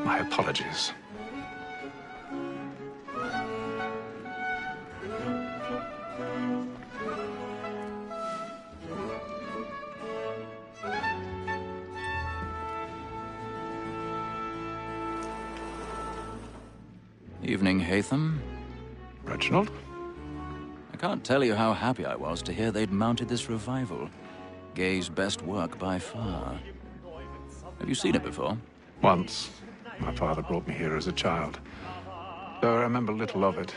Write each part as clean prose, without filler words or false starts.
My apologies. Evening, Hatham. Reginald? I can't tell you how happy I was to hear they'd mounted this revival. Gay's best work by far. Have you seen it before? Once. My father brought me here as a child. Though I remember little of it.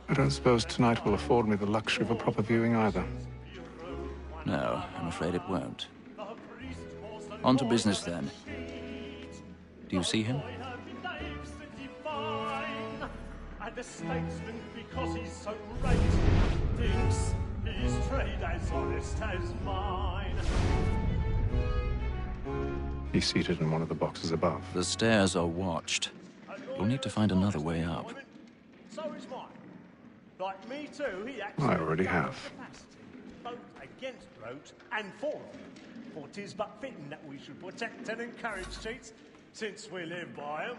I don't suppose tonight will afford me the luxury of a proper viewing either. No, I'm afraid it won't. On to business then. Do you see him? The statesman, because he's so great, thinks his trade as honest as mine. He's seated in one of the boxes above. The stairs are watched. You'll need to find another way up. So is mine. Like me too, he acts I already have. both against roads and for them. For 'tis but fitting that we should protect and encourage cheats, since we live by them.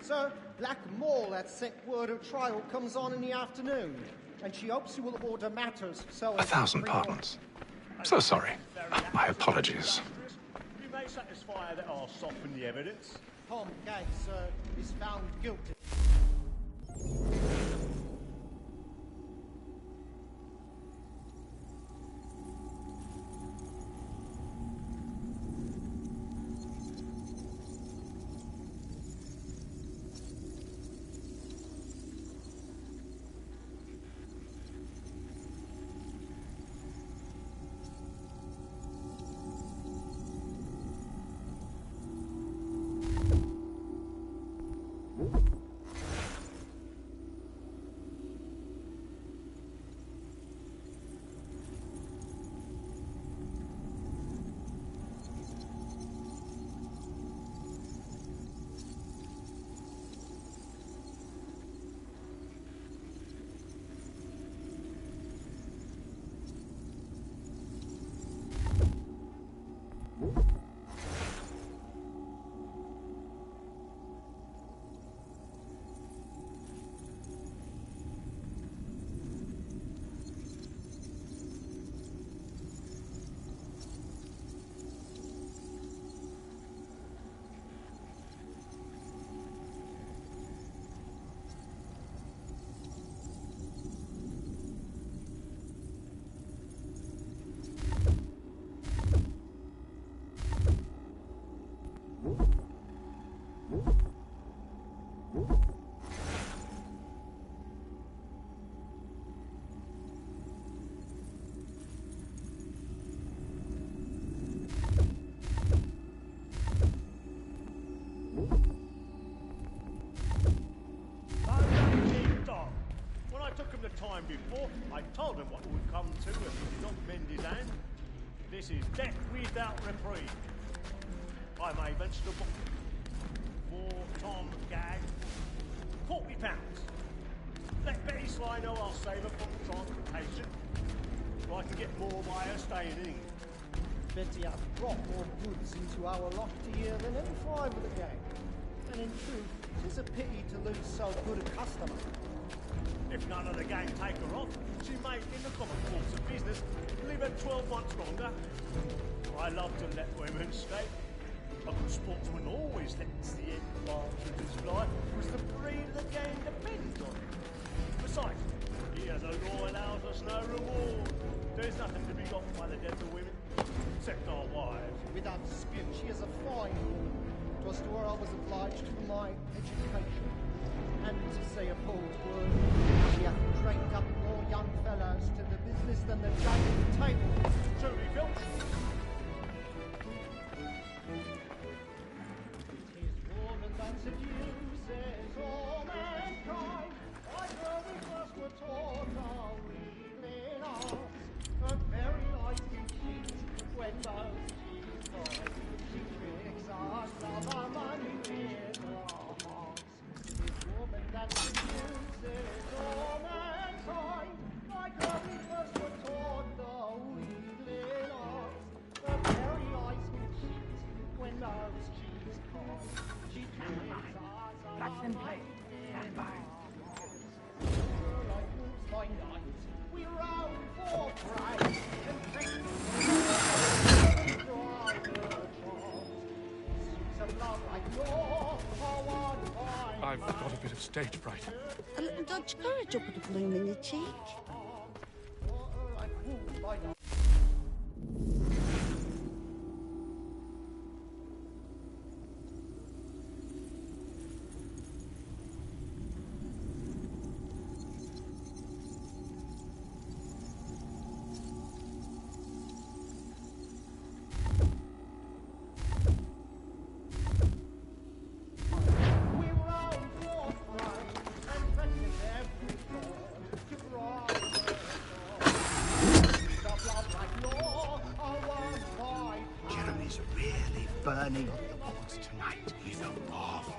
Sir, Black Mall had sent word of trial comes on in the afternoon, and she hopes you will order matters so as... 1,000 pardons. So sorry. My apologies. You may satisfy that I'll soften the evidence. Tom Gay, sir, is found guilty. Before, I told him what would come to if he did not mend his hand. This is death without reprieve. I may venture to book for Tom Gag. £40. Let Betty Sly know I'll save her from transportation. So I can get more by her staying in. Betty has brought more goods into our loft here than any five of the gang. And in truth, it is a pity to lose so good a customer. If none of the gang take her off, she may, in the common course of business, leave her 12 months longer. I love to let women stay. A good sportsman always lets the advantages fly, because the breed of the gang depends on it. Besides, here the law allows us no reward. There's nothing to be got by the death of women, except our wives. Without dispute, she is a fine woman. 'Twas to her I was obliged for my education. And to say a poet's word, she hath trained up more young fellows to the business than the judge at the table. True, Phil. Tis woman that seduces all mankind. Like her we first were taught our evening arts. Her very life we cheat when most she finds. She tricks us of our money with her hearts. Woman that seduces all mankind, like her we first were taught the stage fright. A little dodge courage will put a bloom in your cheek. Jeremy's really burning up the boards tonight. He's a marvel.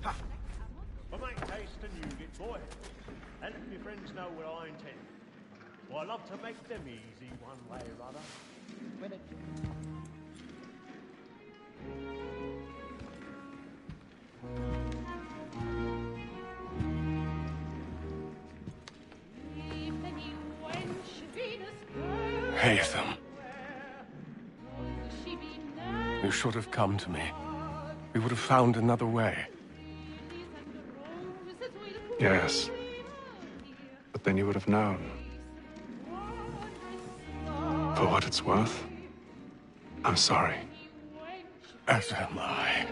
I make taste and you get toy. And if your friends know what I intend. Well, I love to make them easy one way or other. With it. Haytham. You should have come to me. We would have found another way. Yes. But then you would have known. For what it's worth, I'm sorry. As am I.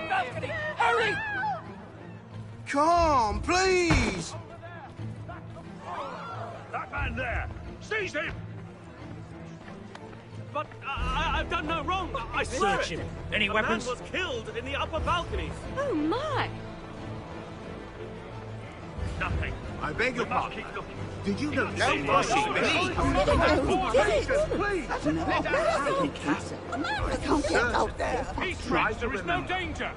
Balcony! Hurry! Come, please! That man there! Seize him! But I've done no wrong. I swear Search it. him. Any weapons? A man was killed in the upper balconies. Oh, my! Nothing. I beg your We must pardon. keep looking. Did you know Don't that? rush it, I can't get out there. He's friends, there is no danger!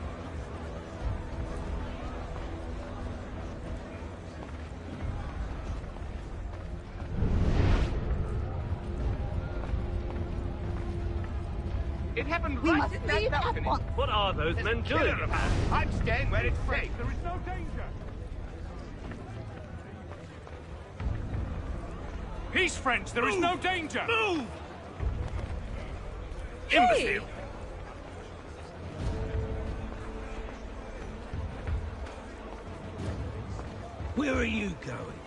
It happened We right must in that leave at balcony. once. What are those men doing? I'm staying where it's safe. There is no danger! Peace, friends, there is no danger! Move! Imbecile! Where are you going?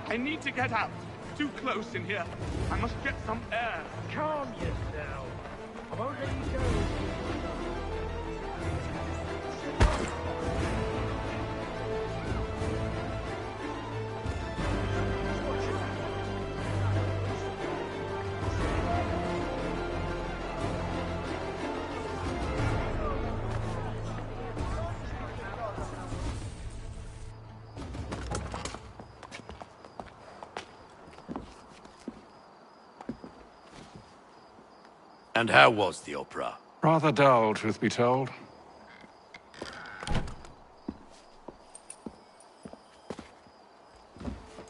I need to get out. Too close in here. I must get some air. Calm yourself. I won't let you go. And how was the opera? Rather dull, truth be told.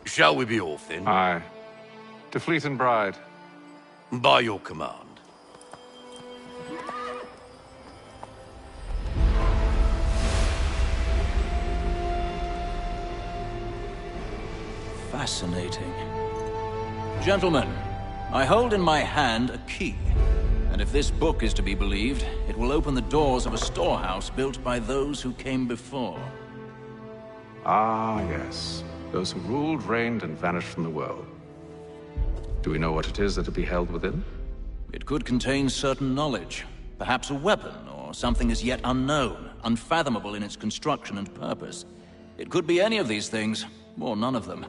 Shall we be off then? Aye. To Fleet and Bride. By your command. Fascinating. Gentlemen, I hold in my hand a key. And if this book is to be believed, it will open the doors of a storehouse built by those who came before. Ah, yes. Those who ruled, reigned, and vanished from the world. Do we know what it is that will be held within? It could contain certain knowledge, perhaps a weapon or something as yet unknown. unfathomable in its construction and purpose. It could be any of these things, or none of them.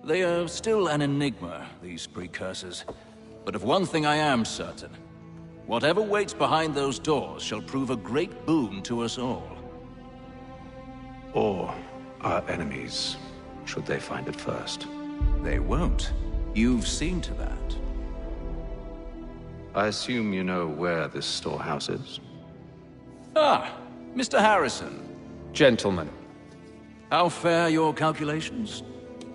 They are still an enigma, these precursors. But of one thing I am certain. Whatever waits behind those doors shall prove a great boon to us all. Or our enemies, should they find it first. They won't. You've seen to that. I assume you know where this storehouse is? Ah, Mr. Harrison. Gentlemen, How fare your calculations?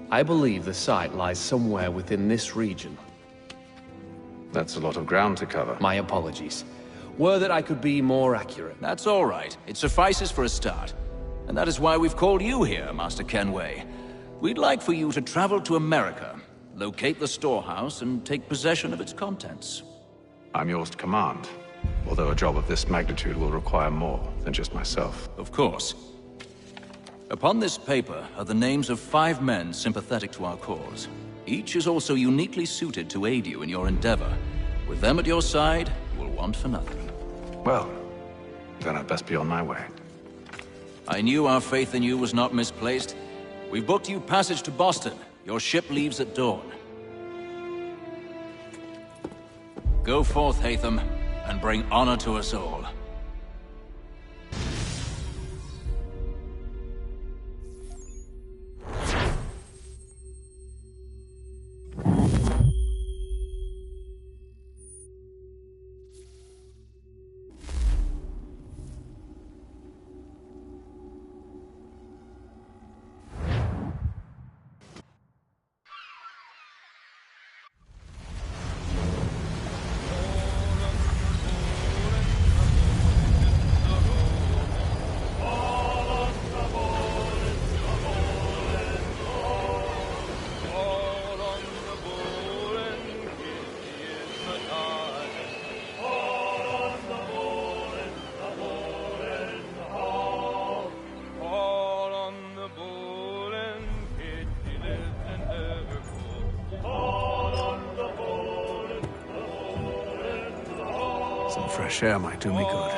I believe the site lies somewhere within this region. That's a lot of ground to cover. My apologies. Were that I could be more accurate. That's all right. It suffices for a start. And that is why we've called you here, Master Kenway. We'd like for you to travel to America, locate the storehouse, and take possession of its contents. I'm yours to command, although a job of this magnitude will require more than just myself. Of course. Upon this paper are the names of 5 men sympathetic to our cause. Each is also uniquely suited to aid you in your endeavor. With them at your side, you will want for nothing. Well, then I'd best be on my way. I knew our faith in you was not misplaced. We've booked you passage to Boston. Your ship leaves at dawn. Go forth, Hatham, and bring honor to us all. Some fresh air might do me good.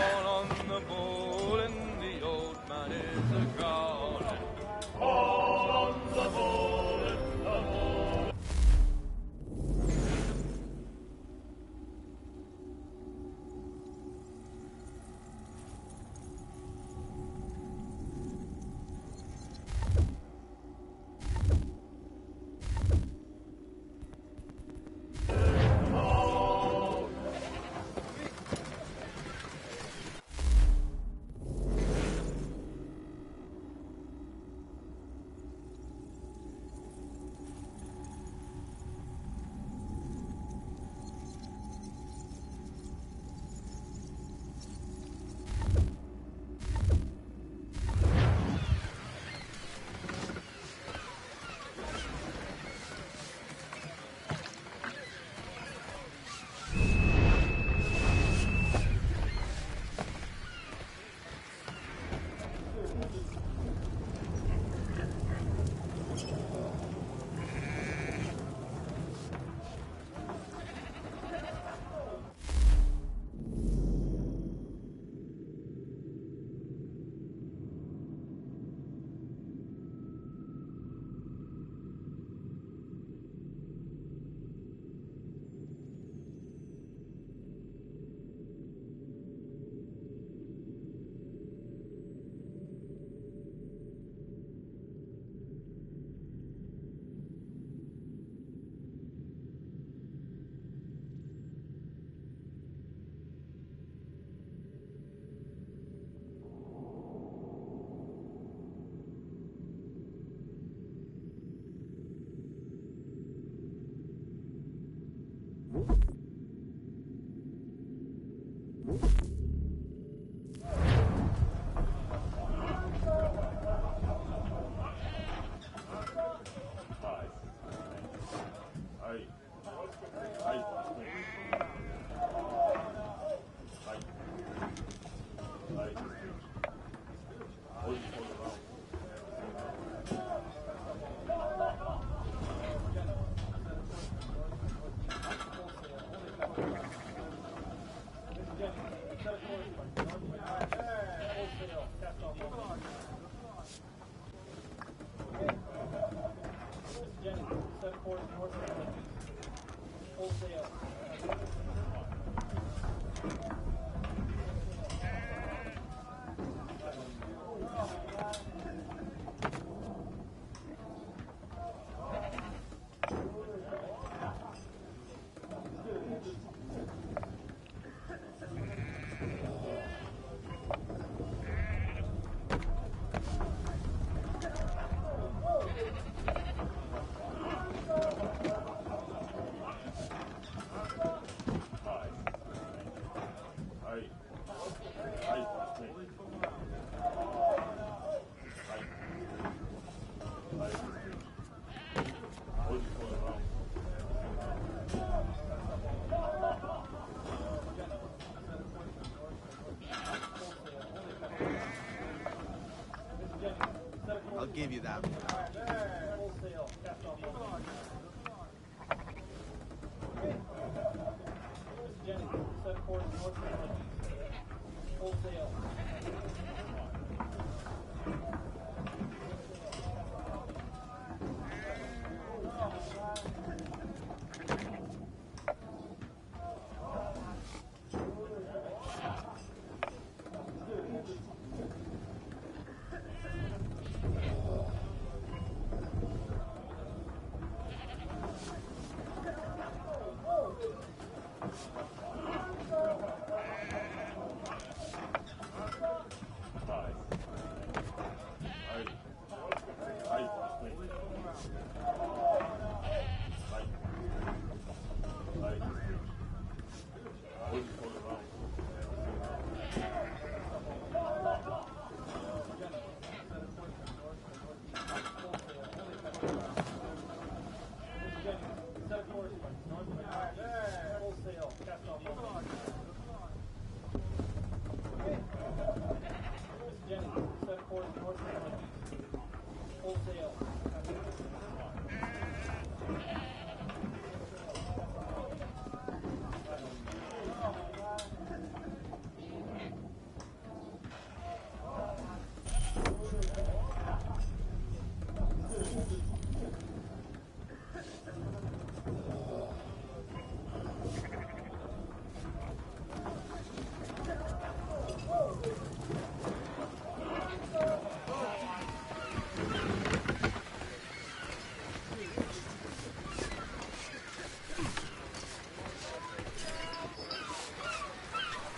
I'll give you that.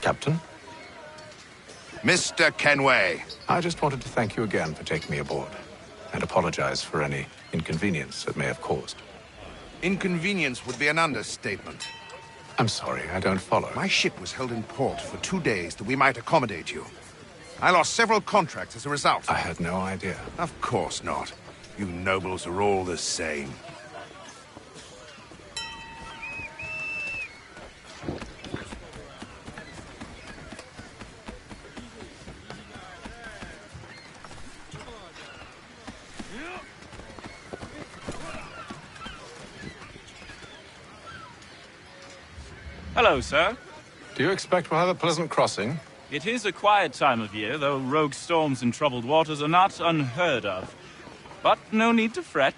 Captain? Mr. Kenway. I just wanted to thank you again for taking me aboard and apologize for any inconvenience it may have caused. Inconvenience would be an understatement. I'm sorry, I don't follow. My ship was held in port for 2 days that we might accommodate you. I lost several contracts as a result. I had no idea. Of course not. You nobles are all the same. Hello, sir. Do you expect we'll have a pleasant crossing? It is a quiet time of year, though rogue storms in troubled waters are not unheard of. But no need to fret.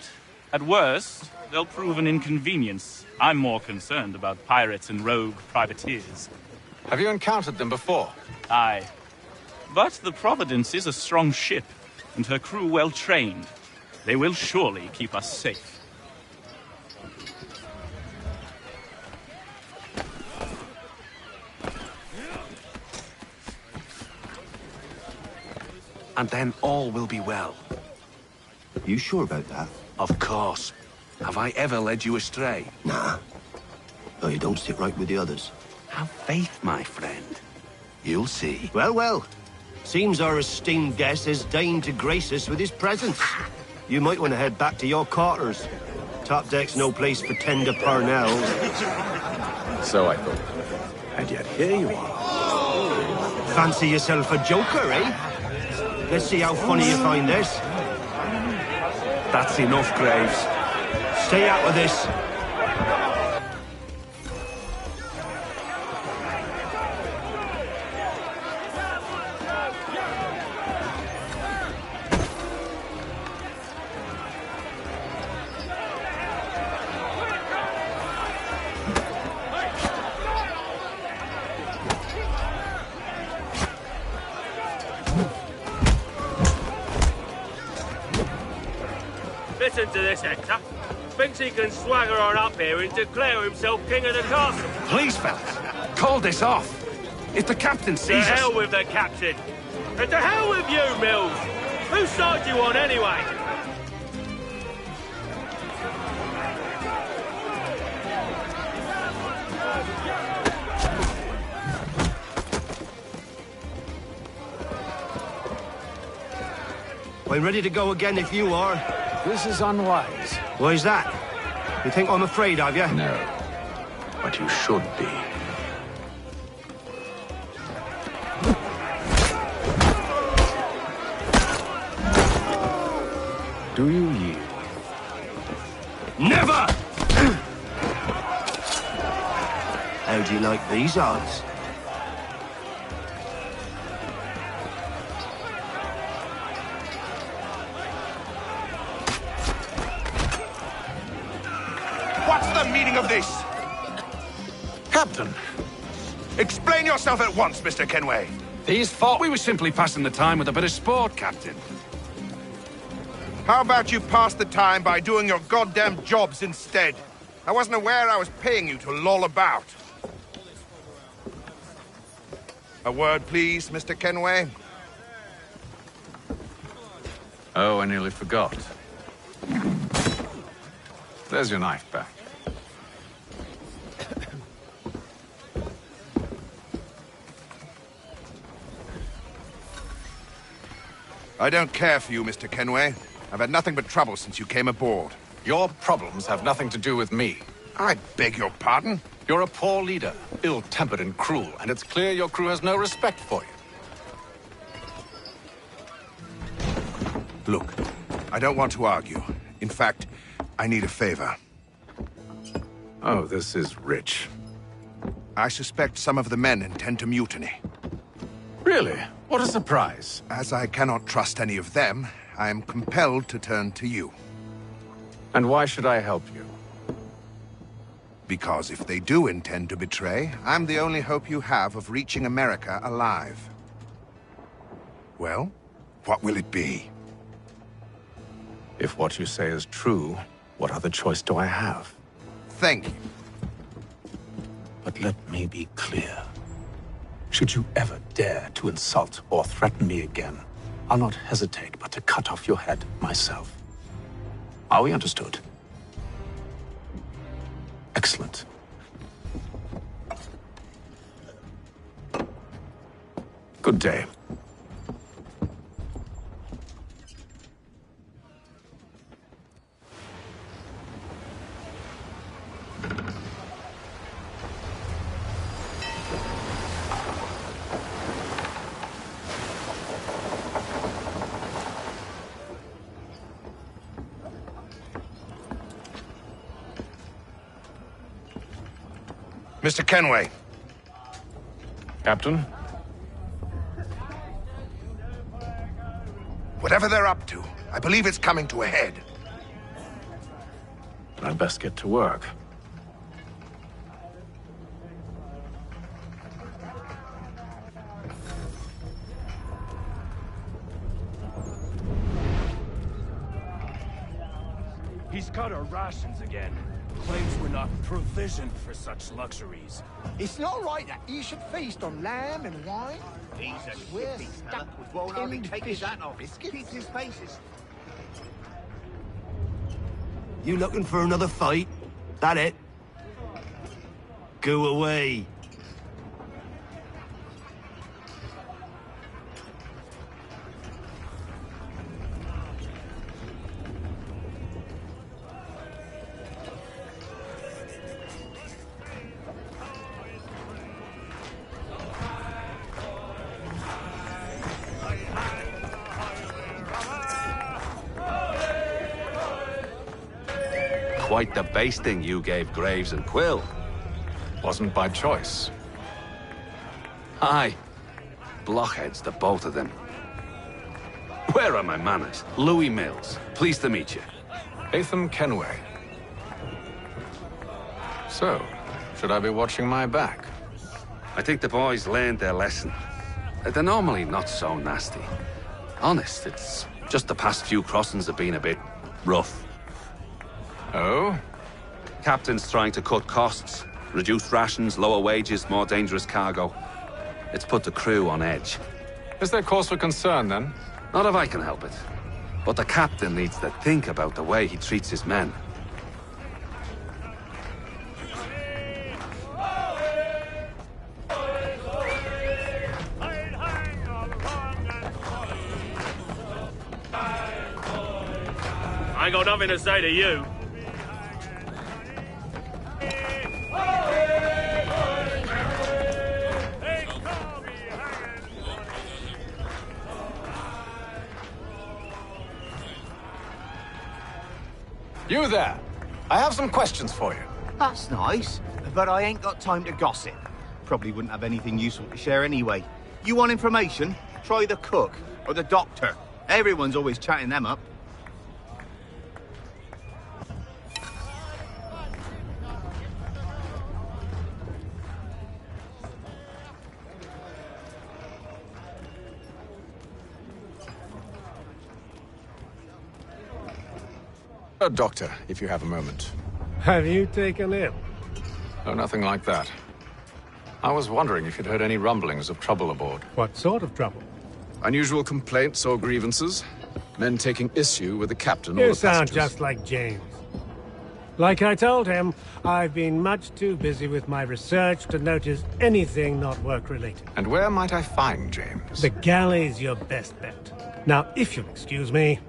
At worst, they'll prove an inconvenience. I'm more concerned about pirates and rogue privateers. Have you encountered them before? Aye. But the Providence is a strong ship, and her crew well trained. They will surely keep us safe. And then all will be well. You sure about that? Of course. Have I ever led you astray? Nah. Oh, you don't sit right with the others. Have faith, my friend. You'll see. Well, well. Seems our esteemed guest has deigned to grace us with his presence. You might want to head back to your quarters. Top deck's no place for tender parnells. So I thought. And yet here you are. Fancy yourself a joker, eh? Let's see how funny you find this. That's enough, Graves. Stay out of this. Listen to this, Hector. Thinks he can swagger on up here and declare himself king of the castle. Please, fellas, call this off. If the captain sees us... To hell with the captain. And to hell with you, Mills. Whose side do you on, anyway? I'm ready to go again if you are. This is unwise. Why is that? You think I'm afraid of you? No, but you should be. Do you yield? Never! How do you like these odds? What's the meaning of this? Captain, Explain yourself at once, Mr. Kenway. these thought we were simply passing the time with a bit of sport, Captain. How about you pass the time by doing your goddamn jobs instead? I wasn't aware I was paying you to loll about. A word, please, Mr. Kenway. Oh, I nearly forgot. There's your knife back. I don't care for you, Mr. Kenway. I've had nothing but trouble since you came aboard. Your problems have nothing to do with me. I beg your pardon? You're a poor leader, ill-tempered and cruel, and it's clear your crew has no respect for you. Look, I don't want to argue. In fact, I need a favor. Oh, this is rich. I suspect some of the men intend to mutiny. Really? What a surprise. As I cannot trust any of them, I am compelled to turn to you. And why should I help you? Because if they do intend to betray, I'm the only hope you have of reaching America alive. Well, what will it be? If what you say is true, what other choice do I have? Thank you. But let me be clear. Should you ever dare to insult or threaten me again, I'll not hesitate but to cut off your head myself. Are we understood? Excellent. Good day. Mr. Kenway. Captain? Whatever they're up to, I believe it's coming to a head. I'd best get to work. He's cut our rations again. Claims we're not provisioned for such luxuries. It's not right that you should feast on lamb and wine. He's a We're shifty fella stuck with won't hardly tinned take his fish hat off. Keeps his faces. You looking for another fight? That it? Go away. Quite the basting you gave Graves and Quill. Wasn't by choice. Aye. Blockheads, the both of them. Where are my manners? Louis Mills. Pleased to meet you. Latham Kenway. So, should I be watching my back? I think the boys learned their lesson. They're normally not so nasty. Honest, it's just the past few crossings have been a bit rough. Oh? Captain's trying to cut costs. Reduce rations, lower wages, more dangerous cargo. It's put the crew on edge. Is there cause for concern, then? Not if I can help it. But the captain needs to think about the way he treats his men. I ain't got nothing to say to you. You there! I have some questions for you. That's nice, but I ain't got time to gossip. Probably wouldn't have anything useful to share anyway. You want information? Try the cook or the doctor. Everyone's always chatting them up. Doctor, if you have a moment. Have you taken ill? Oh, nothing like that. I was wondering if you'd heard any rumblings of trouble aboard. What sort of trouble? Unusual complaints or grievances? Men taking issue with the captain or You the sound passengers? just like James. Like I told him, I've been much too busy with my research to notice anything not work-related. And where might I find James? The galley's your best bet. Now, if you'll excuse me...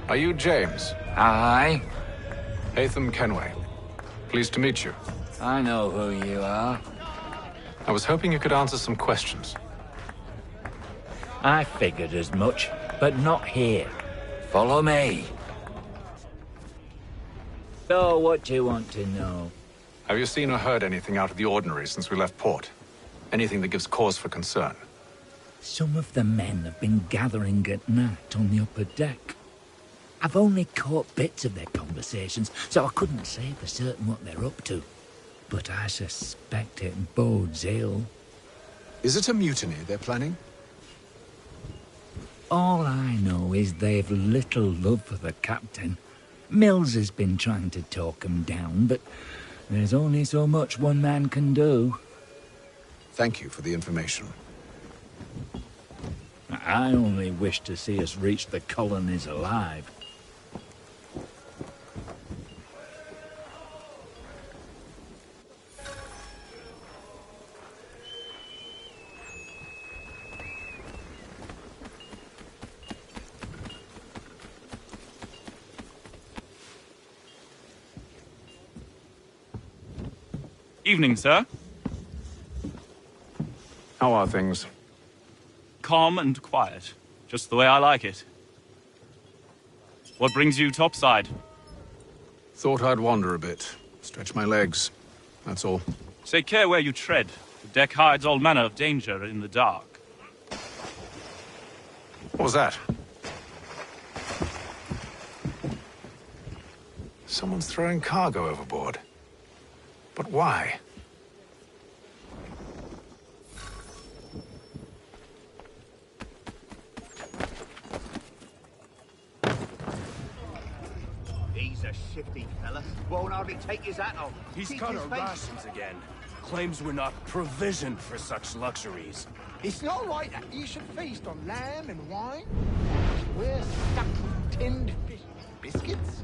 Are you James? Aye. Hatham Kenway. Pleased to meet you. I know who you are. I was hoping you could answer some questions. I figured as much, but not here. Follow me. So, what do you want to know? Have you seen or heard anything out of the ordinary since we left port? Anything that gives cause for concern? Some of the men have been gathering at night on the upper deck. I've only caught bits of their conversations, so I couldn't say for certain what they're up to. But I suspect it bodes ill. Is it a mutiny they're planning? All I know is they've little love for the captain. Mills has been trying to talk 'em down, but there's only so much one man can do. Thank you for the information. I only wish to see us reach the colonies alive. Evening, sir. How are things? Calm and quiet. Just the way I like it. What brings you topside? Thought I'd wander a bit. Stretch my legs. That's all. Take care where you tread. The deck hides all manner of danger in the dark. What was that? Someone's throwing cargo overboard. But why? He's a shifty fella. Won't hardly take his hat off. He's Keep cut his our face. rations again. Claims we're not provisioned for such luxuries. It's not right that you should feast on lamb and wine. We're stuck with tinned fish biscuits.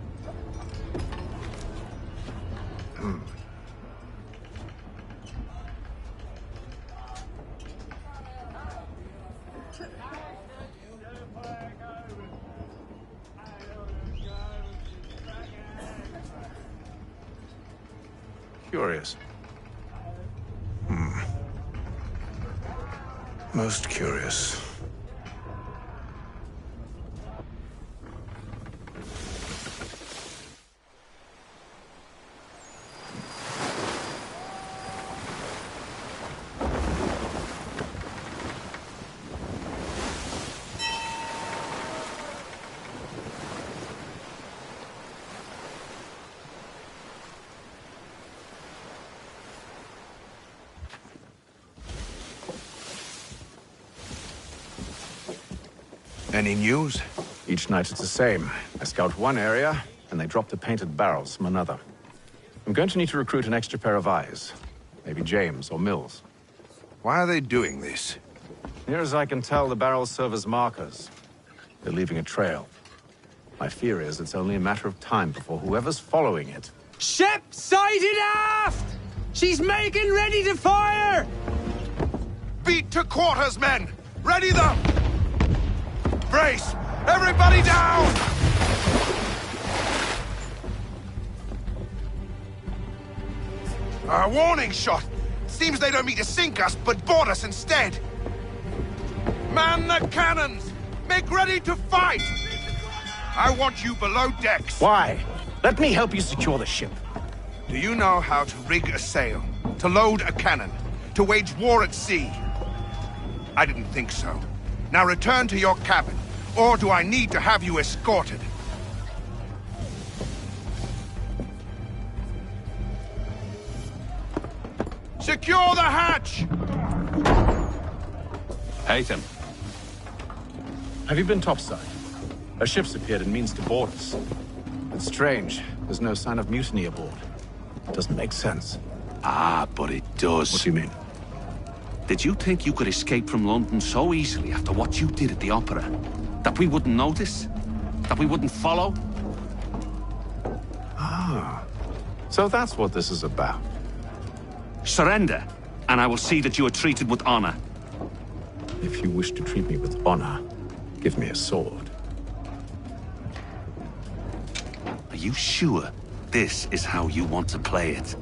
Curious. Most curious. Any news? Each night it's the same. I scout one area, and they drop the painted barrels from another. I'm going to need to recruit an extra pair of eyes. Maybe James or Mills. Why are they doing this? Near as I can tell, the barrels serve as markers. They're leaving a trail. My fear is it's only a matter of time before whoever's following it... Ship sighted aft! She's making ready to fire! Beat to quarters, men! Ready them! Brace! Everybody down! A warning shot! Seems they don't mean to sink us, but board us instead! Man the cannons! Make ready to fight! I want you below decks. Why? Let me help you secure the ship. Do you know how to rig a sail? To load a cannon? To wage war at sea? I didn't think so. Now return to your cabin, or do I need to have you escorted? Secure the hatch! Haytham. Have you been topside? A ship's appeared and means to board us. It's strange. There's no sign of mutiny aboard. It doesn't make sense. Ah, but it does. What do you mean? Did you think you could escape from London so easily after what you did at the opera? That we wouldn't notice? That we wouldn't follow? Ah. So that's what this is about. Surrender, and I will see that you are treated with honor. If you wish to treat me with honor, give me a sword. Are you sure this is how you want to play it?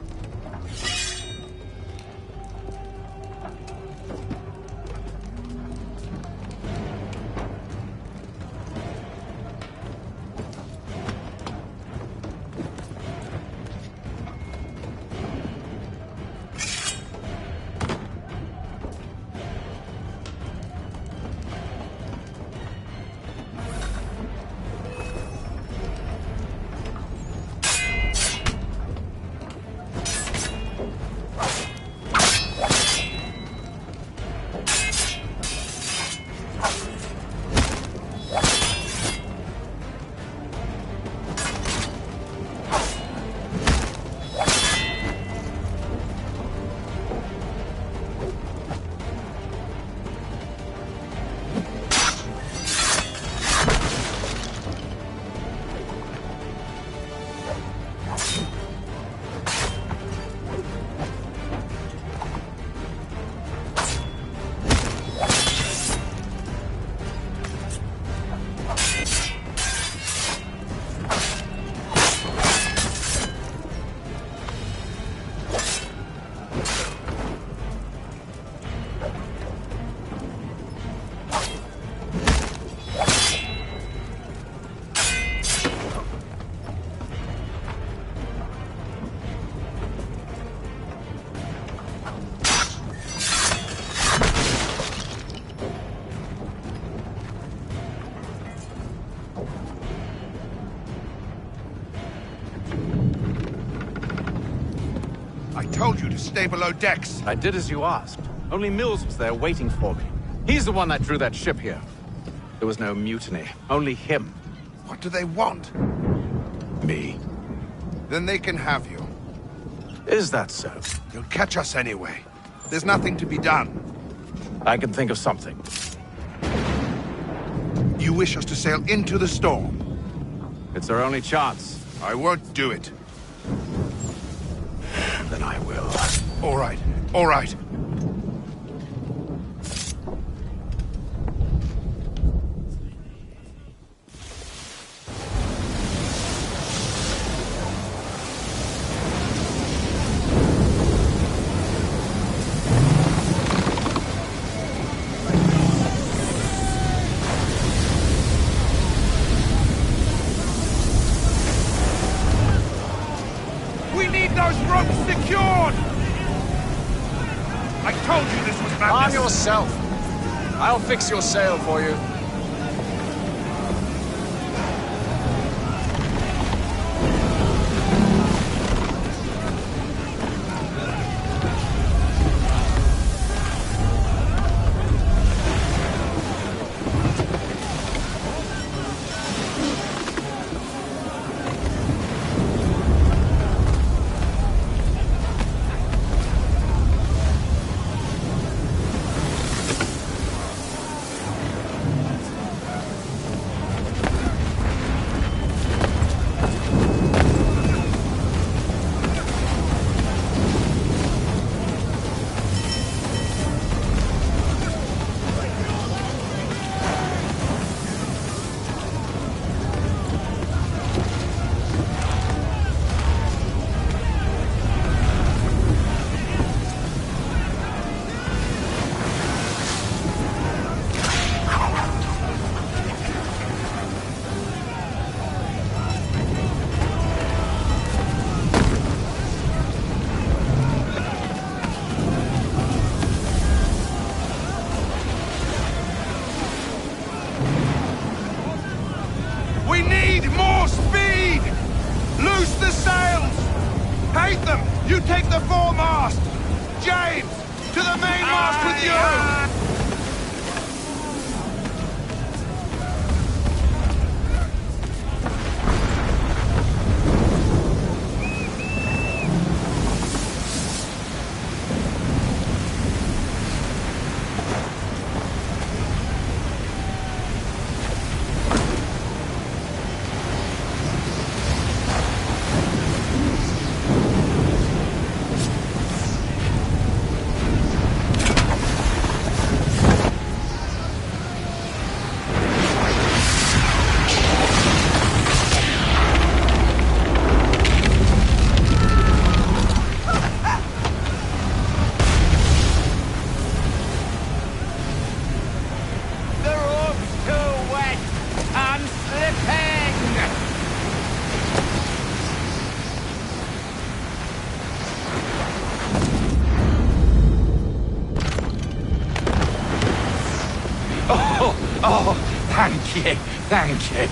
I told you to stay below decks. I did as you asked. Only Mills was there waiting for me. He's the one that drew that ship here. There was no mutiny, only him. What do they want? Me. Then they can have you. Is that so? You'll catch us anyway. There's nothing to be done. I can think of something. You wish us to sail into the storm? It's our only chance. I won't do it. Then I will. All right, all right. We need those ropes secured! I told you this was madness! Arm yourself. I'll fix your sail for you. need more speed! Loose the sails! Hate them! You take the foremast! James! To the mainmast with you! Oh, thank you, thank you.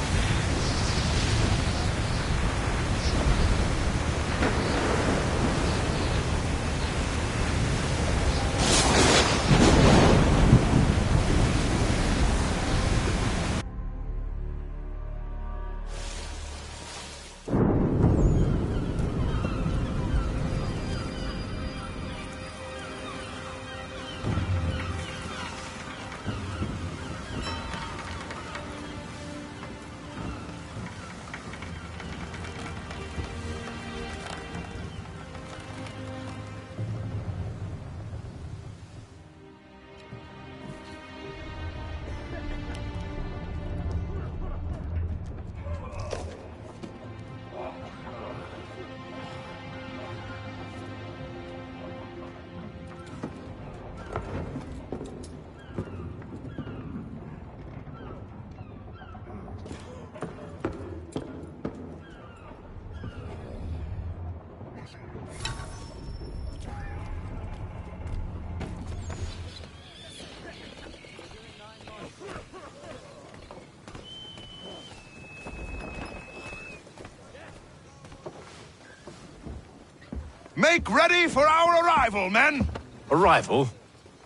Make ready for our arrival, men! Arrival?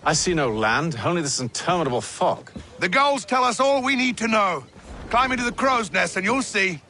I see no land, only this interminable fog. The gulls tell us all we need to know. Climb into the crow's nest and you'll see.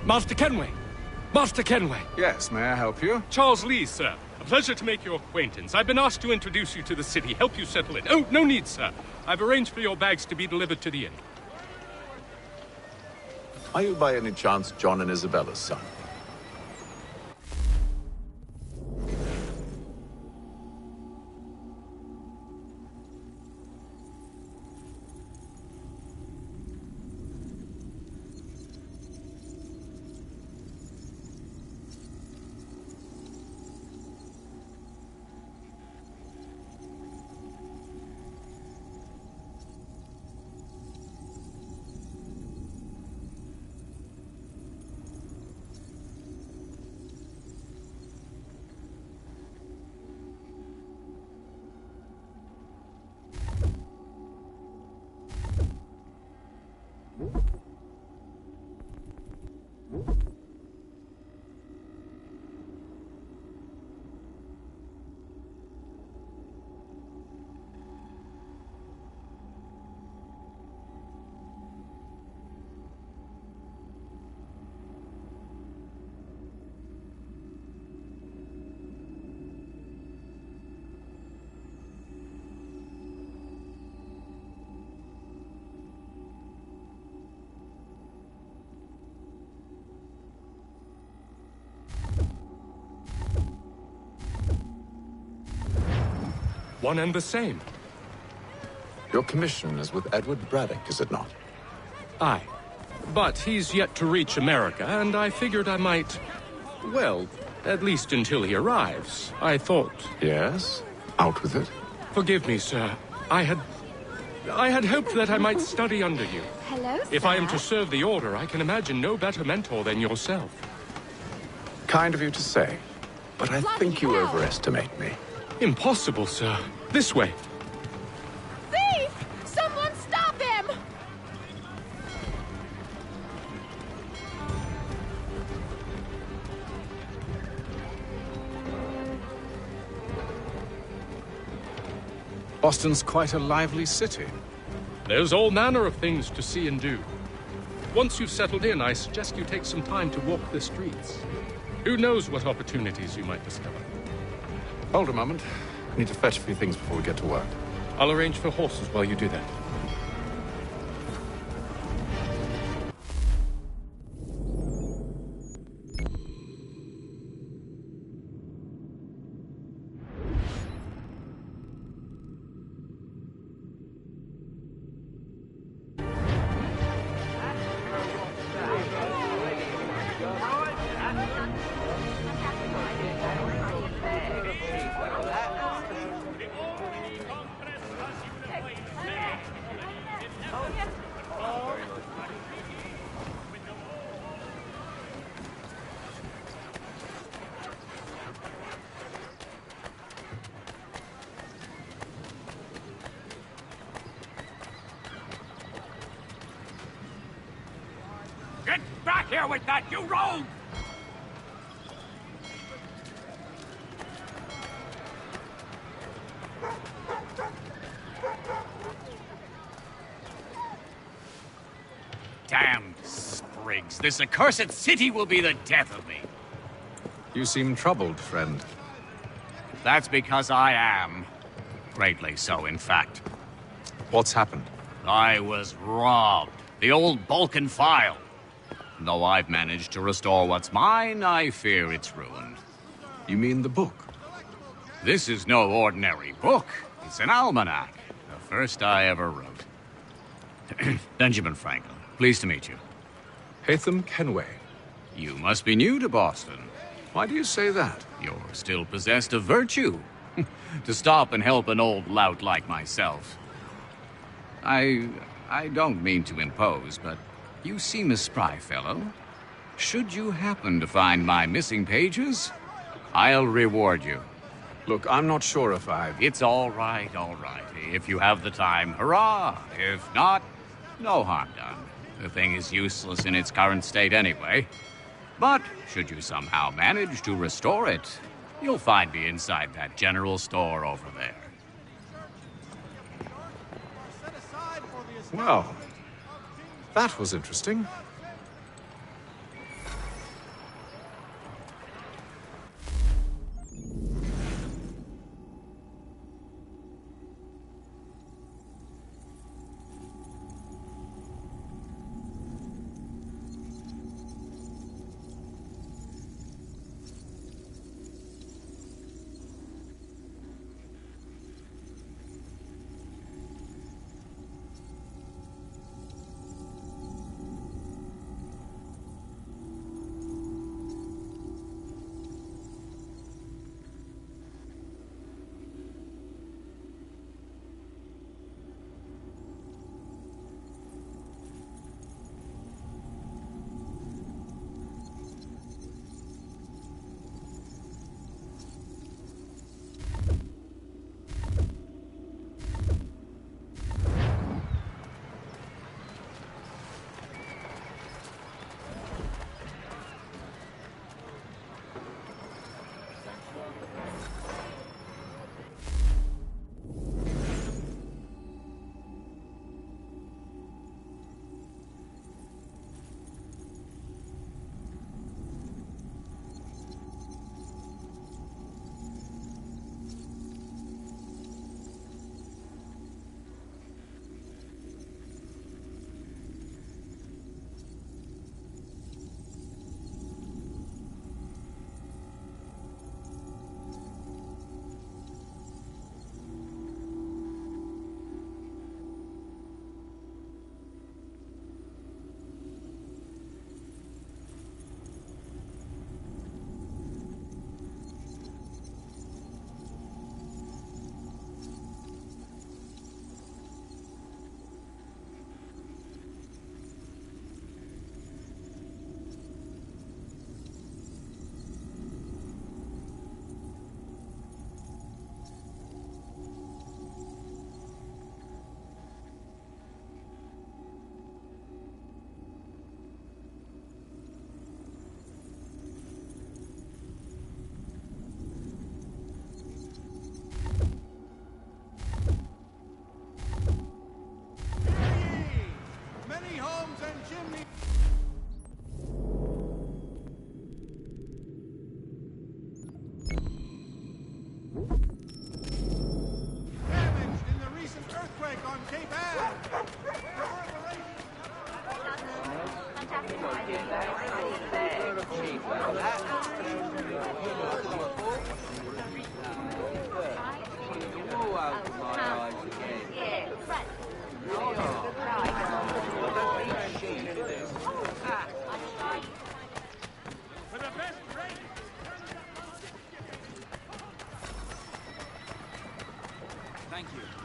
Master Kenway! Master Kenway! Yes, may I help you? Charles Lee, sir. A pleasure to make your acquaintance. I've been asked to introduce you to the city, help you settle in. Oh, no need, sir. I've arranged for your bags to be delivered to the inn. Are you by any chance John and Isabella's son? One and the same. Your commission is with Edward Braddock, is it not? Aye. But he's yet to reach America, and I figured I might... Well, at least until he arrives. I thought... Yes? Out with it. Forgive me, sir. I had hoped that I might study under you. Hello, If I am to serve the Order, I can imagine no better mentor than yourself. Kind of you to say, but I think you overestimate me. Impossible, sir. This way. Thief! Someone stop him! Boston's quite a lively city. There's all manner of things to see and do. Once you've settled in, I suggest you take some time to walk the streets. Who knows what opportunities you might discover. Hold a moment. I need to fetch a few things before we get to work. I'll arrange for horses while you do that. Get back here with that, you rogue! Damned sprigs. This accursed city will be the death of me. You seem troubled, friend. That's because I am. Greatly so, in fact. What's happened? I was robbed. The old Balkan file. Though I've managed to restore what's mine, I fear it's ruined. You mean the book? This is no ordinary book. It's an almanac. The first I ever wrote. Benjamin Franklin, pleased to meet you. Haytham Kenway. You must be new to Boston. Why do you say that? You're still possessed of virtue. To stop and help an old lout like myself. I don't mean to impose, but you seem a spry fellow. Should you happen to find my missing pages, I'll reward you. Look, I'm not sure if It's all right, all right. If you have the time, hurrah! If not, no harm done. The thing is useless in its current state anyway. But should you somehow manage to restore it, you'll find me inside that general store over there. Well, that was interesting. Thank you.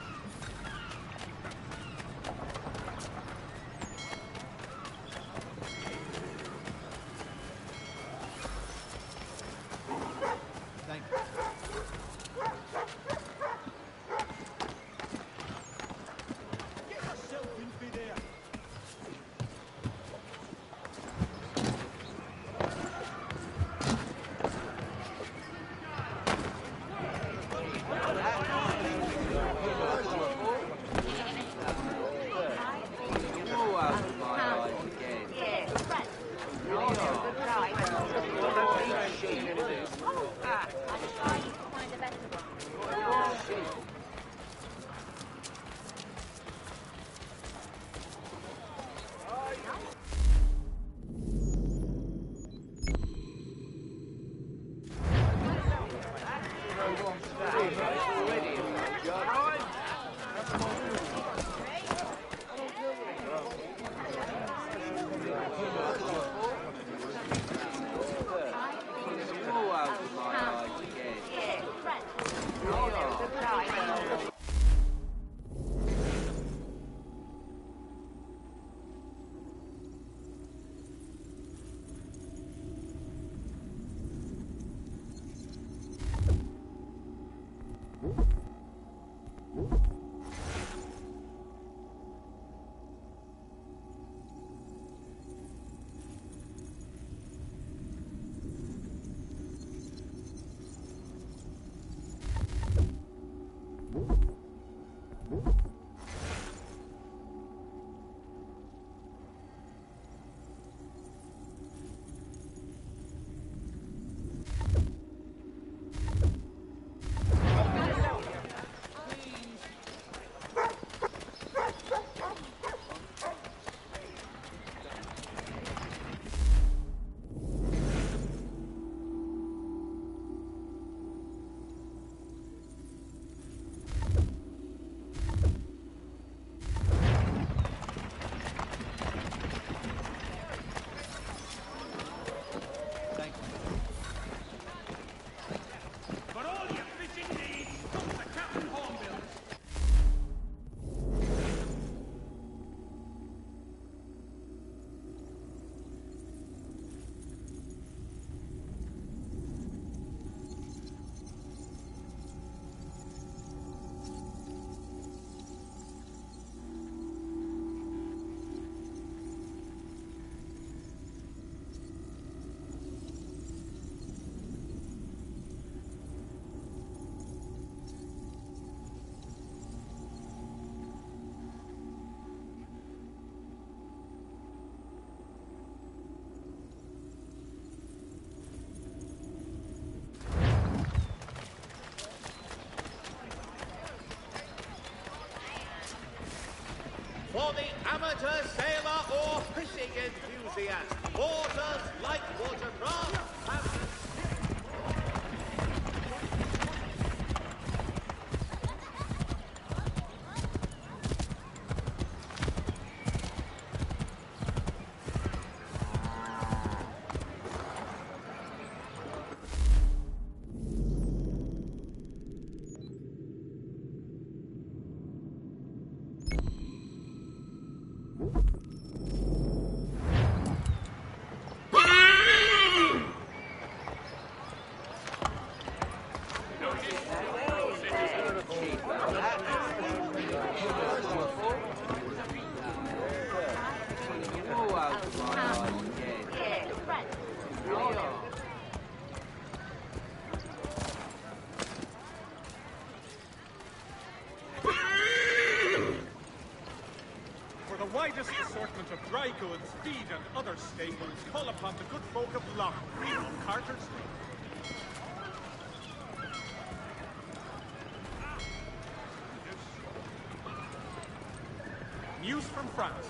For the amateur sailor or fishing enthusiast, waters like watercraft have widest assortment of dry goods, feed and other staples, call upon the good folk of Long Green on Carter's Lane. News from France.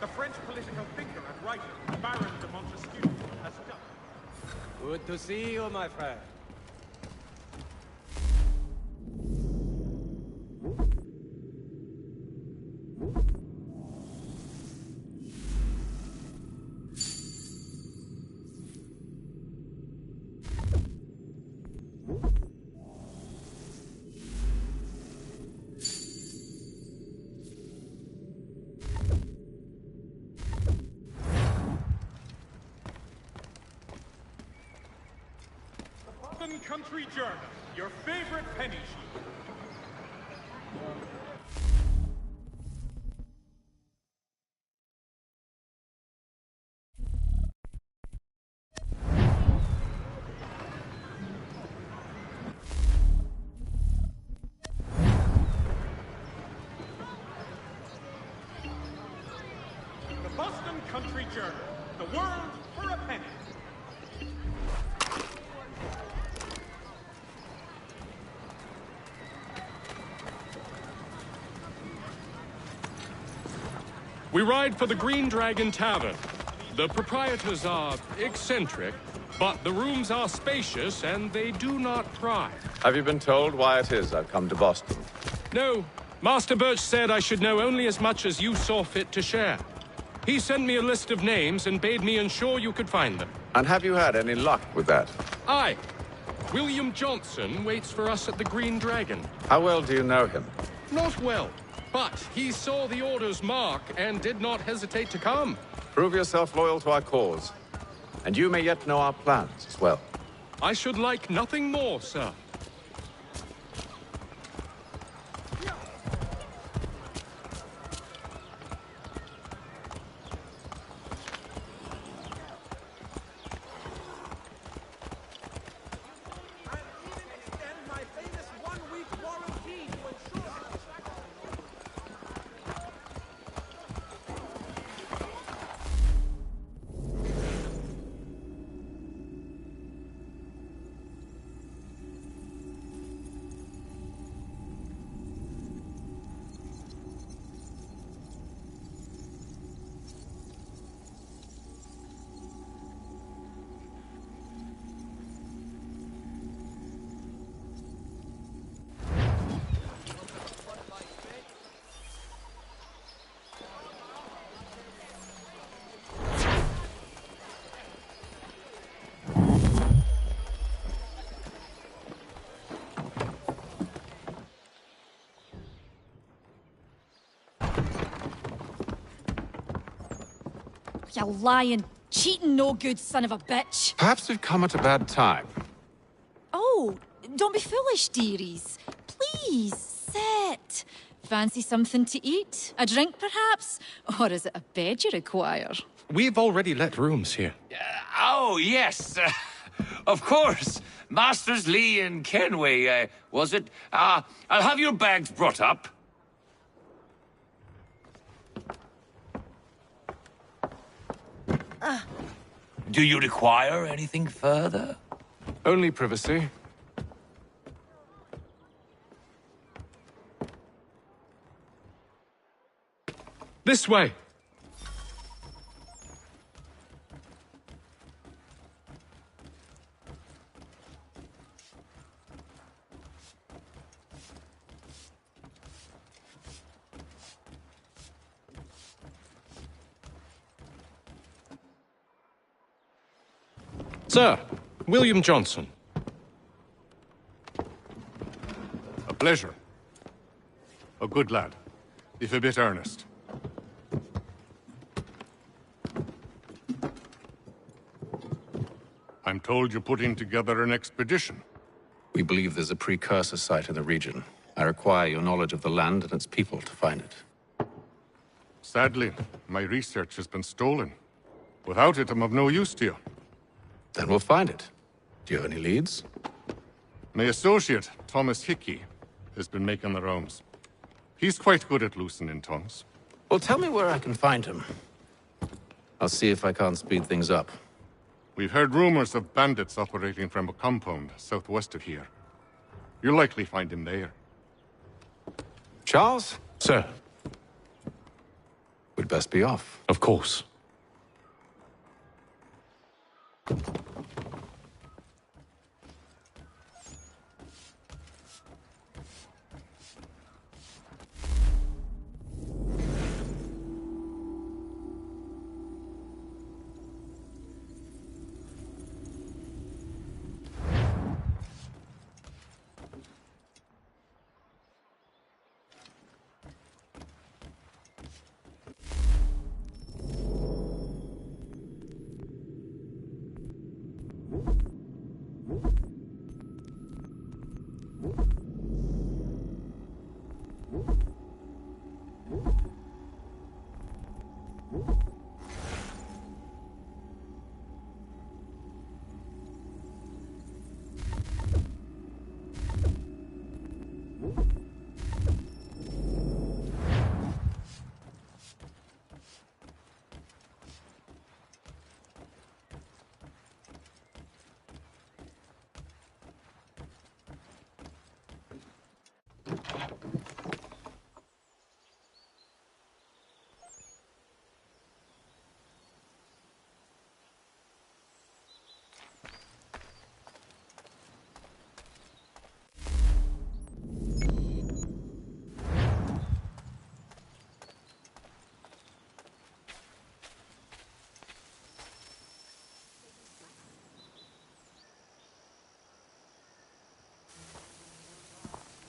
the French political thinker and writer, Baron de Montesquieu, has done. Good to see you, my friend. Country Journal, your favorite penny sheet. The Boston Country Journal, the world for a penny. We ride for the Green Dragon Tavern. The proprietors are eccentric, but the rooms are spacious and they do not pry. Have you been told why it is I've come to Boston? No. Master Birch said I should know only as much as you saw fit to share. He sent me a list of names and bade me ensure you could find them. And have you had any luck with that? Aye. William Johnson waits for us at the Green Dragon. How well do you know him? Not well. But he saw the order's mark and did not hesitate to come. Prove yourself loyal to our cause. And you may yet know our plans as well. I should like nothing more, sir. You lying, cheating, no good son of a bitch. Perhaps we've come at a bad time. Oh, don't be foolish, dearies. Please, sit. Fancy something to eat? A drink, perhaps? Or is it a bed you require? We've already let rooms here. Oh, yes. Of course. Masters Lee and Kenway, was it? I'll have your bags brought up. Do you require anything further? Only privacy. This way. Sir, William Johnson. A pleasure. A good lad, if a bit earnest. I'm told you're putting together an expedition. We believe there's a precursor site in the region. I require your knowledge of the land and its people to find it. Sadly, my research has been stolen. Without it, I'm of no use to you. Then we'll find it. Do you have any leads? My associate, Thomas Hickey, has been making the rounds. He's quite good at loosening tongues. Well, tell me where I can find him. I'll see if I can't speed things up. We've heard rumors of bandits operating from a compound southwest of here. You'll likely find him there. Charles? Sir. We'd best be off. Of course.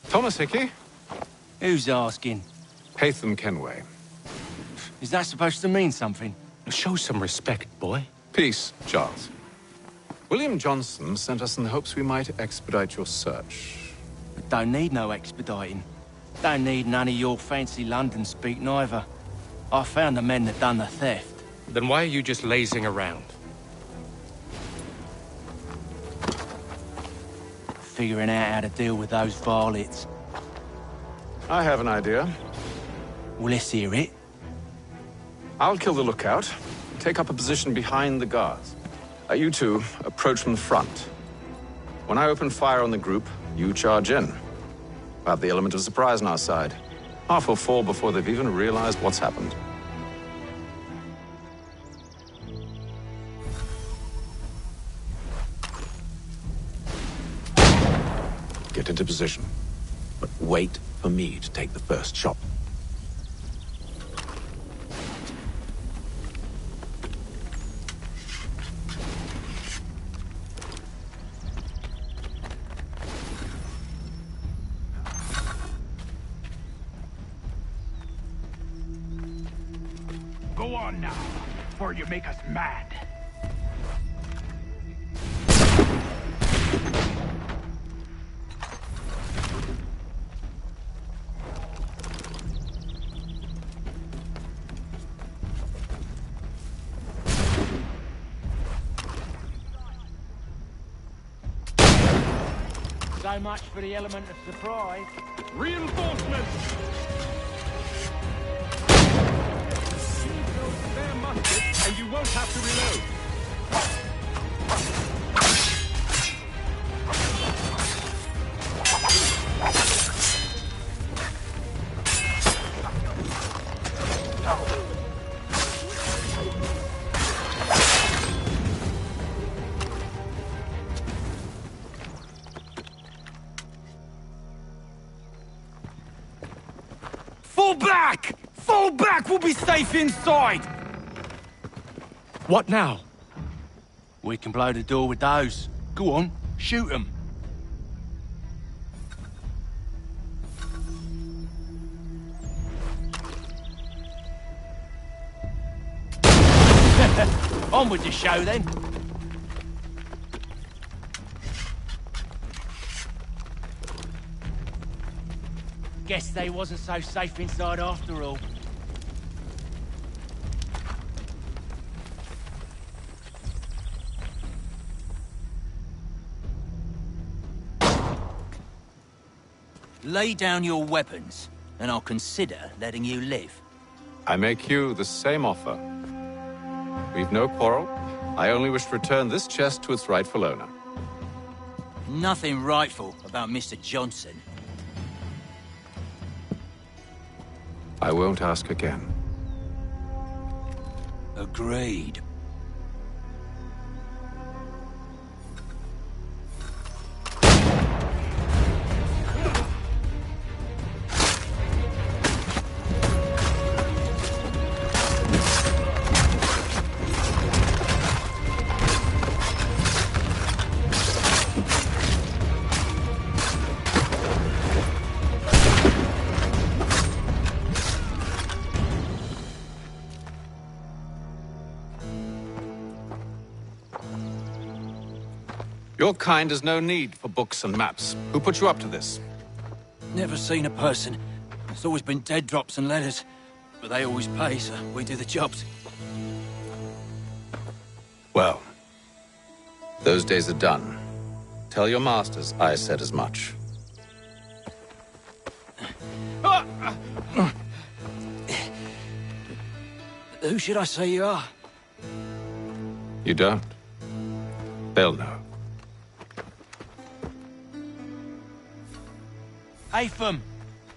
Thomas Hickey? Who's asking? Haytham Kenway. Is that supposed to mean something? Show some respect, boy. Peace, Charles. William Johnson sent us in the hopes we might expedite your search. But don't need no expediting. Don't need none of your fancy London speak neither. I found the men that done the theft. Then why are you just lazing around? Figuring out how to deal with those varlets. I have an idea. Well, let's hear it. I'll kill the lookout. Take up a position behind the guards. You two approach from the front. When I open fire on the group, you charge in. We'll have the element of surprise on our side. Half will fall before they've even realized what's happened. Get into position. But wait for me to take the first shot. Go on now, before you make us mad. So much for the element of surprise. Reinforcements! Spare muskets, and you won't have to reload. Fall back! Fall back! We'll be safe inside! What now? We can blow the door with those. Go on, shoot them. On with the show then. Guess they wasn't so safe inside after all. Lay down your weapons, and I'll consider letting you live. I make you the same offer. We've no quarrel. I only wish to return this chest to its rightful owner. Nothing rightful about Mr. Johnson. I won't ask again. Agreed. Your kind has no need for books and maps. Who put you up to this? Never seen a person. It's always been dead drops and letters. But they always pay, so we do the jobs. Well, those days are done. Tell your masters I said as much. Who should I say you are? You don't? They'll know. Atham!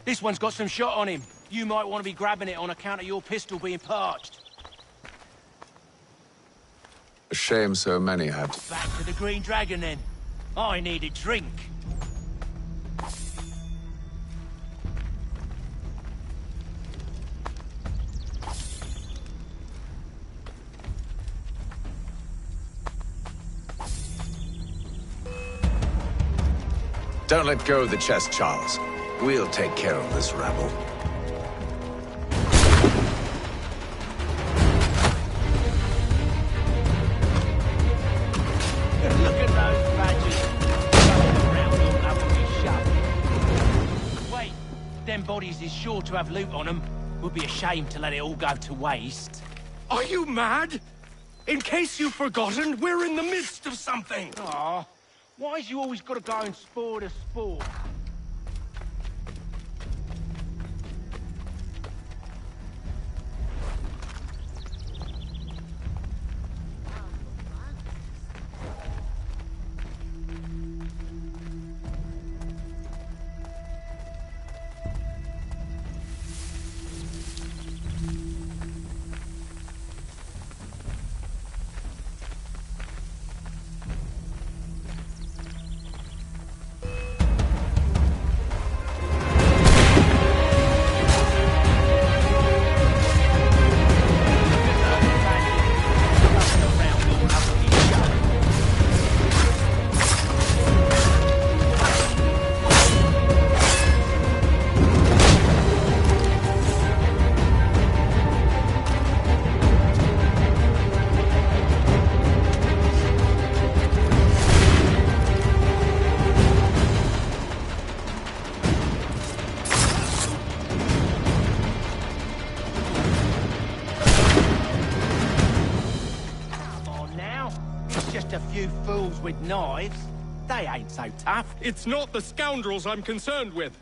This one's got some shot on him. You might want to be grabbing it on account of your pistol being parched. A shame so many had. Back to the Green Dragon, then. I need a drink. Don't let go of the chest, Charles. We'll take care of this rabble. Look at those badges. Around all over his shop. Wait, them bodies is sure to have loot on them. Would be a shame to let it all go to waste. Are you mad? In case you've forgotten, we're in the midst of something. Aw, why's you always got to go and spore the spore? With knives, they ain't so tough. It's not the scoundrels I'm concerned with.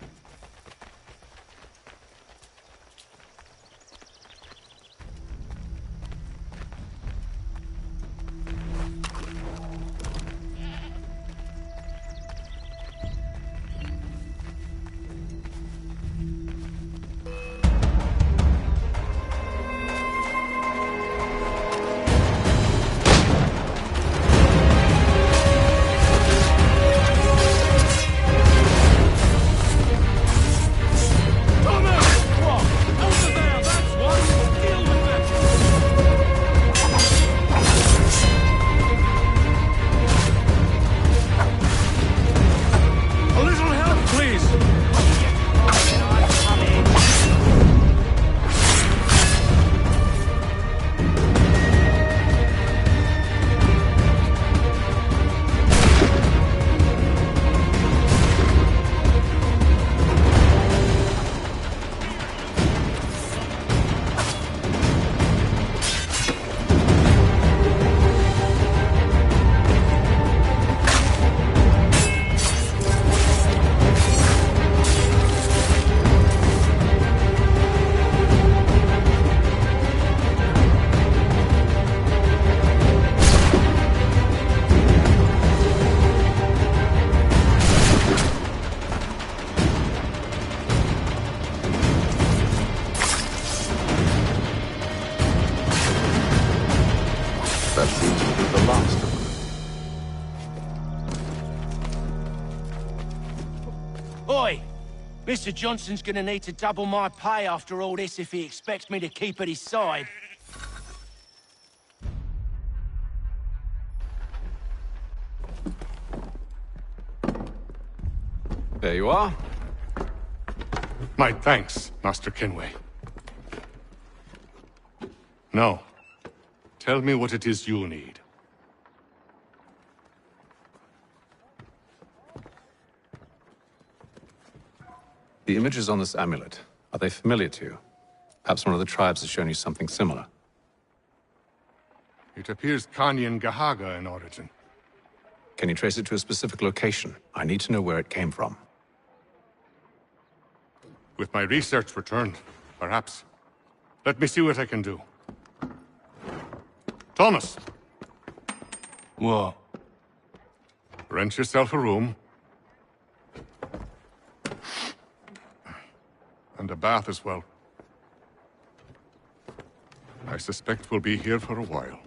That seems to be the last of them. Oi! Mr. Johnson's gonna need to double my pay after all this if he expects me to keep at his side. There you are. My thanks, Master Kenway. Now, tell me what it is you need. The images on this amulet, are they familiar to you? Perhaps one of the tribes has shown you something similar. It appears Kanyan Gahaga in origin. Can you trace it to a specific location? I need to know where it came from. With my research returned, perhaps. Let me see what I can do. Thomas! What? Rent yourself a room. And a bath as well. I suspect we'll be here for a while.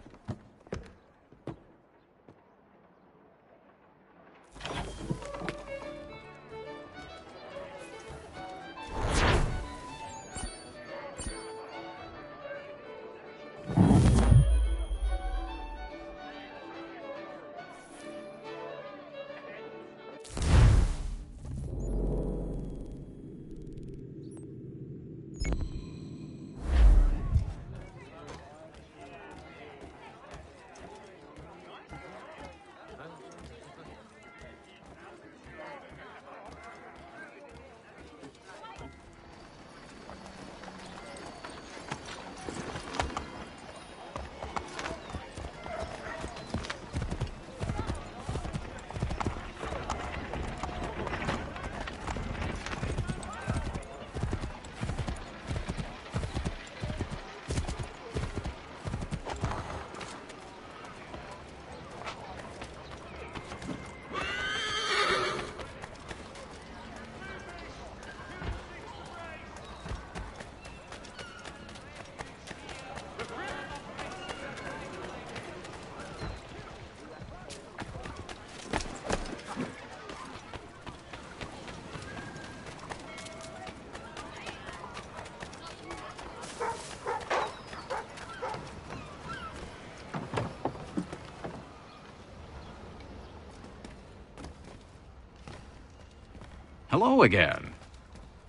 Hello again.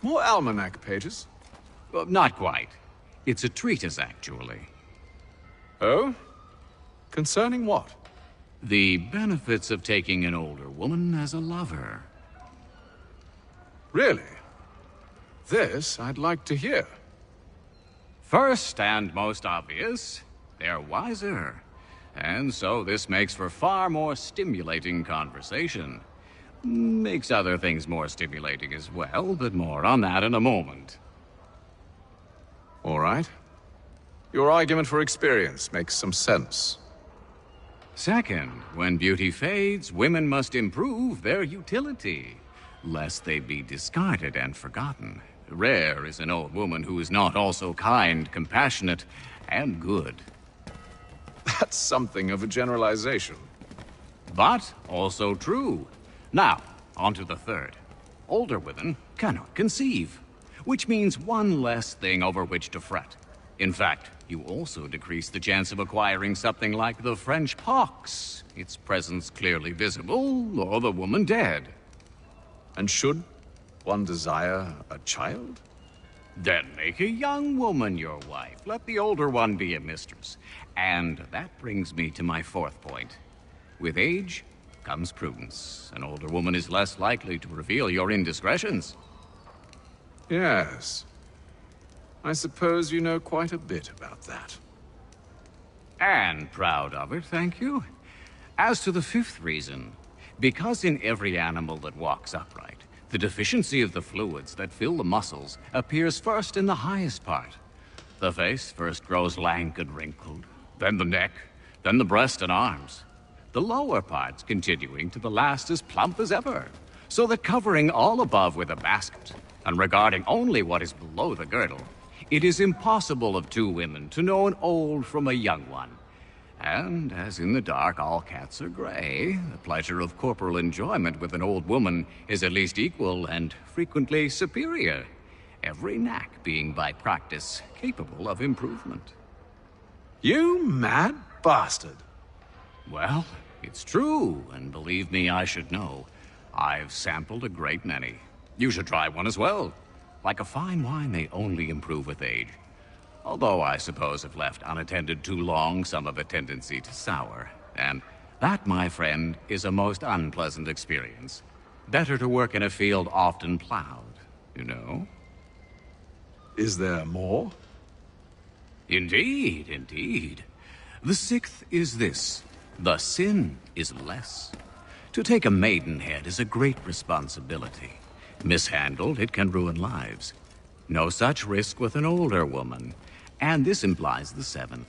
More almanac pages? Not quite. It's a treatise, actually. Oh? Concerning what? The benefits of taking an older woman as a lover. Really? This I'd like to hear. First and most obvious, they're wiser. And so this makes for far more stimulating conversation. Makes other things more stimulating as well, but more on that in a moment. All right. Your argument for experience makes some sense. Second, when beauty fades, women must improve their utility, lest they be discarded and forgotten. Rare is an old woman who is not also kind, compassionate, and good. That's something of a generalization. But also true. Now, on to the third. Older women cannot conceive, which means one less thing over which to fret. In fact, you also decrease the chance of acquiring something like the French pox, its presence clearly visible, or the woman dead. And should one desire a child? Then make a young woman your wife. Let the older one be a mistress. And that brings me to my fourth point. With age comes prudence. An older woman is less likely to reveal your indiscretions. Yes. I suppose you know quite a bit about that. And proud of it, thank you. As to the fifth reason, because in every animal that walks upright, the deficiency of the fluids that fill the muscles appears first in the highest part. The face first grows lank and wrinkled, then the neck, then the breast and arms. The lower parts continuing to the last as plump as ever, so that covering all above with a basket, and regarding only what is below the girdle, it is impossible of two women to know an old from a young one. And as in the dark all cats are gray, the pleasure of corporal enjoyment with an old woman is at least equal and frequently superior, every knack being by practice capable of improvement. You mad bastard. Well, it's true, and believe me, I should know. I've sampled a great many. You should try one as well. Like a fine wine, they only improve with age. Although I suppose if left unattended too long, some have a tendency to sour. And that, my friend, is a most unpleasant experience. Better to work in a field often plowed, you know? Is there more? Indeed, indeed. The sixth is this. The sin is less. To take a maidenhead is a great responsibility. Mishandled, it can ruin lives. No such risk with an older woman. And this implies the seventh.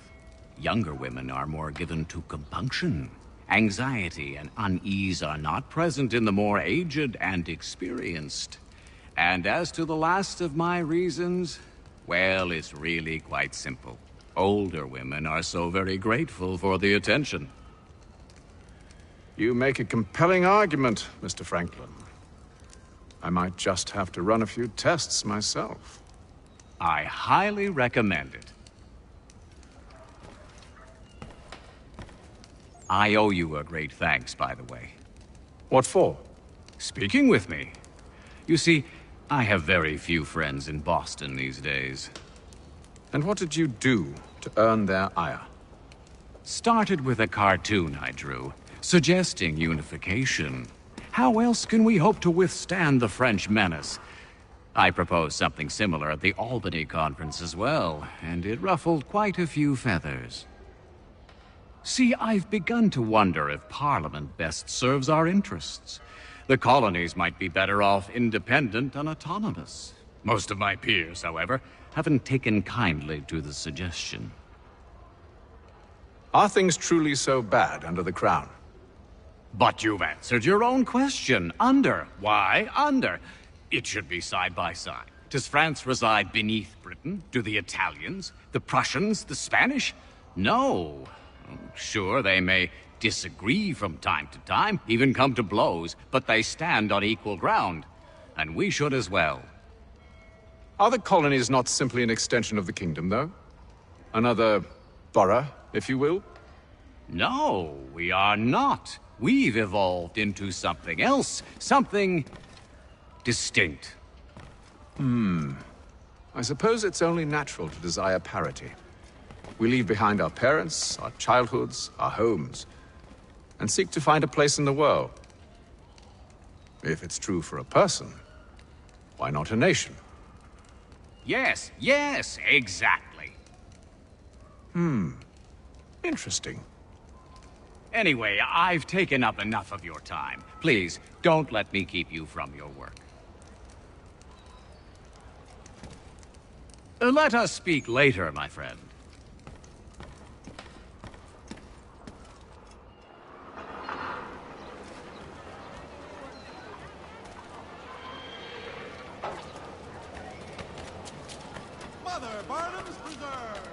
Younger women are more given to compunction. Anxiety and unease are not present in the more aged and experienced. And as to the last of my reasons, well, it's really quite simple. Older women are so very grateful for the attention. You make a compelling argument, Mr. Franklin. I might just have to run a few tests myself. I highly recommend it. I owe you a great thanks, by the way. What for? Speaking with me. You see, I have very few friends in Boston these days. And what did you do to earn their ire? Started with a cartoon I drew, suggesting unification. How else can we hope to withstand the French menace? I proposed something similar at the Albany conference as well, and it ruffled quite a few feathers. See, I've begun to wonder if Parliament best serves our interests. The colonies might be better off independent and autonomous. Most of my peers, however, haven't taken kindly to the suggestion. Are things truly so bad under the Crown? But you've answered your own question. Under. Why under? It should be side by side. Does France reside beneath Britain? Do the Italians? The Prussians? The Spanish? No. Sure, they may disagree from time to time, even come to blows, but they stand on equal ground. And we should as well. Are the colonies not simply an extension of the kingdom, though? Another borough, if you will? No, we are not. We've evolved into something else, something distinct. I suppose it's only natural to desire parity. We leave behind our parents, our childhoods, our homes, and seek to find a place in the world. If it's true for a person, why not a nation? Yes, exactly. Interesting. Anyway, I've taken up enough of your time. Please, don't let me keep you from your work. Let us speak later, my friend. Mother Barnum's Preserve!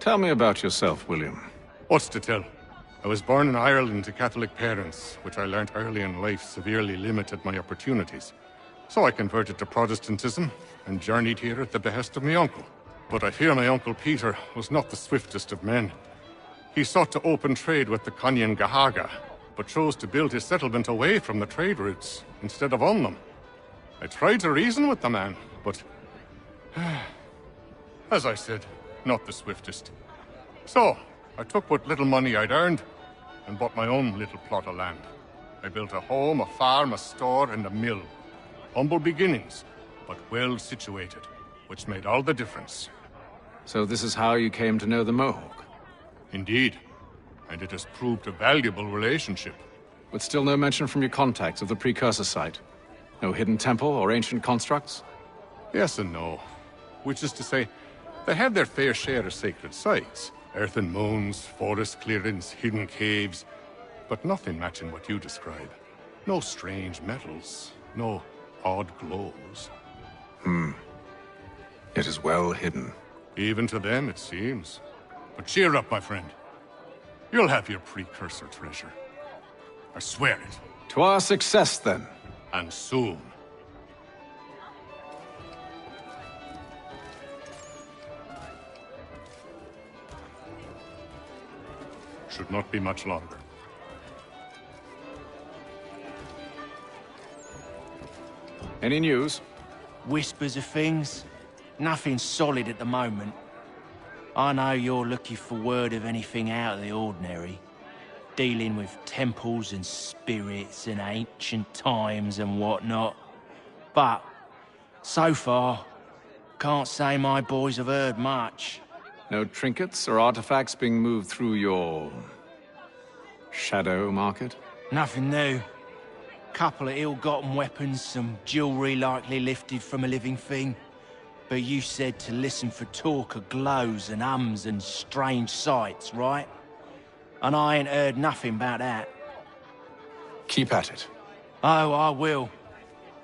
Tell me about yourself, William. What's to tell? I was born in Ireland to Catholic parents, which I learnt early in life severely limited my opportunities. So I converted to Protestantism and journeyed here at the behest of my uncle. But I fear my uncle Peter was not the swiftest of men. He sought to open trade with the Conyan Gahaga, but chose to build his settlement away from the trade routes instead of on them. I tried to reason with the man, but as I said, not the swiftest. So, I took what little money I'd earned and bought my own little plot of land. I built a home, a farm, a store, and a mill. Humble beginnings, but well situated, which made all the difference. So this is how you came to know the Mohawk? Indeed, and it has proved a valuable relationship. But still no mention from your contacts of the precursor site? No hidden temple or ancient constructs? Yes and no. Which is to say, they have their fair share of sacred sites. Earthen mounds, forest clearings, hidden caves. But nothing matching what you describe. No strange metals, no odd glows. It is well hidden. Even to them, it seems. But cheer up, my friend. You'll have your precursor treasure. I swear it. To our success, then. And soon. Should not be much longer. Any news? Whispers of things. Nothing solid at the moment. I know you're looking for word of anything out of the ordinary. Dealing with temples and spirits and ancient times and whatnot. But, so far, can't say my boys have heard much. No trinkets or artifacts being moved through your... shadow market? Nothing new. Couple of ill-gotten weapons, some jewelry likely lifted from a living thing. But you said to listen for talk of glows and ums and strange sights, right? And I ain't heard nothing about that. Keep at it. Oh, I will.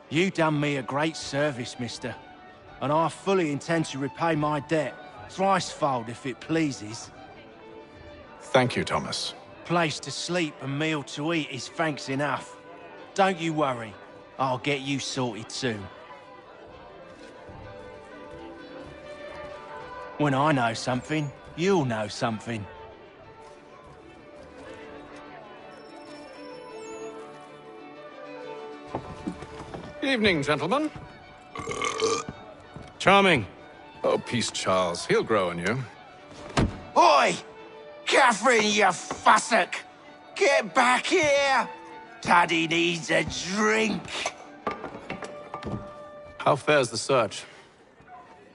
You done me a great service, mister. And I fully intend to repay my debt. Thricefold, if it pleases. Thank you, Thomas. Place to sleep and meal to eat is thanks enough. Don't you worry. I'll get you sorted soon. When I know something, you'll know something. Evening, gentlemen. Charming. Oh, peace, Charles. He'll grow on you. Oi! Catherine, you fussock! Get back here! Taddy needs a drink. How fares the search?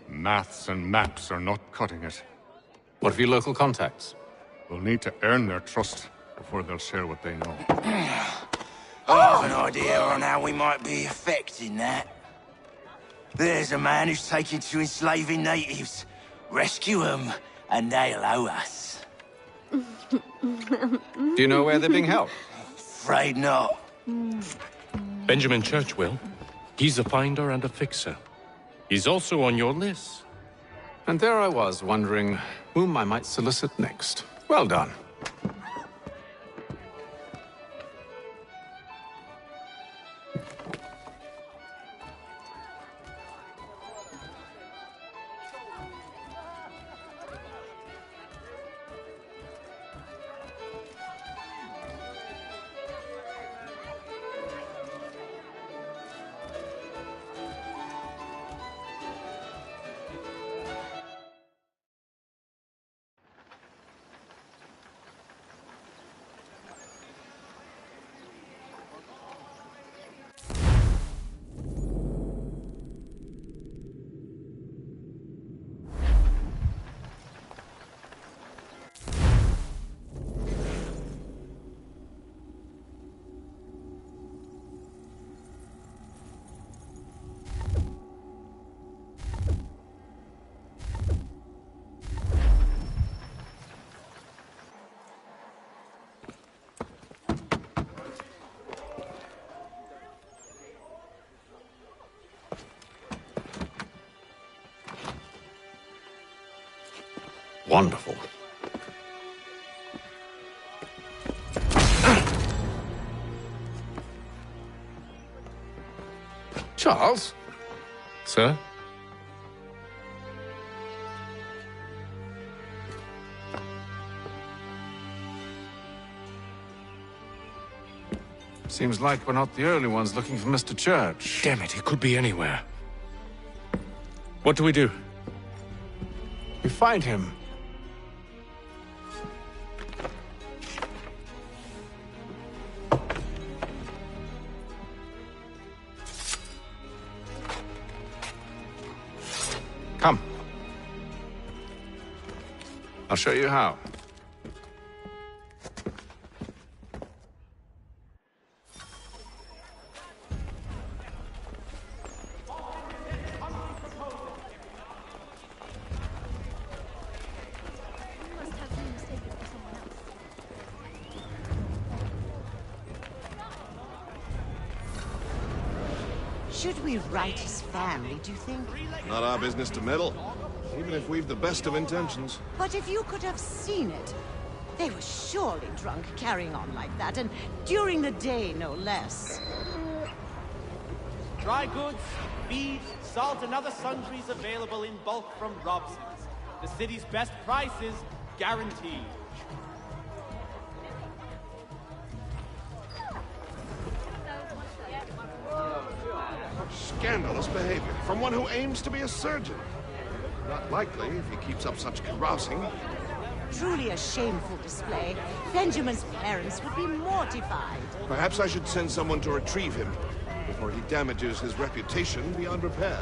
Maths and maps are not cutting it. What of your local contacts? We'll need to earn their trust before they'll share what they know. I have an idea on how we might be affecting that. There's a man who's taken to enslaving natives. Rescue them, and they'll owe us. Do you know where they're being held? Afraid not. Benjamin Churchwill. He's a finder and a fixer. He's also on your list. And there I was, wondering whom I might solicit next. Well done. Wonderful. Charles? Sir? Seems like we're not the only ones looking for Mr. Church. Damn it, he could be anywhere. What do we do? We find him. Come. I'll show you how. Should we write his family, do you think? Not our business to meddle, even if we've the best of intentions. But if you could have seen it, they were surely drunk carrying on like that, and during the day, no less. Dry goods, beef, salt, and other sundries available in bulk from Robson's. The city's best prices, guaranteed. Scandalous behavior from one who aims to be a surgeon. Not likely if he keeps up such carousing. Truly a shameful display. Benjamin's parents would be mortified. Perhaps I should send someone to retrieve him before he damages his reputation beyond repair.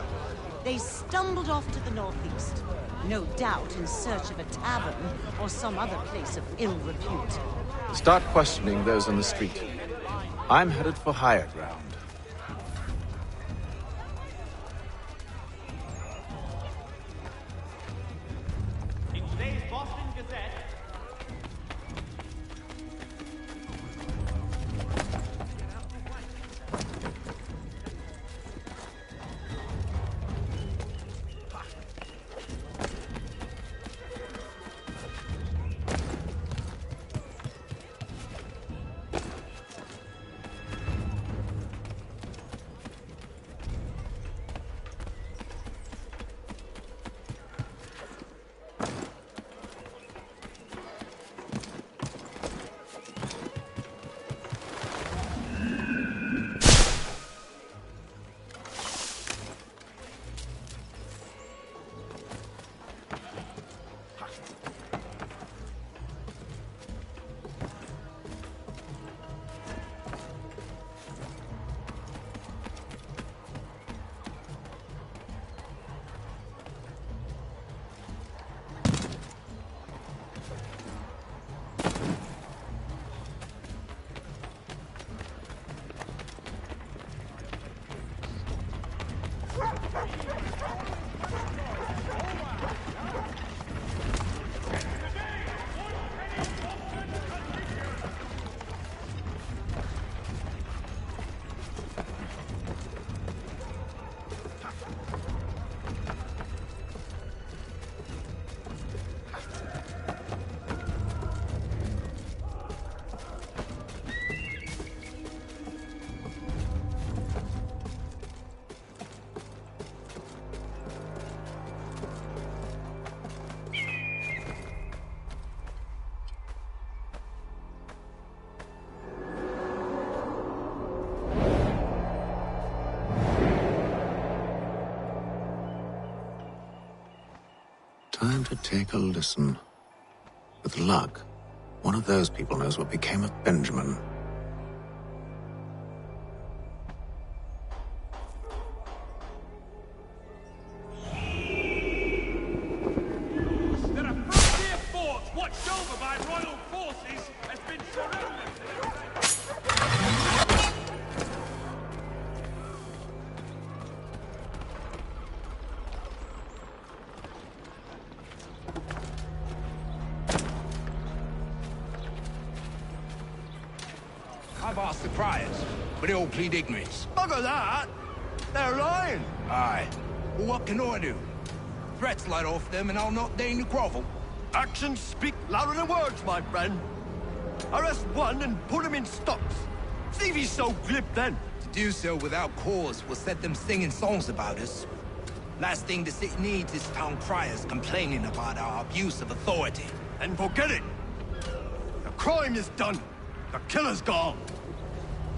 They stumbled off to the northeast, no doubt in search of a tavern or some other place of ill repute. Start questioning those on the street. I'm headed for higher ground. Time to take a listen. With luck, one of those people knows what became of Benjamin. That a frontier fort watched over by royal forces has been surrendered. I've asked the criers, but they all plead ignorance. Bugger that! They're lying! Aye. Well, what can I do? Threats let off them and I'll not deign to grovel. Actions speak louder than words, my friend. Arrest one and put him in stocks. See if he's so glib then. To do so without cause will set them singing songs about us. Last thing the city needs is town criers complaining about our abuse of authority. And forget it. The crime is done. The killer's gone.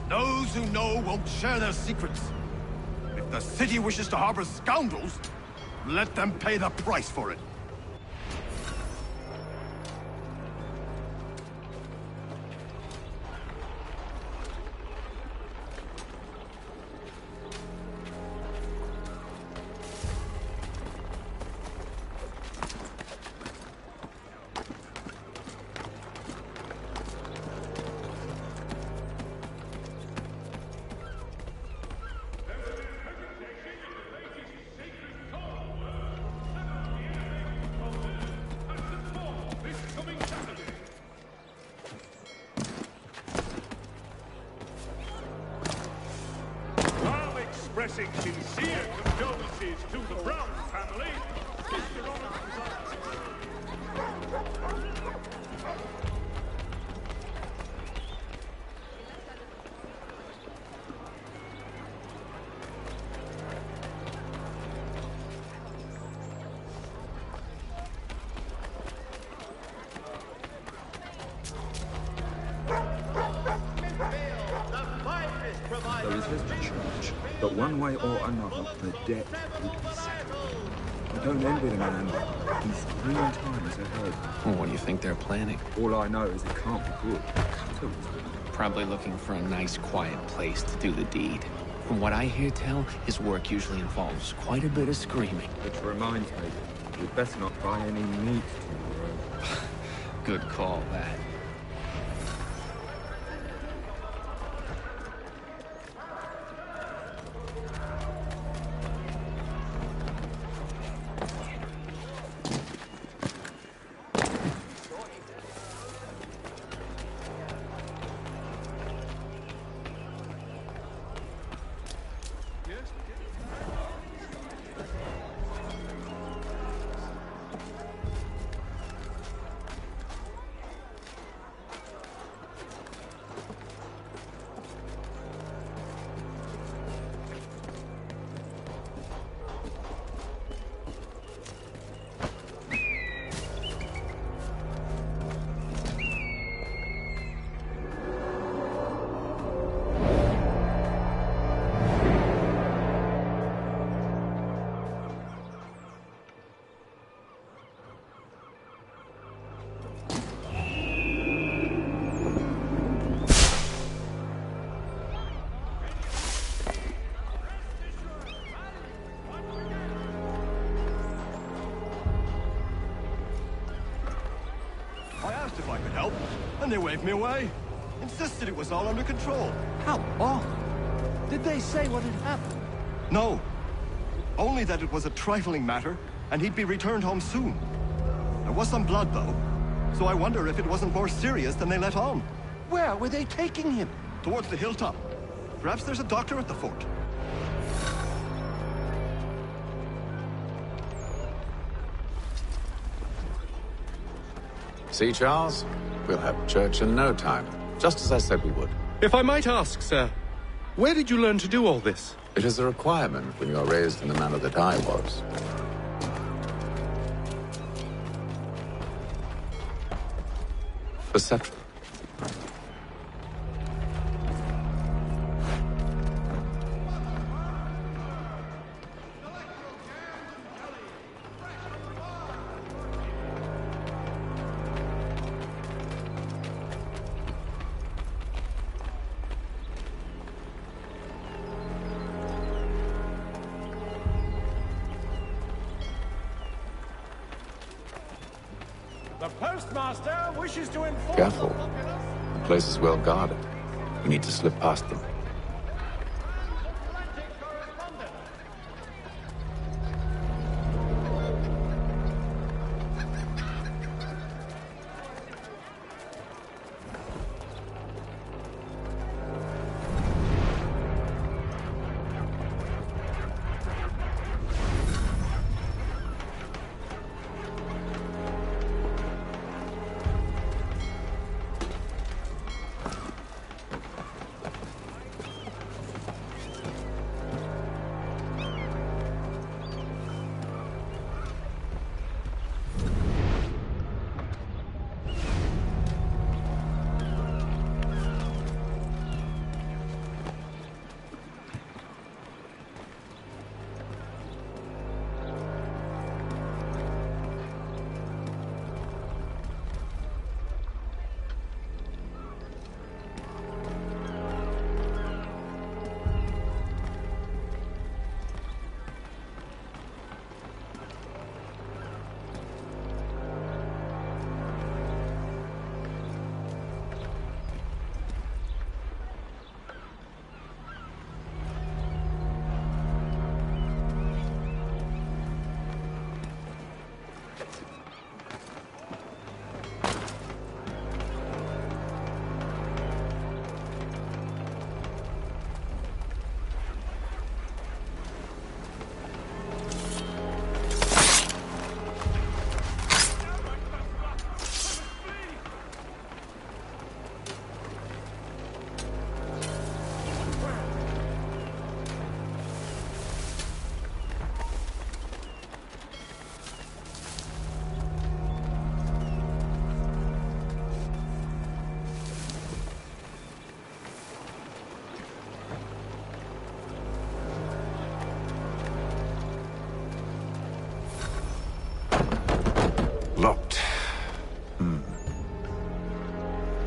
Those who know won't share their secrets. If the city wishes to harbor scoundrels, let them pay the price for it. Expressing sincere condolences to the Brown family, Mr. There is little church, but one way or another, the debt would be settled. I don't envy the man, but he's 3 times ahead. Well, what do you think they're planning? All I know is it can't be good. Probably looking for a nice, quiet place to do the deed. From what I hear tell, his work usually involves quite a bit of screaming. Which reminds me, we'd better not buy any meat tomorrow. Good call, that. If I could help, and they waved me away. Insisted it was all under control. How odd. Did they say what had happened? No. Only that it was a trifling matter, and he'd be returned home soon. There was some blood, though, so I wonder if it wasn't more serious than they let on. Where were they taking him? Towards the hilltop. Perhaps there's a doctor at the fort. See, Charles? We'll have church in no time, just as I said we would. If I might ask, sir, where did you learn to do all this? It is a requirement when you are raised in the manner that I was. Perception. The postmaster wishes to inform. Careful. The place is well guarded. We need to slip past them.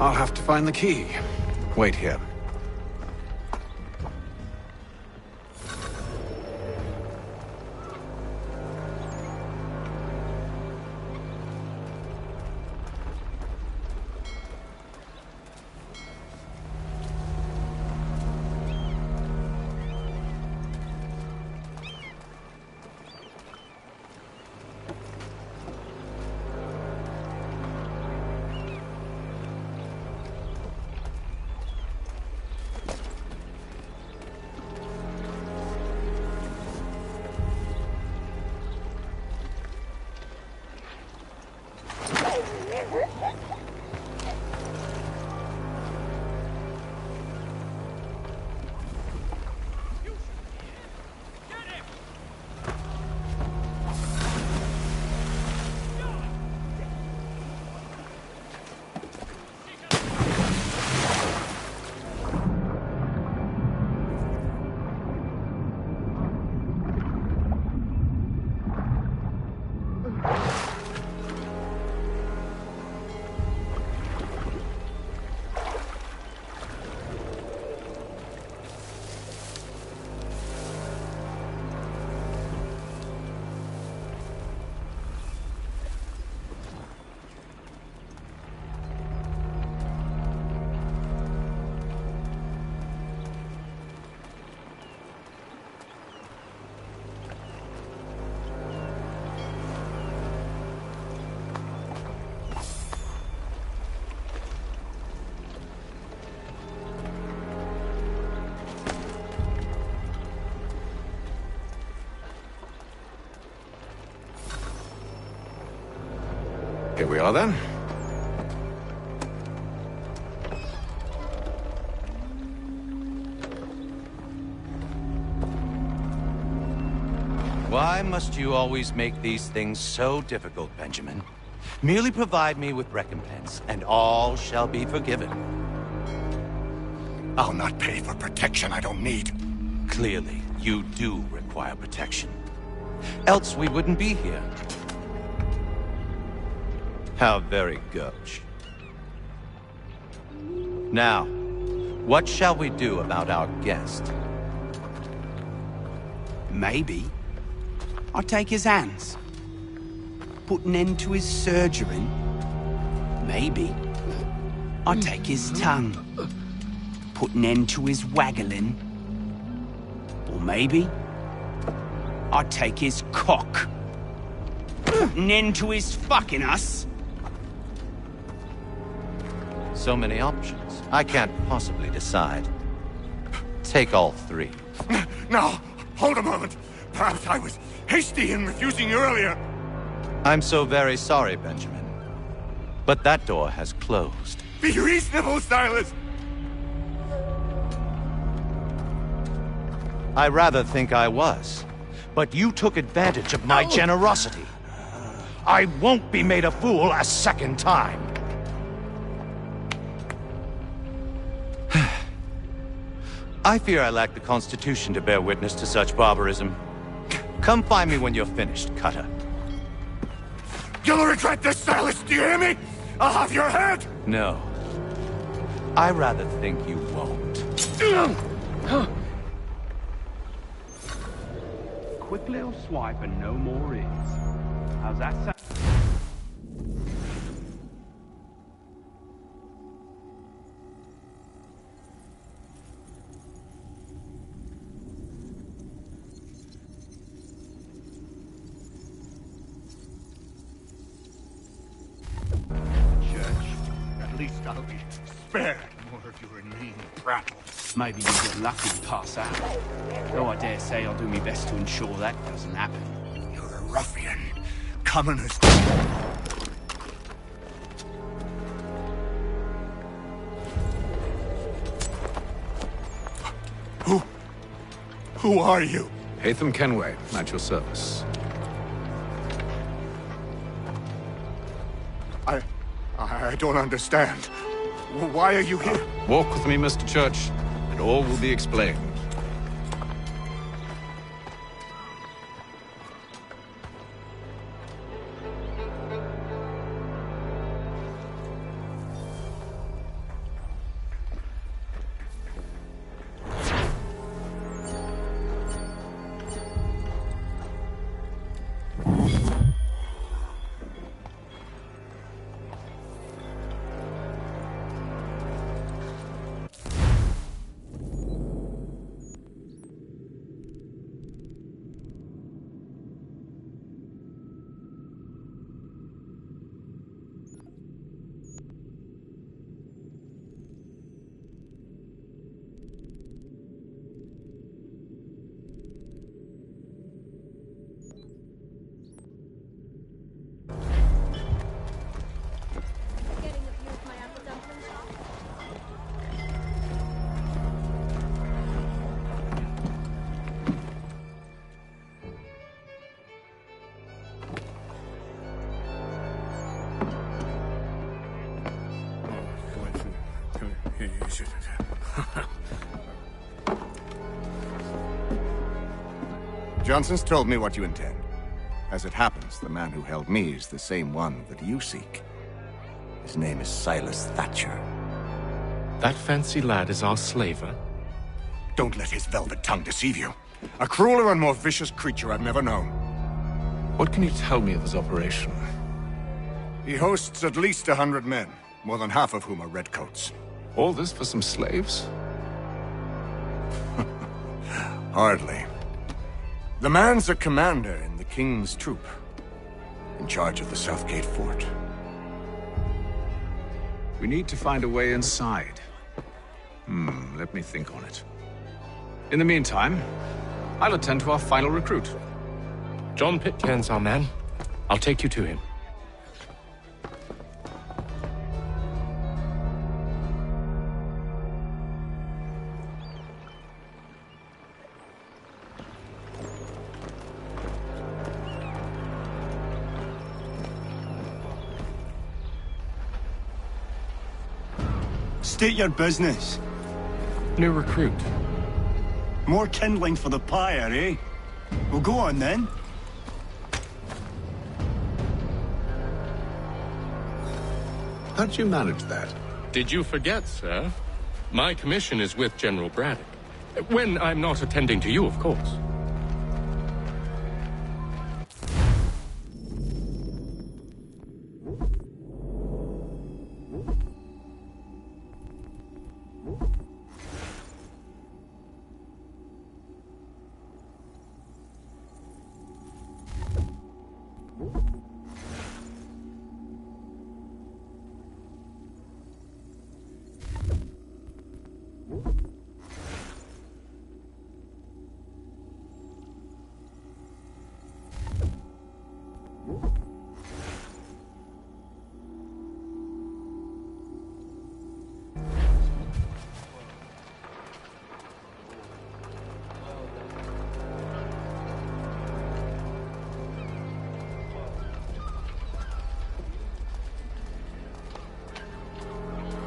I'll have to find the key. Wait here. Here we are, then. Why must you always make these things so difficult, Benjamin? Merely provide me with recompense, and all shall be forgiven. I'll not pay for protection I don't need. Clearly, you do require protection. Else we wouldn't be here. How very gauche. Now, what shall we do about our guest? Maybe I'll take his hands. Put an end to his surgery. Maybe I'll take his tongue. Put an end to his waggling. Or maybe I'll take his cock. Put an end to his fucking us. So many options. I can't possibly decide. Take all three. No, hold a moment. Perhaps I was hasty in refusing you earlier. I'm so very sorry, Benjamin. But that door has closed. Be reasonable, Silas! I rather think I was. But you took advantage of my generosity. I won't be made a fool a second time. I fear I lack the constitution to bear witness to such barbarism. Come find me when you're finished, Cutter. You'll regret this, Silas, do you hear me? I'll have your head! No. I rather think you won't. Quick little swipe and no more is. How's that sound? At least I'll be spared more of your inane prattle. Maybe you get lucky and pass out. Though I dare say I'll do my best to ensure that doesn't happen. You're a ruffian, coming as... Who are you? Hatham Kenway, at your service. I don't understand. Why are you here? Walk with me, Mr. Church, and all will be explained. Johnson's told me what you intend. As it happens, the man who held me is the same one that you seek. His name is Silas Thatcher. That fancy lad is our slaver? Don't let his velvet tongue deceive you. A crueler and more vicious creature I've never known. What can you tell me of his operation? He hosts at least 100 men, more than half of whom are redcoats. All this for some slaves? Hardly. The man's a commander in the King's troop, in charge of the Southgate Fort. We need to find a way inside. Let me think on it. In the meantime, I'll attend to our final recruit. John Pitcairn's our man. I'll take you to him. State your business. New recruit. More kindling for the pyre, eh? Well, go on then. How did you manage that? Did you forget, sir? My commission is with General Braddock. When I'm not attending to you, of course.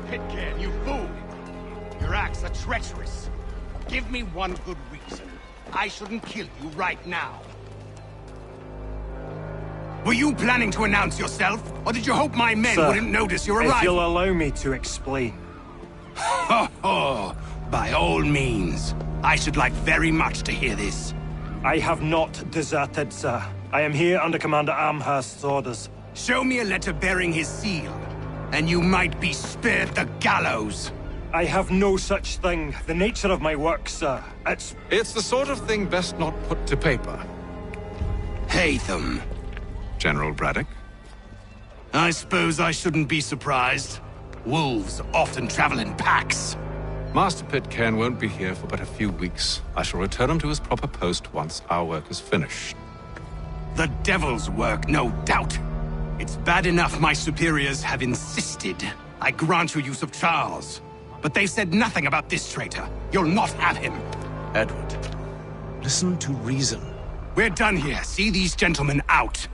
Pitcairn, you fool! Your acts are treacherous. Give me one good reason. I shouldn't kill you right now. Were you planning to announce yourself, or did you hope my men wouldn't notice your arrival? If you'll allow me to explain. Ho ho! By all means. I should like very much to hear this. I have not deserted, sir. I am here under Commander Amherst's orders. Show me a letter bearing his seal, and you might be spared the gallows. I have no such thing. The nature of my work, sir, It's the sort of thing best not put to paper. Hatham. General Braddock? I suppose I shouldn't be surprised. Wolves often travel in packs. Master Pitcairn won't be here for but a few weeks. I shall return him to his proper post once our work is finished. The devil's work, no doubt. It's bad enough my superiors have insisted I grant you use of Charles. But they've said nothing about this traitor. You'll not have him. Edward, listen to reason. We're done here. See these gentlemen out.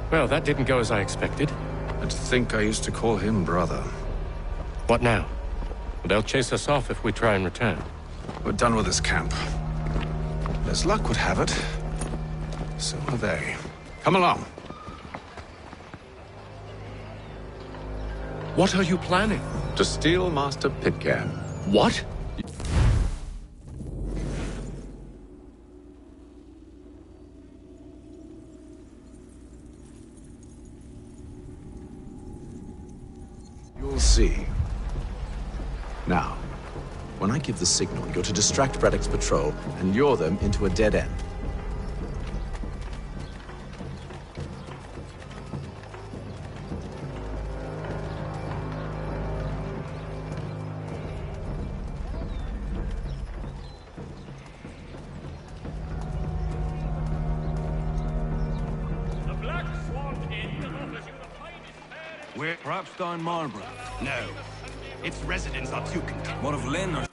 Well, that didn't go as I expected. And to think I used to call him brother. What now? They'll chase us off if we try and return. We're done with this camp. As luck would have it, so are they. Come along. What are you planning? To steal Master Pitcairn. What? You'll see. Now, when I give the signal, you're to distract Braddock's patrol and lure them into a dead end. The Black Swan Inn offers you the finest fare. Where? Perhaps down Marlborough. No. Its residents are too content. What of Lynn or...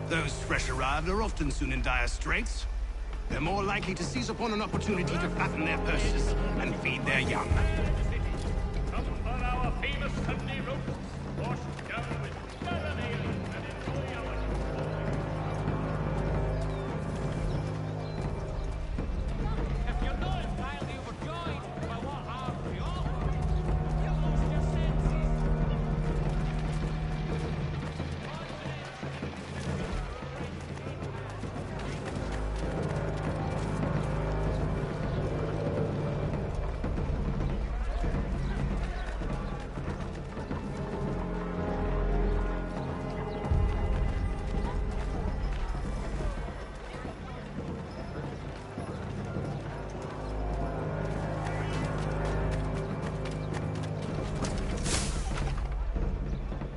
Those fresh arrived are often soon in dire straits. They're more likely to seize upon an opportunity to fatten their purses and feed their young. Come for our famous Sunday roast, washed down with melon ale and enjoy our... If you're not entirely overjoyed by what I've for you, you've lost your senses.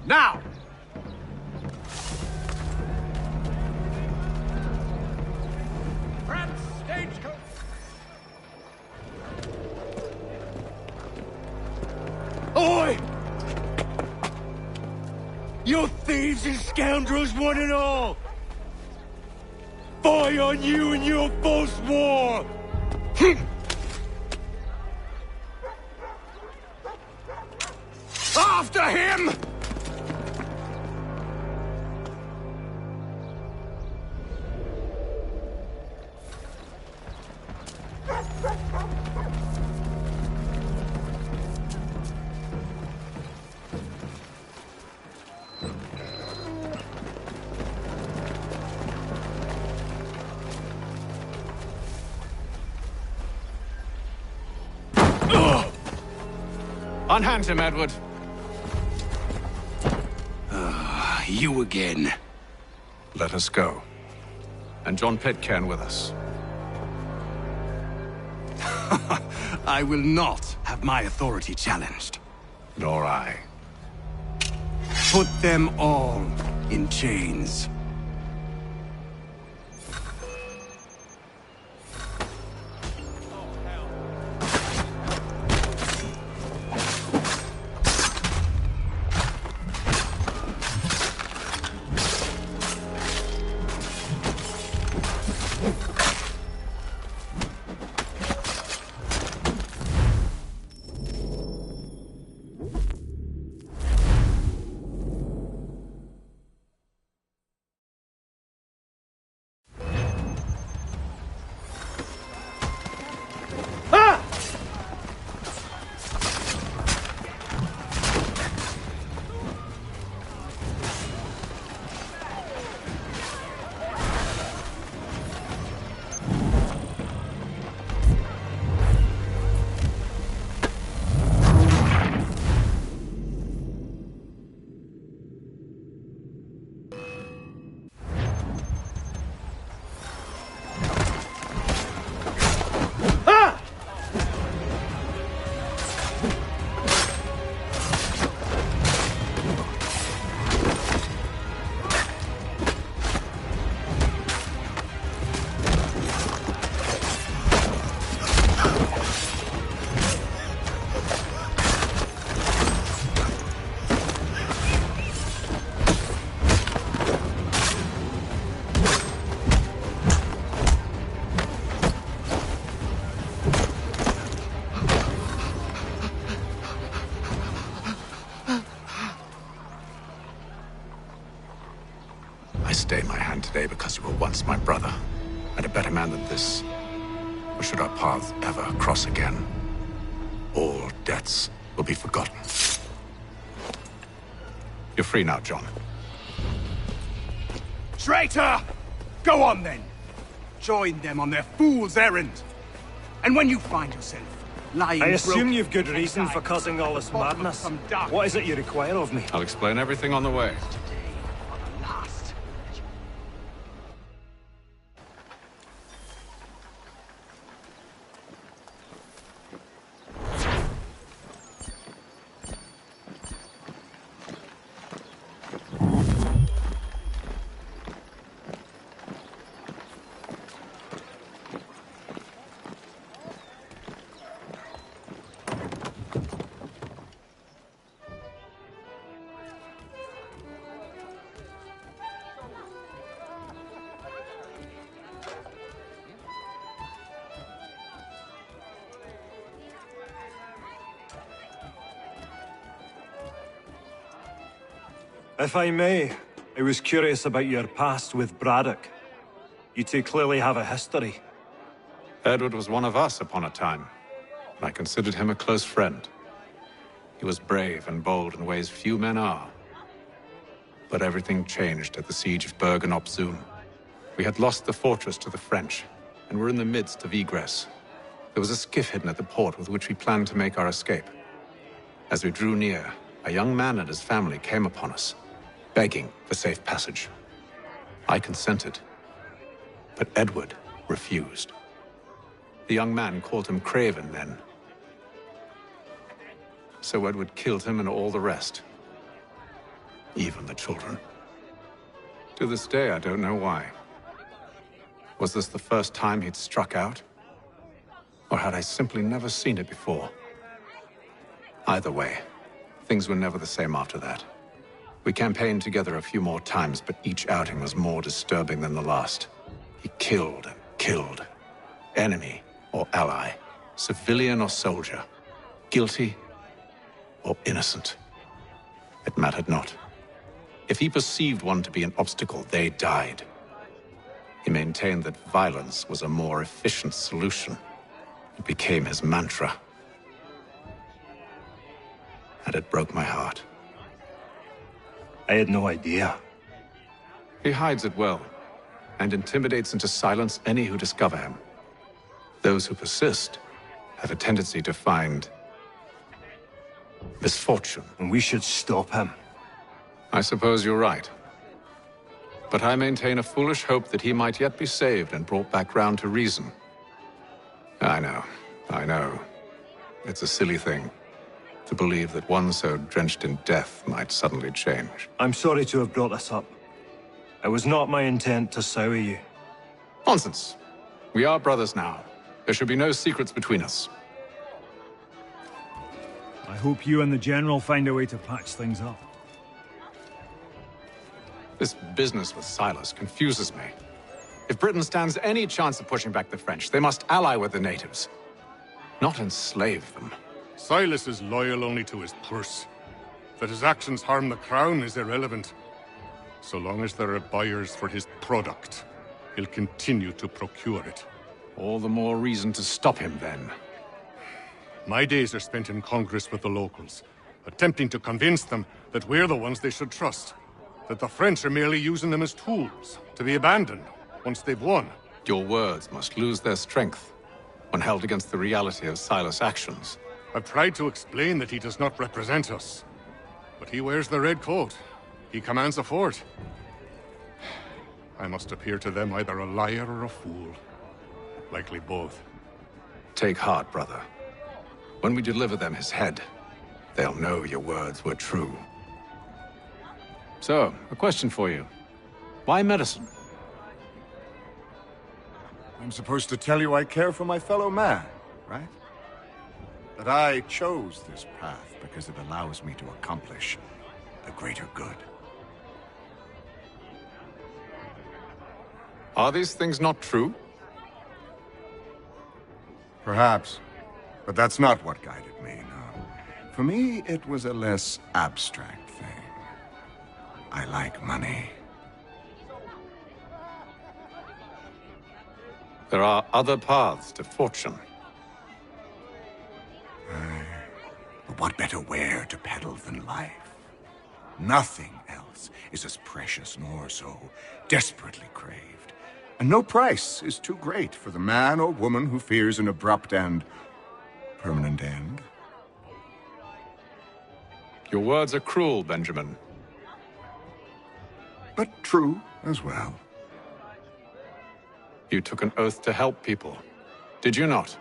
Now! Perhaps stagecoach. Oi! You thieves and scoundrels, one and all! Fie on you and your false war! After him! Unhand him, Edward. You again. Let us go. And John Pitcairn with us. I will not have my authority challenged. Nor I. Put them all in chains. I stay my hand today because you were once my brother, and a better man than this. Or should our paths ever cross again, all debts will be forgotten. You're free now, John. Traitor! Go on then. Join them on their fool's errand. And when you find yourself lying I assume broken you've good reason for causing all this madness. What is it you require of me? I'll explain everything on the way. If I may, I was curious about your past with Braddock. You two clearly have a history. Edward was one of us upon a time. I considered him a close friend. He was brave and bold in ways few men are. But everything changed at the siege of Bergen-op-Zoom. We had lost the fortress to the French, and were in the midst of egress. There was a skiff hidden at the port with which we planned to make our escape. As we drew near, a young man and his family came upon us, begging for safe passage. I consented, but Edward refused. The young man called him Craven then. So Edward killed him and all the rest. Even the children. To this day, I don't know why. Was this the first time he'd struck out? Or had I simply never seen it before? Either way, things were never the same after that. We campaigned together a few more times, but each outing was more disturbing than the last. He killed and killed. Enemy or ally, civilian or soldier, guilty or innocent. It mattered not. If he perceived one to be an obstacle, they died. He maintained that violence was a more efficient solution. It became his mantra. And it broke my heart. I had no idea. He hides it well, and intimidates into silence any who discover him. Those who persist have a tendency to find misfortune. And we should stop him. I suppose you're right. But I maintain a foolish hope that he might yet be saved and brought back round to reason. I know. It's a silly thing to believe that one so drenched in death might suddenly change. I'm sorry to have brought this up. It was not my intent to sour you. Nonsense. We are brothers now. There should be no secrets between us. I hope you and the General find a way to patch things up. This business with Silas confuses me. If Britain stands any chance of pushing back the French, they must ally with the natives, not enslave them. Silas is loyal only to his purse. That his actions harm the crown is irrelevant. So long as there are buyers for his product, he'll continue to procure it. All the more reason to stop him, then. My days are spent in Congress with the locals, attempting to convince them that we're the ones they should trust. That the French are merely using them as tools, to be abandoned once they've won. Your words must lose their strength when held against the reality of Silas' actions. I've tried to explain that he does not represent us. But he wears the red coat. He commands a fort. I must appear to them either a liar or a fool. Likely both. Take heart, brother. When we deliver them his head, they'll know your words were true. So, a question for you. Why medicine? I'm supposed to tell you I care for my fellow man, right? That I chose this path because it allows me to accomplish the greater good. Are these things not true? Perhaps. But that's not what guided me, no. For me, it was a less abstract thing. I like money. There are other paths to fortune. But what better ware to peddle than life? Nothing else is as precious nor so desperately craved. And no price is too great for the man or woman who fears an abrupt and permanent end. Your words are cruel, Benjamin. But true as well. You took an oath to help people, did you not?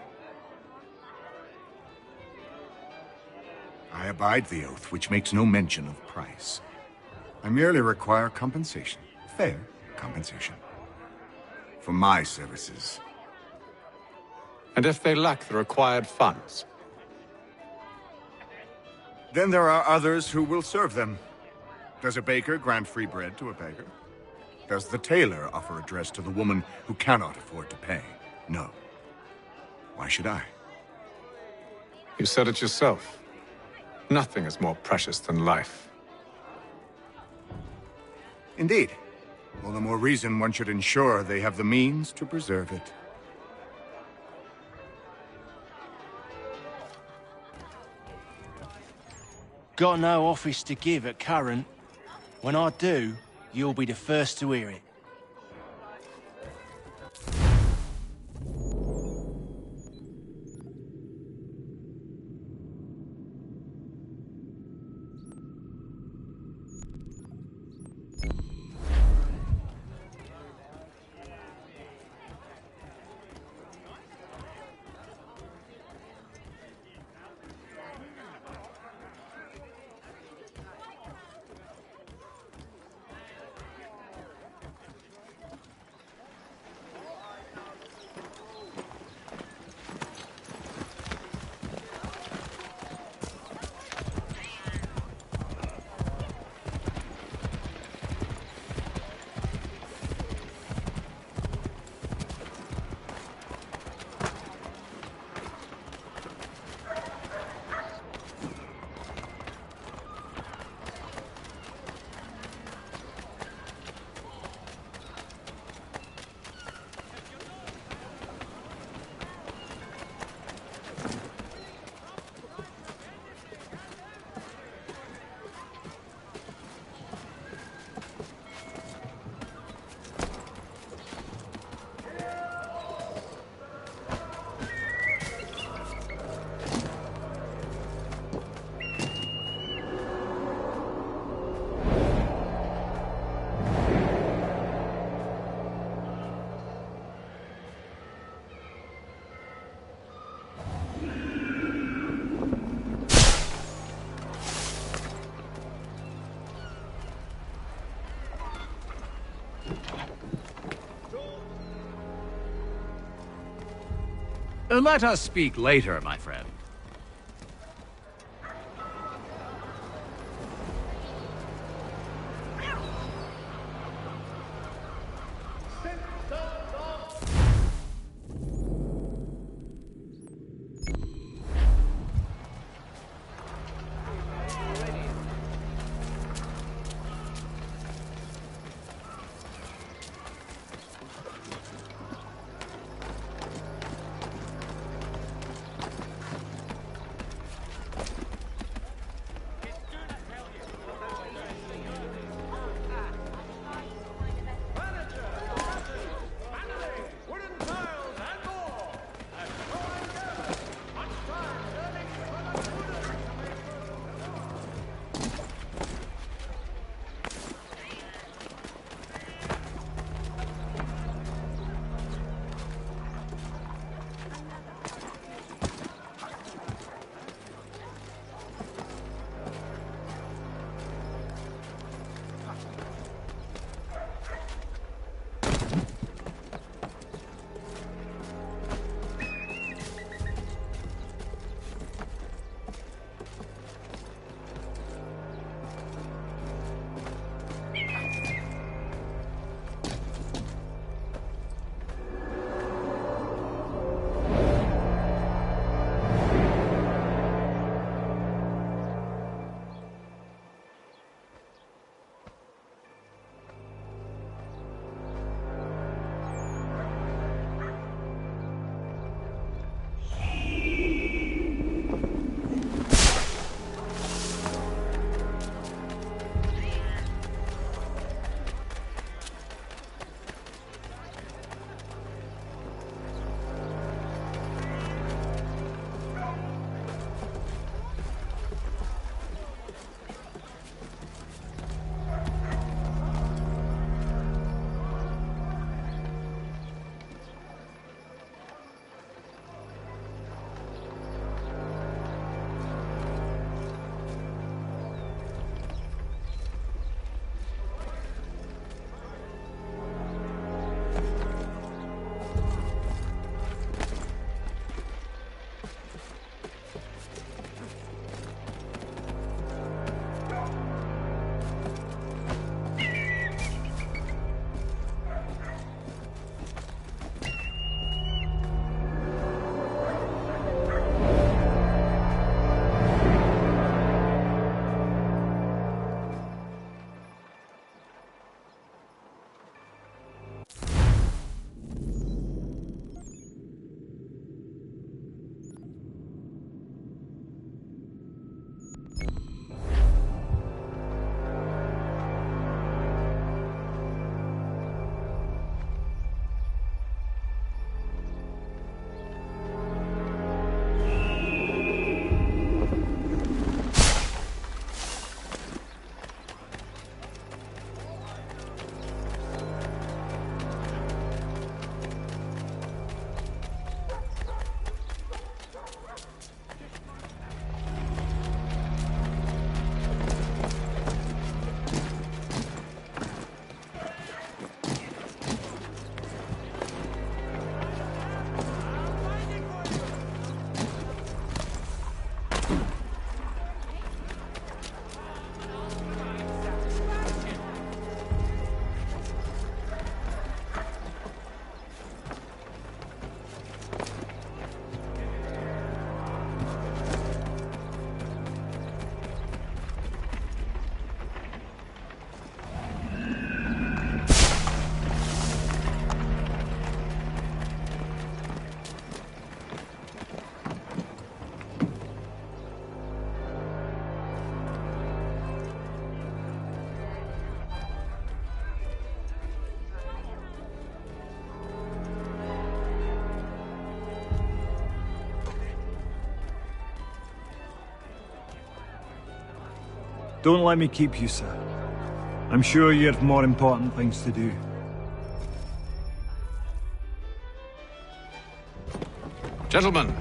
I abide the oath, which makes no mention of price. I merely require compensation, fair compensation, for my services. And if they lack the required funds? Then there are others who will serve them. Does a baker grant free bread to a beggar? Does the tailor offer a dress to the woman who cannot afford to pay? No. Why should I? You said it yourself. Nothing is more precious than life. Indeed. All the more reason one should ensure they have the means to preserve it. Got no office to give at current. When I do, you'll be the first to hear it. Let us speak later, my friend. Don't let me keep you, sir. I'm sure you have more important things to do. Gentlemen,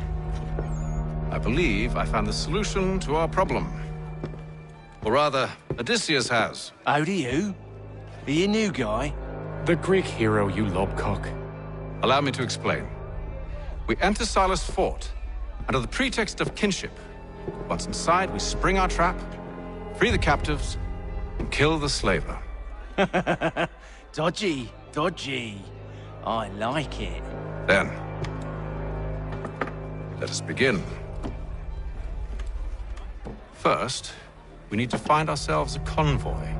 I believe I found the solution to our problem. Or rather, Odysseus has. How do you? Are you a new guy? The Greek hero, you lobcock. Allow me to explain. We enter Silas' fort, under the pretext of kinship. Once inside, we spring our trap, free the captives, and kill the slaver. Dodgy, dodgy. I like it. Then, let us begin. First, we need to find ourselves a convoy.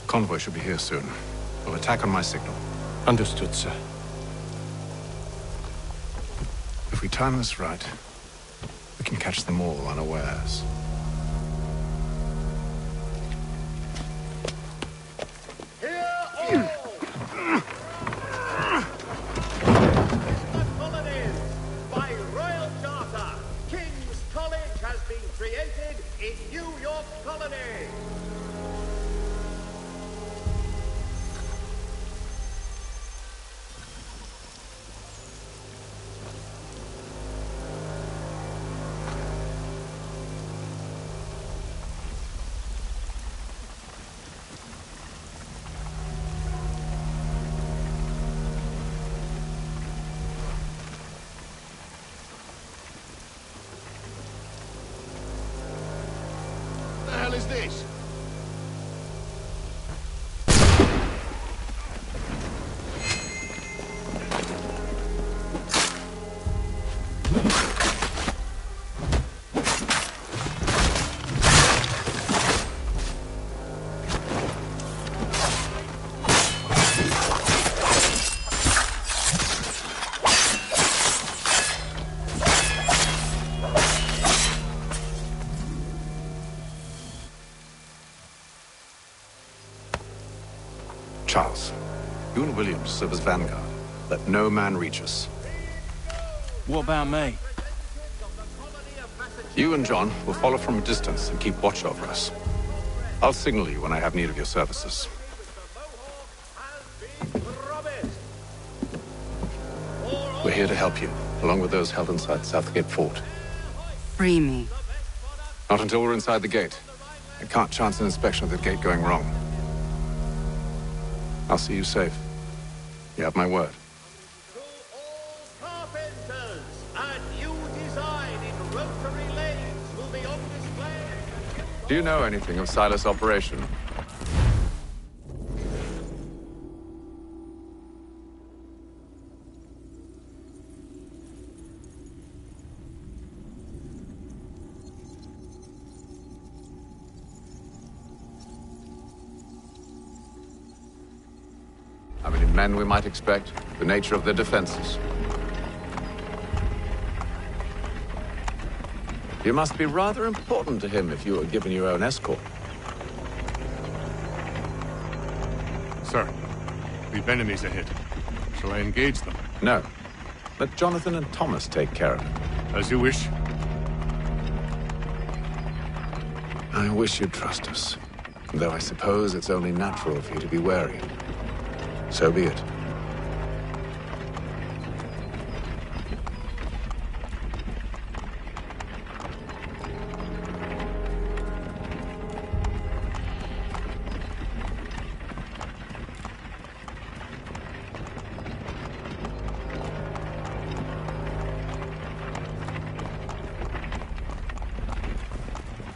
Convoy should be here soon. We'll attack on my signal. Understood, sir. If we time this right, we can catch them all unawares. By royal charter, King's College has been created in New York Colony. What the hell is this? Charles, you and Williams serve as vanguard. Let no man reach us. What about me? You and John will follow from a distance and keep watch over us. I'll signal you when I have need of your services. We're here to help you, along with those held inside Southgate Fort. Free me. Not until we're inside the gate. I can't chance an inspection of the gate going wrong. I'll see you safe. You have my word. Carpenters, a new design in rotary lanes will be on display. Do you know anything of Silas' operation? How many men we might expect, the nature of their defenses. You must be rather important to him if you were given your own escort. Sir, we've enemies ahead. Shall I engage them? No. Let Jonathan and Thomas take care of it. As you wish. I wish you'd trust us. Though I suppose it's only natural for you to be wary. So be it.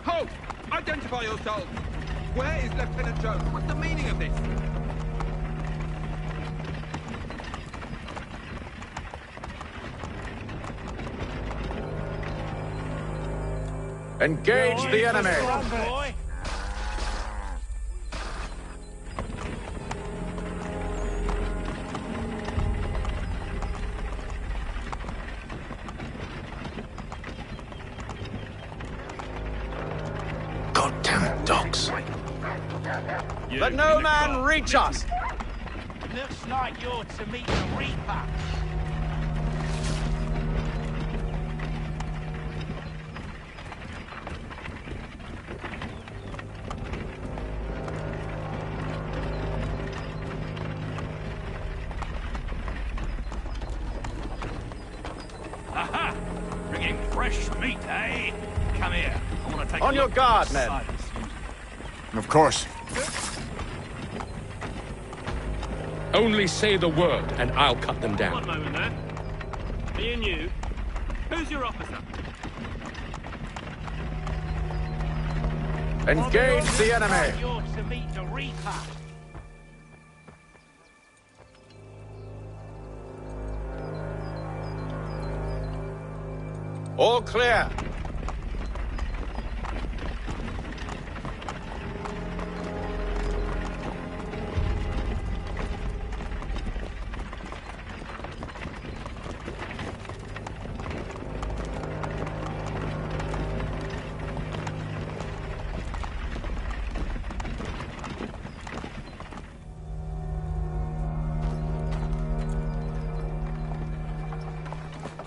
Halt! Identify yourselves! Where is Lieutenant Jones? What's the meaning of this? Engage the enemy! Damn dogs. Let no man reach us! Looks like you're to meet the Reaper. Aha! Bringing fresh meat, eh? Come here. I want to take On a your look guard, inside men. this unit. Of course. Only say the word, and I'll cut them down. One moment there. Me and you. Who's your officer? Engage the enemy! You're to meet the Reaper. All clear.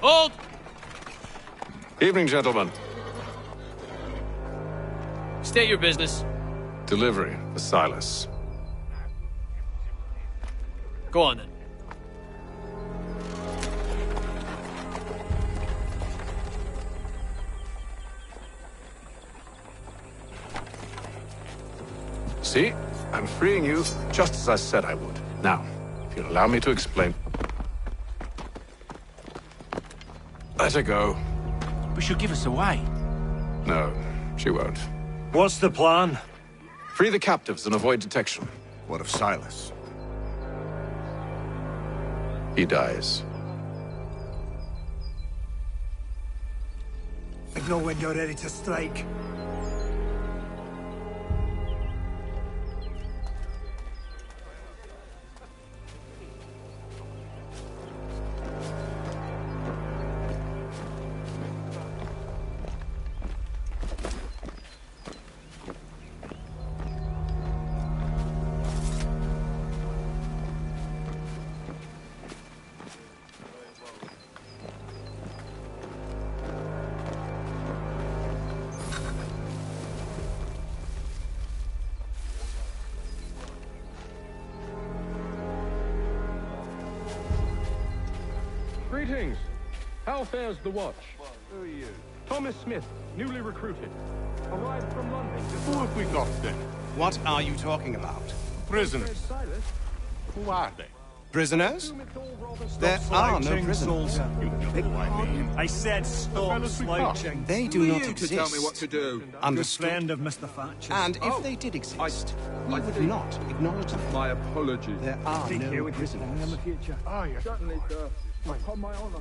Hold! Evening, gentlemen. State your business. Delivery for Silas. Go on then. See? I'm freeing you just as I said I would. Now, if you'll allow me to explain. Let her go. But she'll give us away. No, she won't. What's the plan? Free the captives and avoid detection. What of Silas? He dies. Signal when you're ready to strike. Greetings. How fares the watch? Who are you? Thomas Smith, newly recruited. Arrived from London. Who have we got then? What are you talking about? Prisoners. Who are they? Prisoners? There are no slouching, prisoners. soldier. I said stop slouching. They do Who are not you exist. to tell me what to do? Good Understood. friend of Mr. Thatcher. And if they did exist, we would not acknowledge them. My apologies. There are Take care no with this in the prisoners. future. Oh, yes. Certainly, sir. Upon my honor.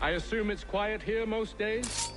I assume it's quiet here most days?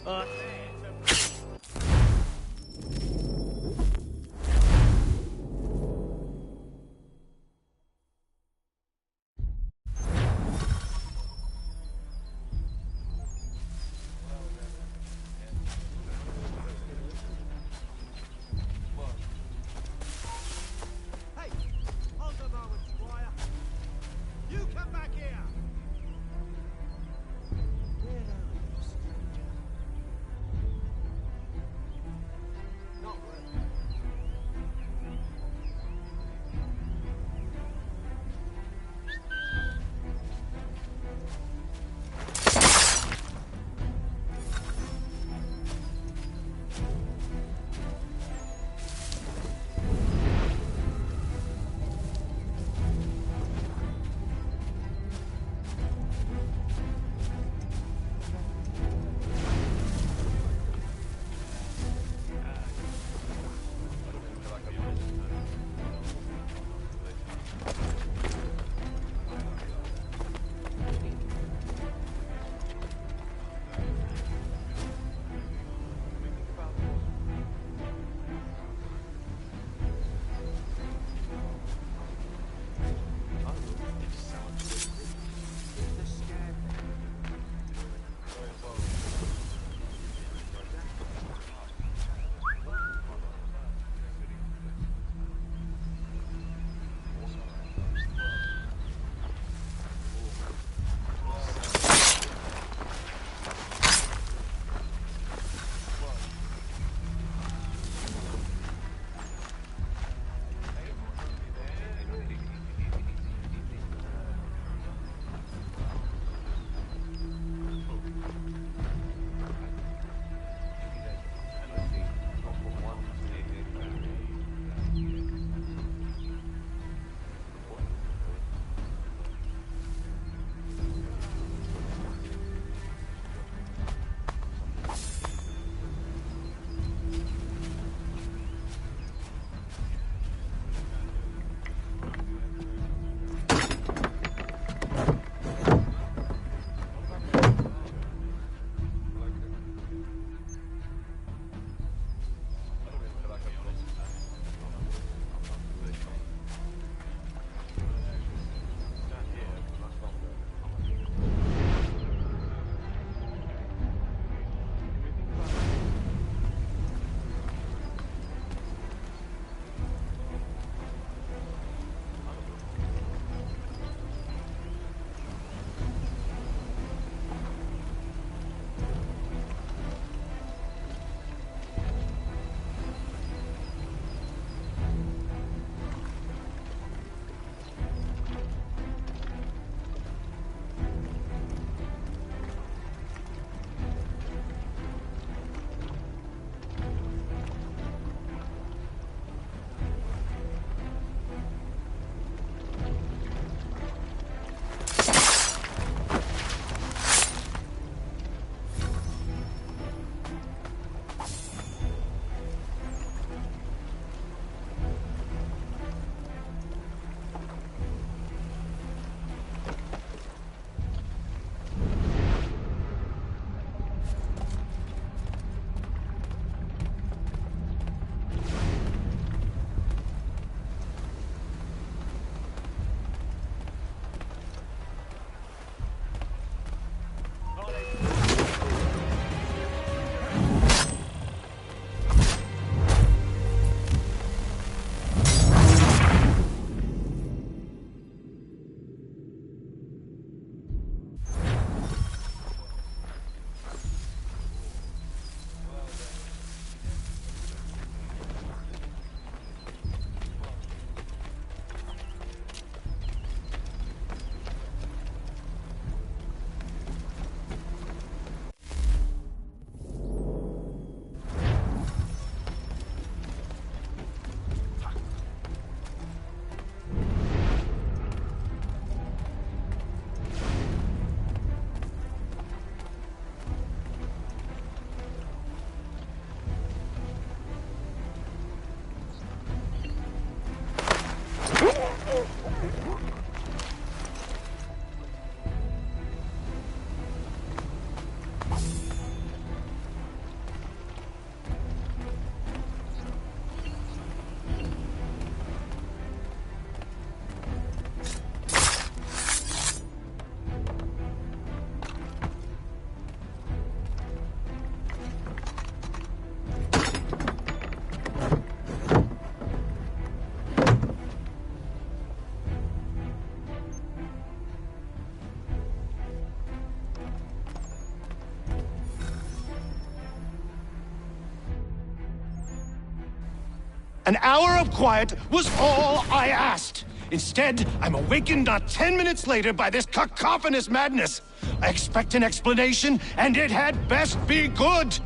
An hour of quiet was all I asked. Instead, I'm awakened not 10 minutes later by this cacophonous madness. I expect an explanation, and it had best be good.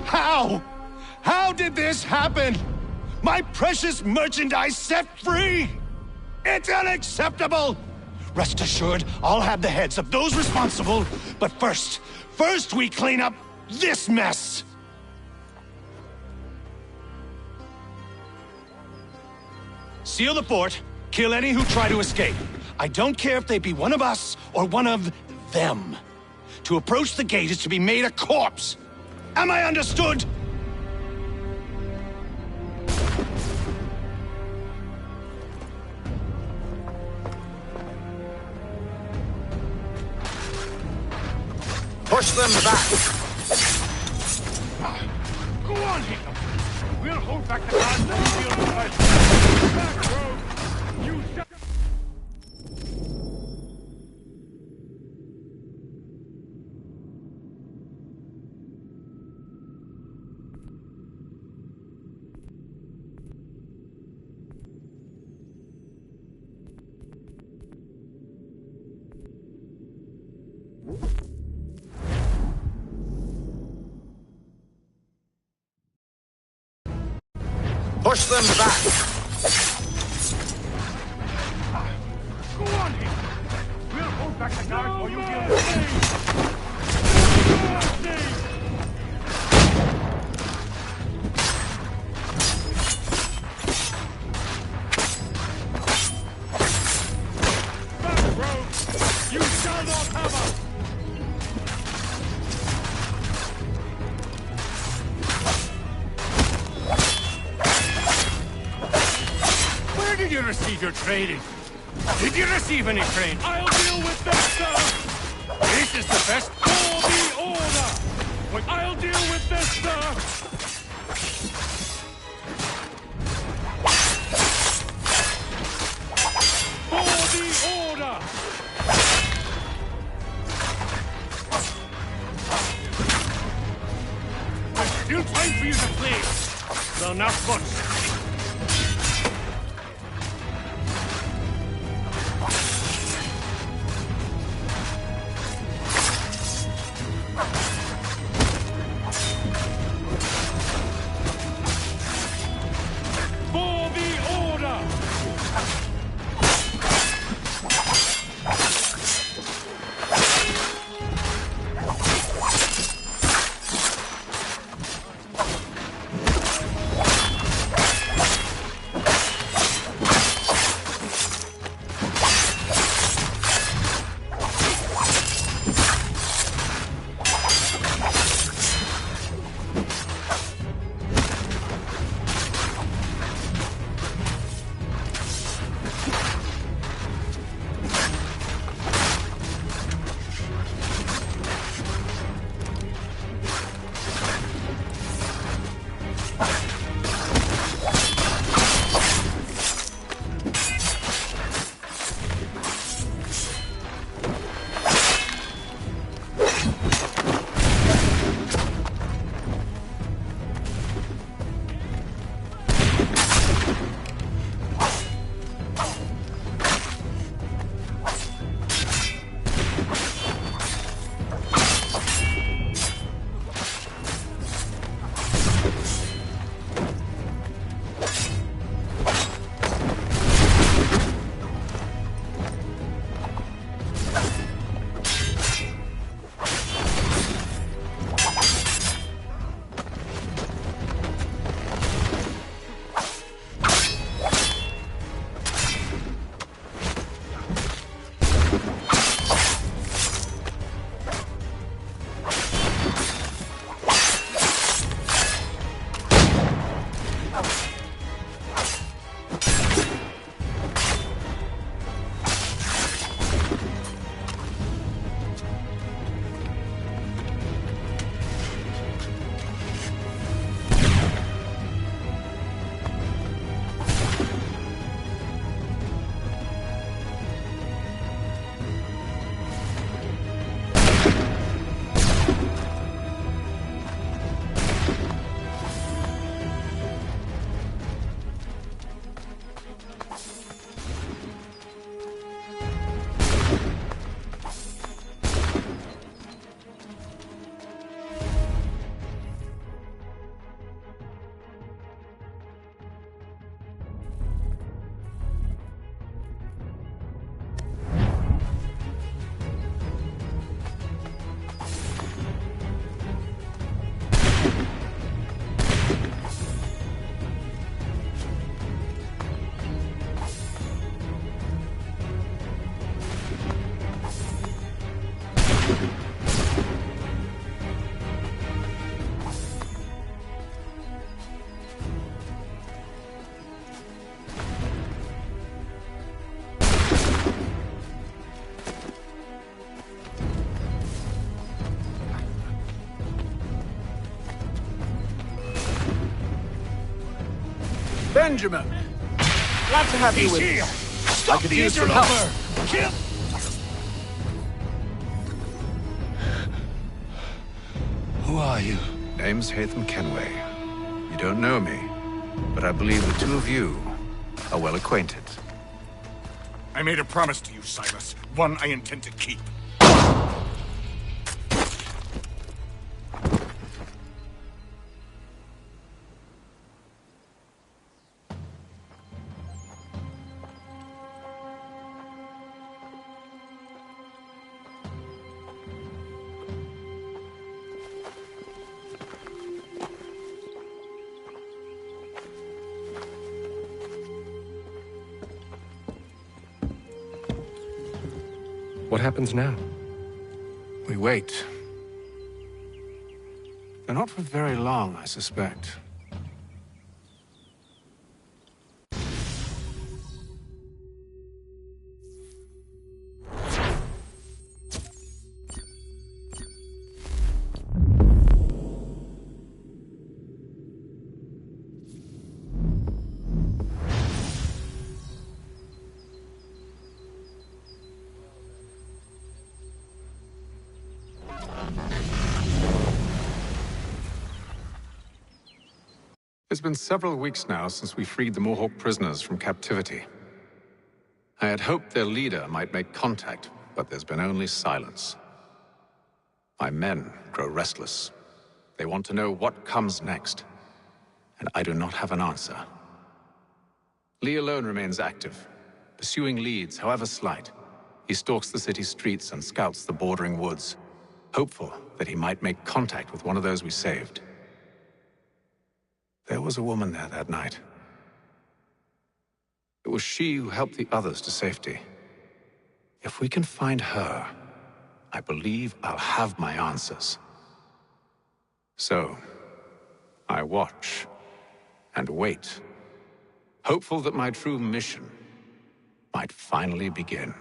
How? How did this happen? My precious merchandise set free! It's unacceptable! Rest assured, I'll have the heads of those responsible, but first we clean up this mess! Seal the fort, kill any who try to escape. I don't care if they be one of us or one of them. To approach the gate is to be made a corpse. Am I understood? Push them back. Go on, Hiccup. We'll hold back the guards and deal with fight. Back, rogue. You shut... Push them back. Go on, Hiccup. We'll hold back the guards while you deal with back, rogue. You shall not have us. Did you receive your training? Did you receive any training? I'll deal with this, sir! This is the best. For the order! I'll deal with this, sir! For the order! There's still time for you to play. So not much. Benjamin! Glad to have you with He's here! us. I could use some help. Kill! Who are you? Name's Hatham Kenway. You don't know me, but I believe the two of you are well acquainted. I made a promise to you, Silas. One I intend to keep. What happens now? We wait. They're not for very long, I suspect. It's been several weeks now since we freed the Mohawk prisoners from captivity. I had hoped their leader might make contact, but there's been only silence. My men grow restless. They want to know what comes next, and I do not have an answer. Lee alone remains active, pursuing leads, however slight. He stalks the city streets and scouts the bordering woods, hopeful that he might make contact with one of those we saved. There was a woman there that night. It was she who helped the others to safety. If we can find her, I believe I'll have my answers. So, I watch and wait, hopeful that my true mission might finally begin.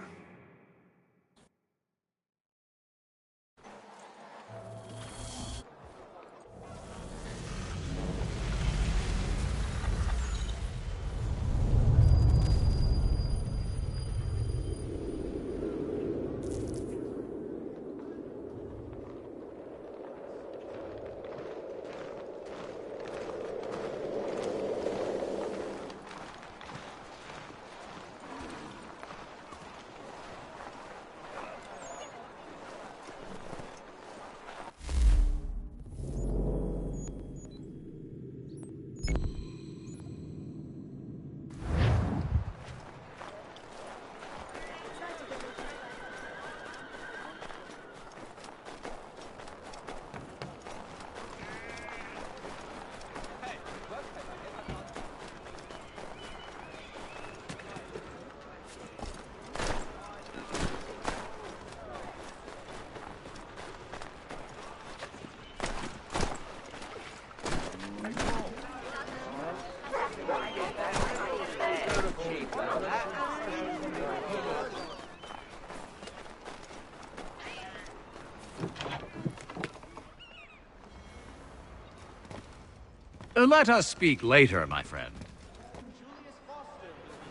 Let us speak later, my friend.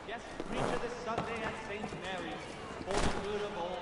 Guest preacher this Sunday at St. Mary's for the good of all.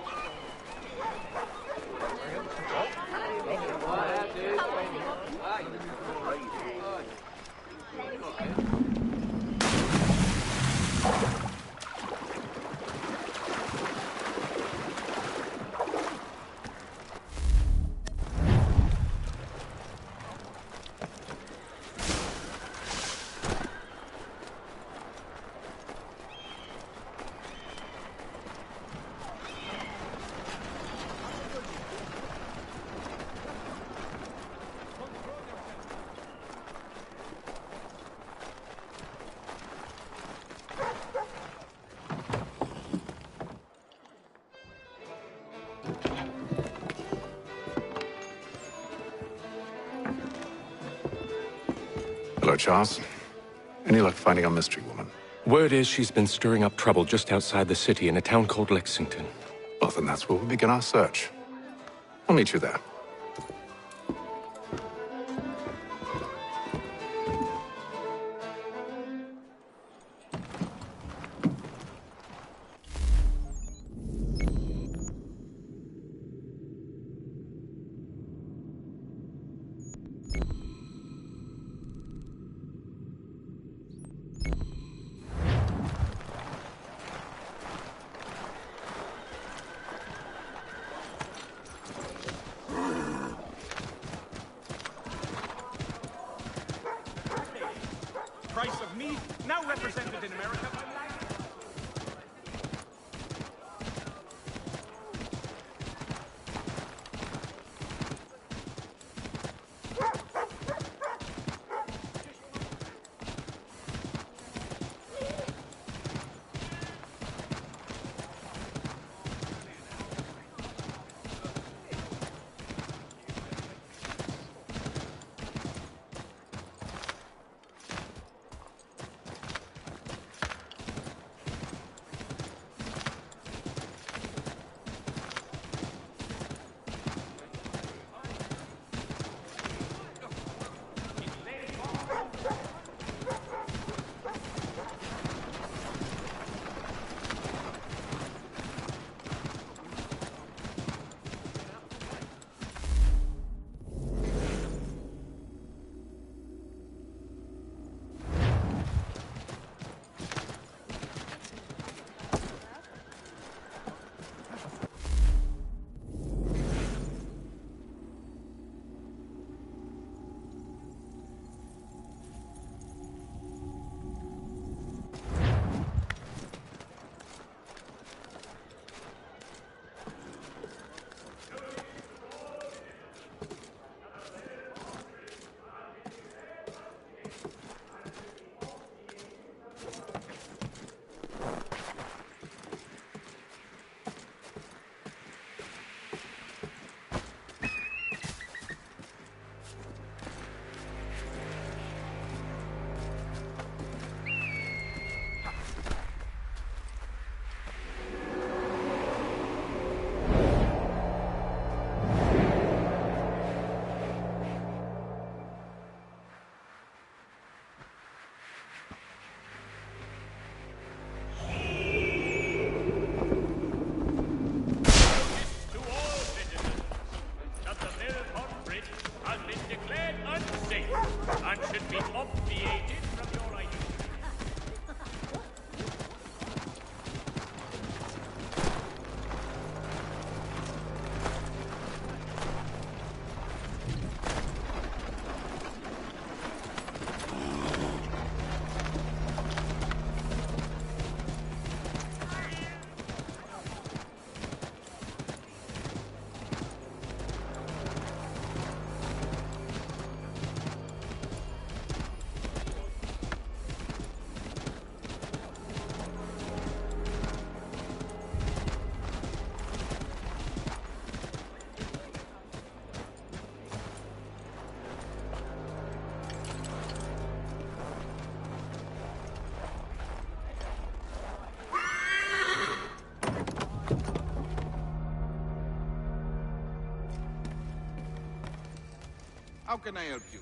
Hello, Charles. Any luck finding our mystery woman? Word is she's been stirring up trouble just outside the city in a town called Lexington. Well, then that's where we'll begin our search. I'll meet you there. Now represented in America by How can I help you?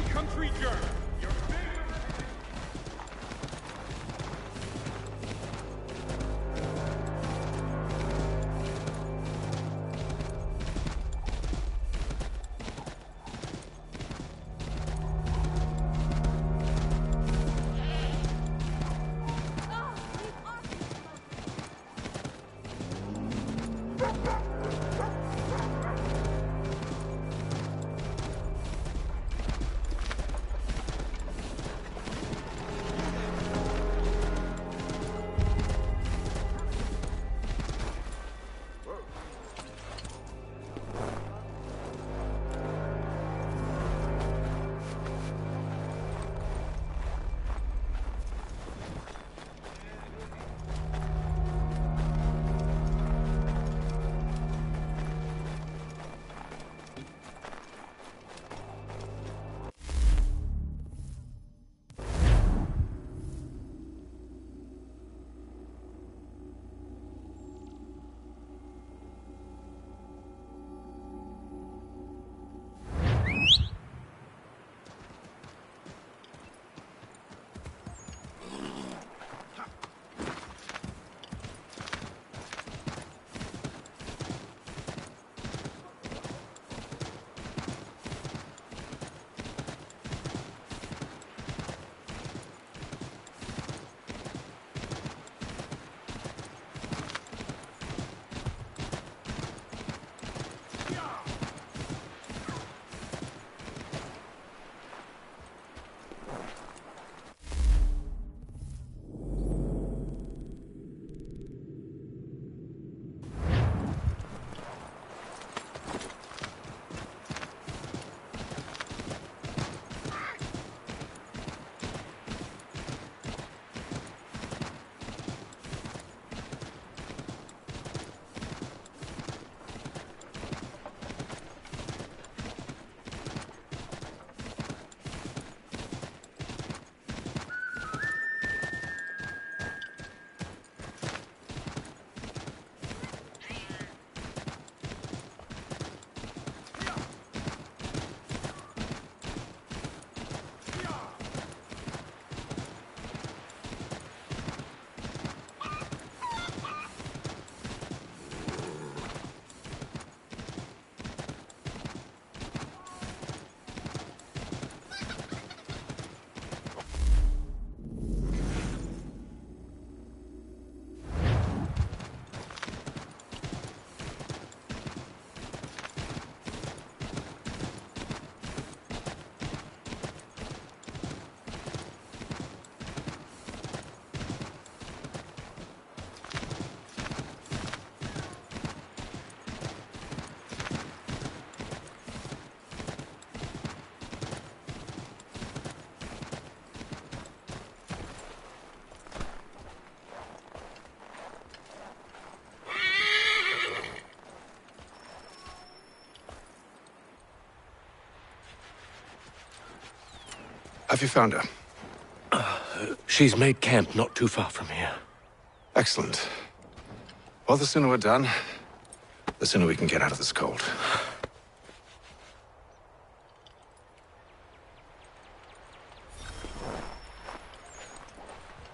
country journey. Have you found her? She's made camp not too far from here. Excellent. Well, the sooner we're done, the sooner we can get out of this cold.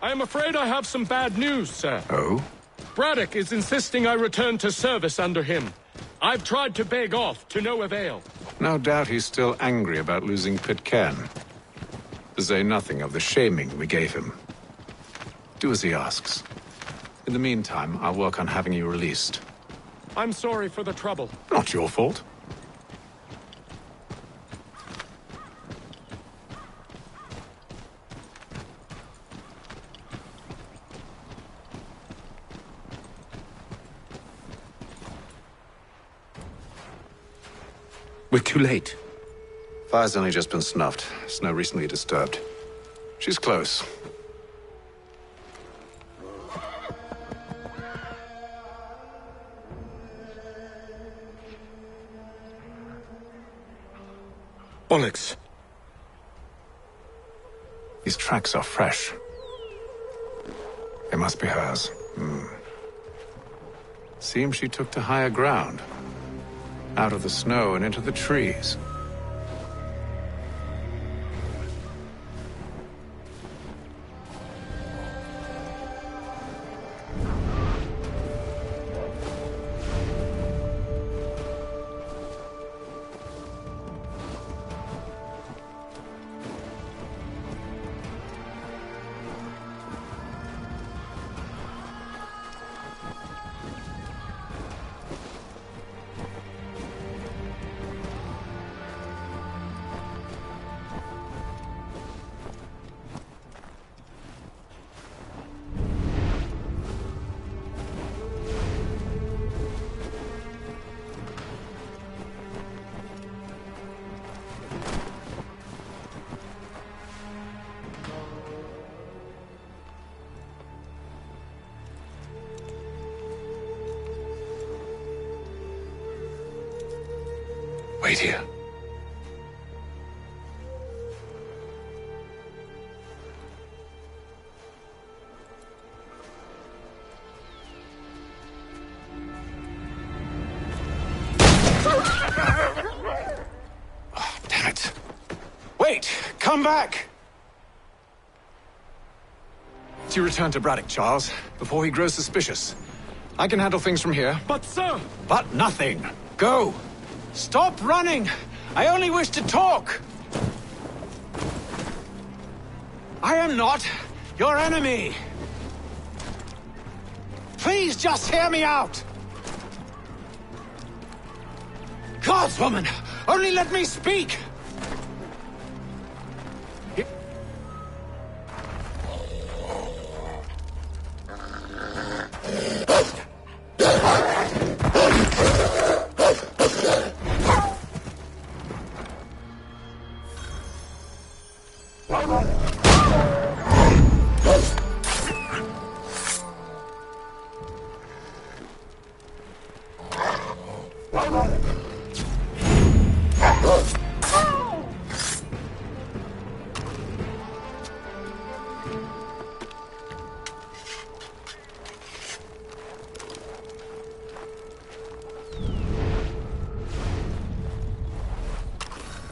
I am afraid I have some bad news, sir. Oh? Braddock is insisting I return to service under him. I've tried to beg off, to no avail. No doubt he's still angry about losing Pitcairn. To say nothing of the shaming we gave him. Do as he asks. In the meantime, I'll work on having you released. I'm sorry for the trouble. Not your fault. We're too late. Fire's only just been snuffed. Snow recently disturbed. She's close. Bollocks. These tracks are fresh. They must be hers. Seems she took to higher ground. Out of the snow and into the trees. wait here. Oh, damn it. Wait! Come back! You return to Braddock, Charles, before he grows suspicious. I can handle things from here. But, sir! But nothing. Go! Stop running! I only wish to talk! I am not your enemy! Please just hear me out! Gods, woman! Only let me speak!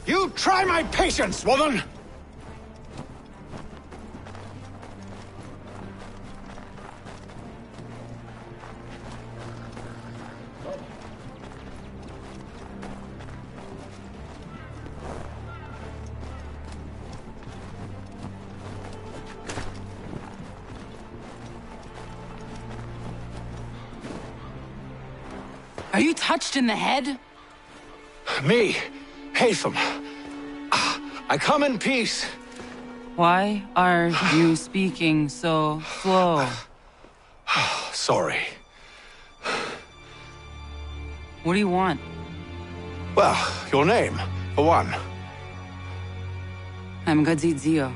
You try my patience, woman! Are you touched in the head? Me, Hatham. I come in peace. Why are you speaking so slow? Sorry. What do you want? Well, your name, for one. I'm Gadzit Zio.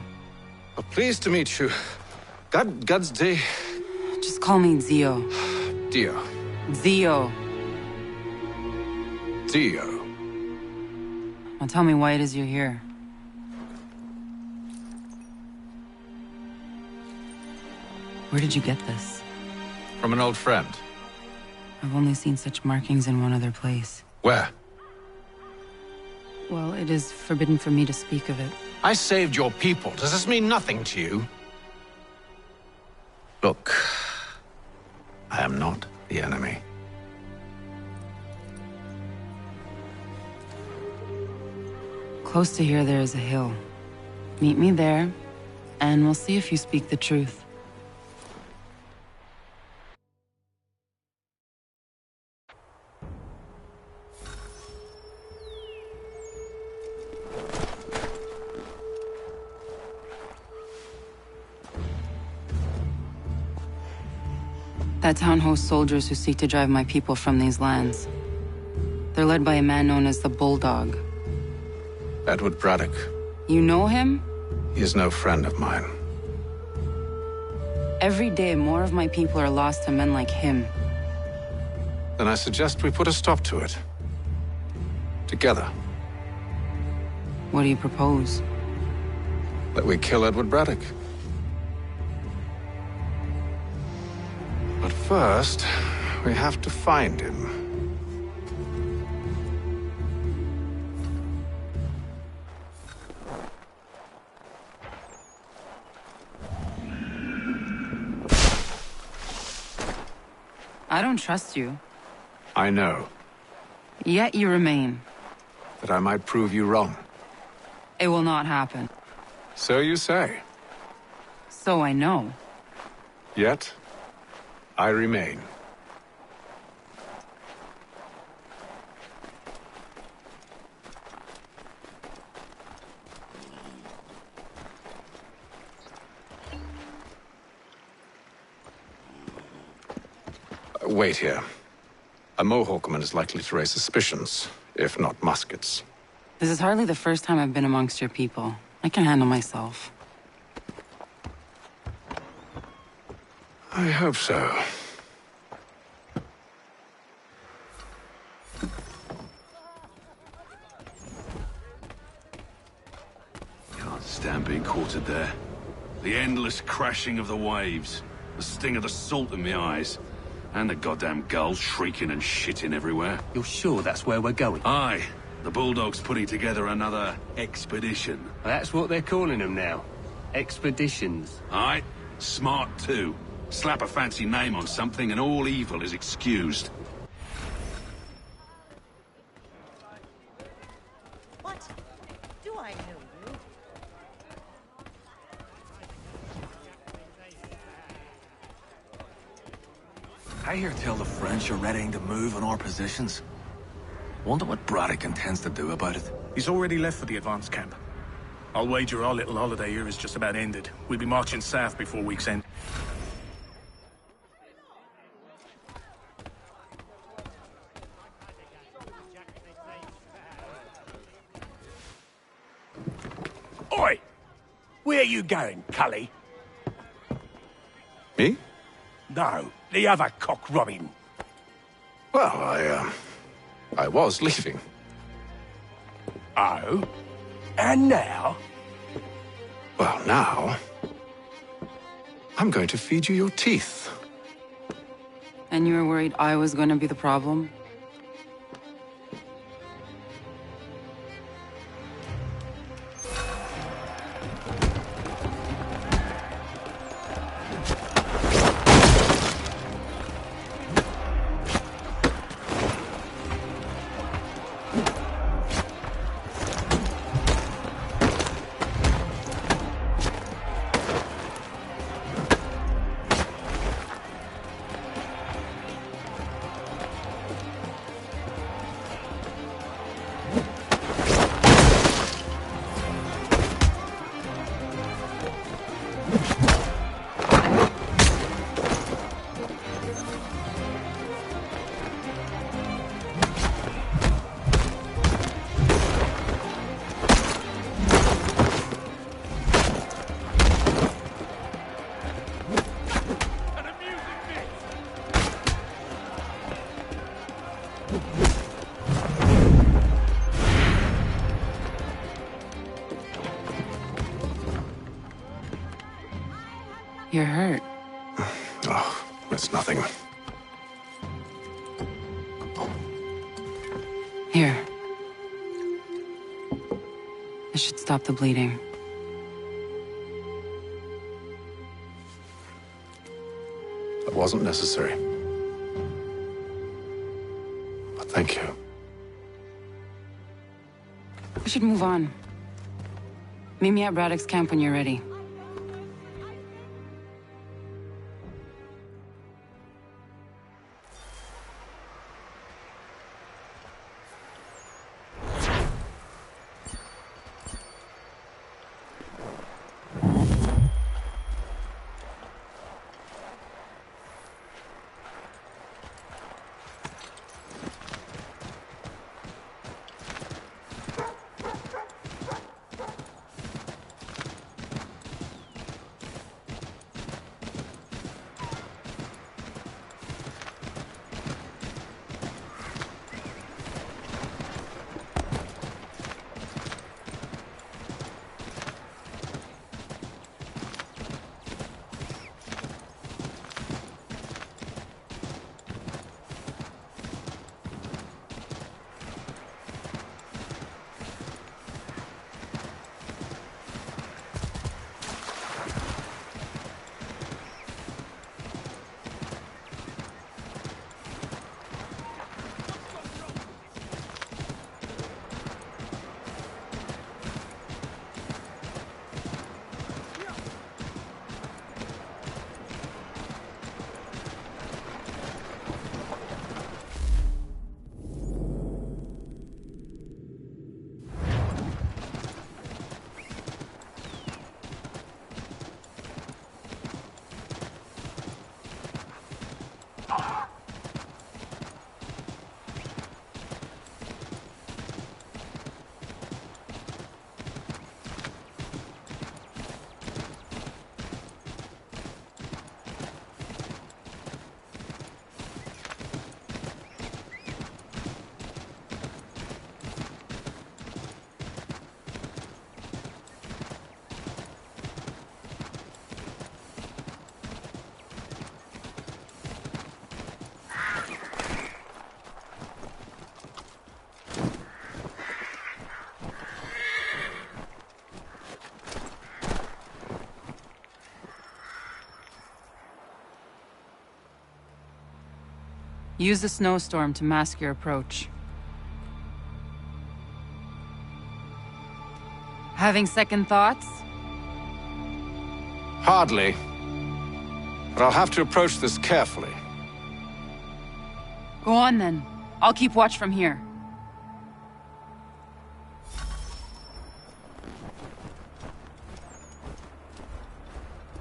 Pleased to meet you. Gadsdi. Just call me Zio. Dio. Zio. Dio. Now tell me why it is you're here. Where did you get this? From an old friend. I've only seen such markings in one other place. Where? Well, it is forbidden for me to speak of it. I saved your people. Does this mean nothing to you? Look, I am not the enemy. Close to here, there is a hill. Meet me there, and we'll see if you speak the truth. That town hosts soldiers who seek to drive my people from these lands. They're led by a man known as the Bulldog. Edward Braddock. You know him? He is no friend of mine. Every day, more of my people are lost to men like him. Then I suggest we put a stop to it. Together. What do you propose? That we kill Edward Braddock. But first, we have to find him. I don't trust you. I know. Yet you remain. That I might prove you wrong. It will not happen. So you say. So I know. Yet, I remain. Wait here. A Mohawkman is likely to raise suspicions, if not muskets. This is hardly the first time I've been amongst your people. I can handle myself. I hope so. damn being quartered there. The endless crashing of the waves, the sting of the salt in my eyes, and the goddamn gulls shrieking and shitting everywhere. You're sure that's where we're going? Aye. The Bulldog's putting together another expedition. That's what they're calling them now. Expeditions. Aye. Smart too. Slap a fancy name on something and all evil is excused. What? Do I know you? I hear tell the French are readying to move on our positions. Wonder what Braddock intends to do about it. He's already left for the advance camp. I'll wager our little holiday here is just about ended. We'll be marching south before week's end. Oi! Where you going, Cully? Me? No, the other cock Robin. Well, I was leaving. Oh? And now? Well, now... I'm going to feed you your teeth. And you were worried I was going to be the problem? You're hurt. Oh, it's nothing. Here. This should stop the bleeding. That wasn't necessary. But thank you. We should move on. Meet me at Braddock's camp when you're ready. Use the snowstorm to mask your approach. Having second thoughts? Hardly. But I'll have to approach this carefully. Go on then. I'll keep watch from here.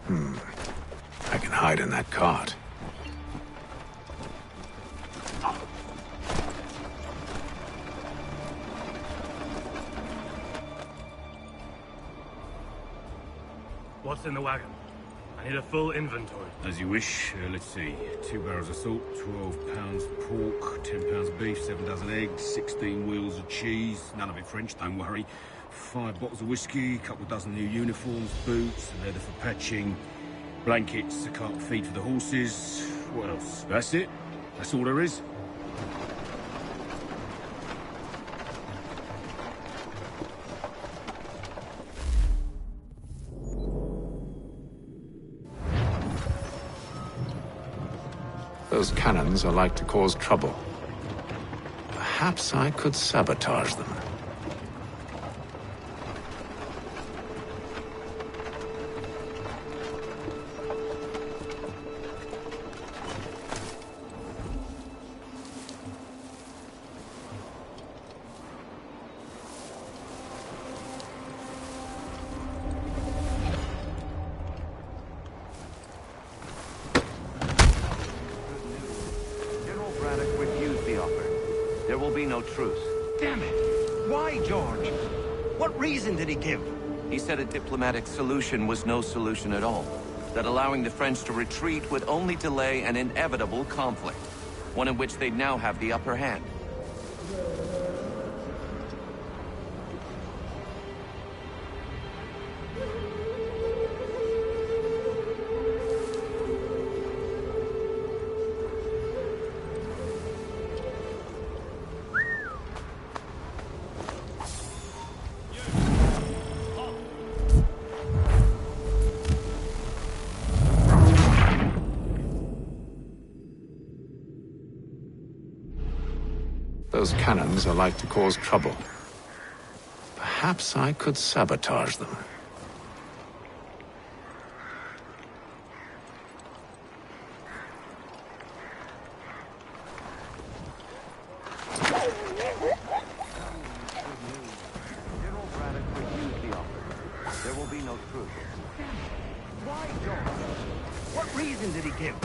I can hide in that cart. What's in the wagon? I need a full inventory. As you wish. Let's see. 2 barrels of salt, 12 pounds pork, 10 pounds beef, 7 dozen eggs, 16 wheels of cheese. None of it French, don't worry. 5 bottles of whiskey, a couple dozen new uniforms, boots, leather for patching, blankets, a cart of feed for the horses. What else? That's it. That's all there is. Those cannons are like to cause trouble. Perhaps I could sabotage them. There will be no truce. Damn it! Why, George? What reason did he give? He said a diplomatic solution was no solution at all. That allowing the French to retreat would only delay an inevitable conflict. One in which they'd now have the upper hand. Those cannons are like to cause trouble. Perhaps I could sabotage them. General Braddock refused the offer. There will be no truce. Why, George? What reason did he give?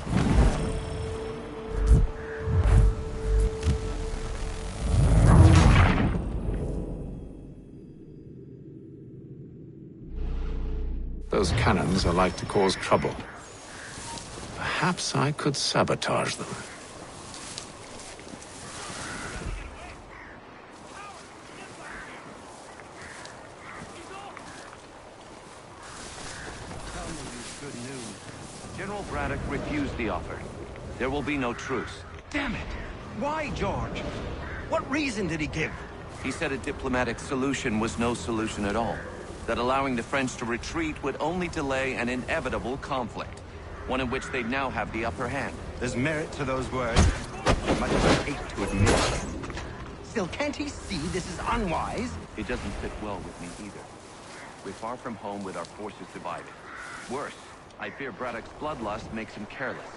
Those cannons are like to cause trouble. Perhaps I could sabotage them. Tell me good news. General Braddock refused the offer. There will be no truce. Damn it! Why, George? What reason did he give? He said a diplomatic solution was no solution at all. That allowing the French to retreat would only delay an inevitable conflict. One in which they'd now have the upper hand. There's merit to those words, much as I hate to admit it. Still, can't he see this is unwise? It doesn't fit well with me either. We're far from home with our forces divided. Worse, I fear Braddock's bloodlust makes him careless.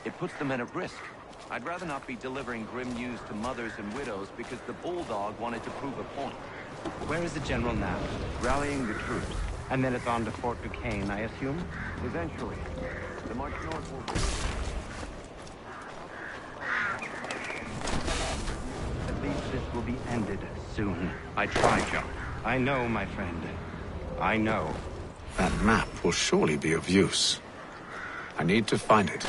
It puts the men at risk. I'd rather not be delivering grim news to mothers and widows because the Bulldog wanted to prove a point. Where is the general now? Rallying the troops. And then it's on to Fort Duquesne, I assume? Eventually. The march north will... At least this will be ended soon. I try, Joe. I know, my friend. I know. That map will surely be of use. I need to find it.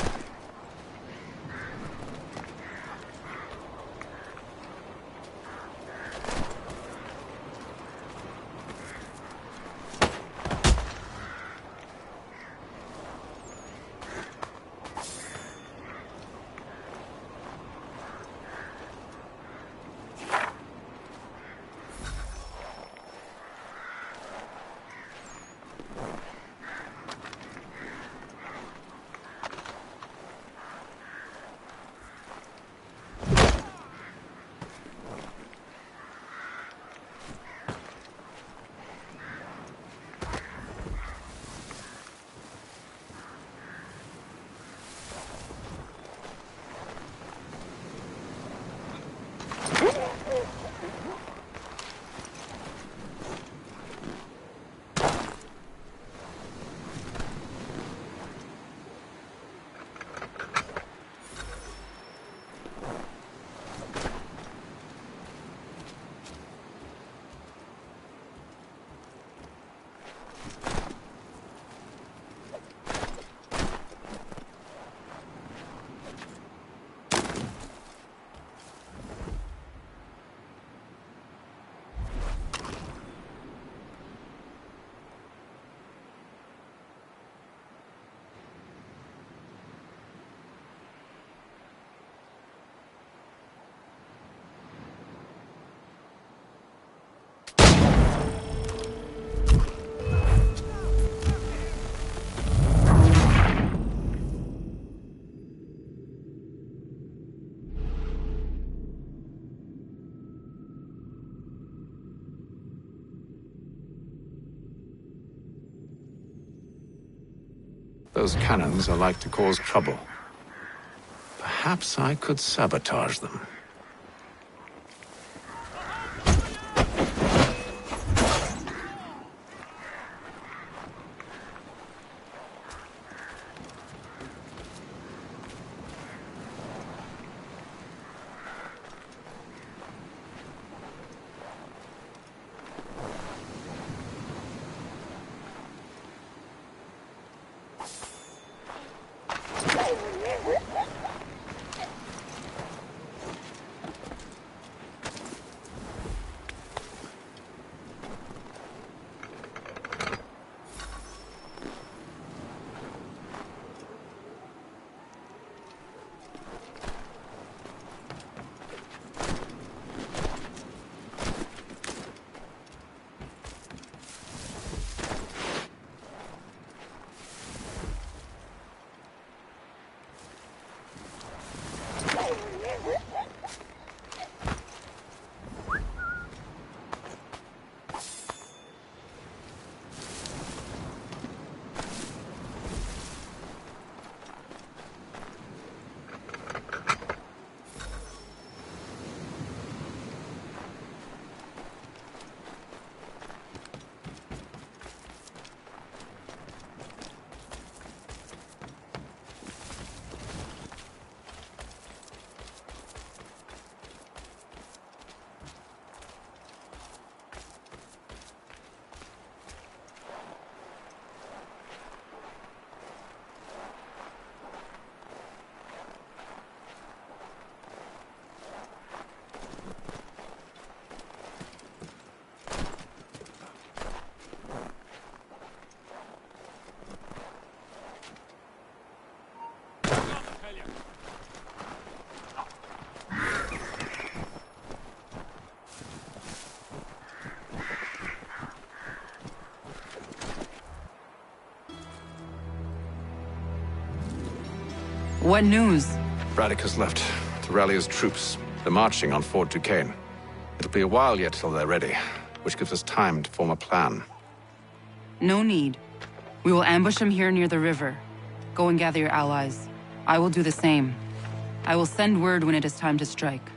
Those cannons are like to cause trouble. Perhaps I could sabotage them. What news? Braddock has left to rally his troops. They're marching on Fort Duquesne. It'll be a while yet till they're ready, which gives us time to form a plan. No need. We will ambush him here near the river. Go and gather your allies. I will do the same. I will send word when it is time to strike.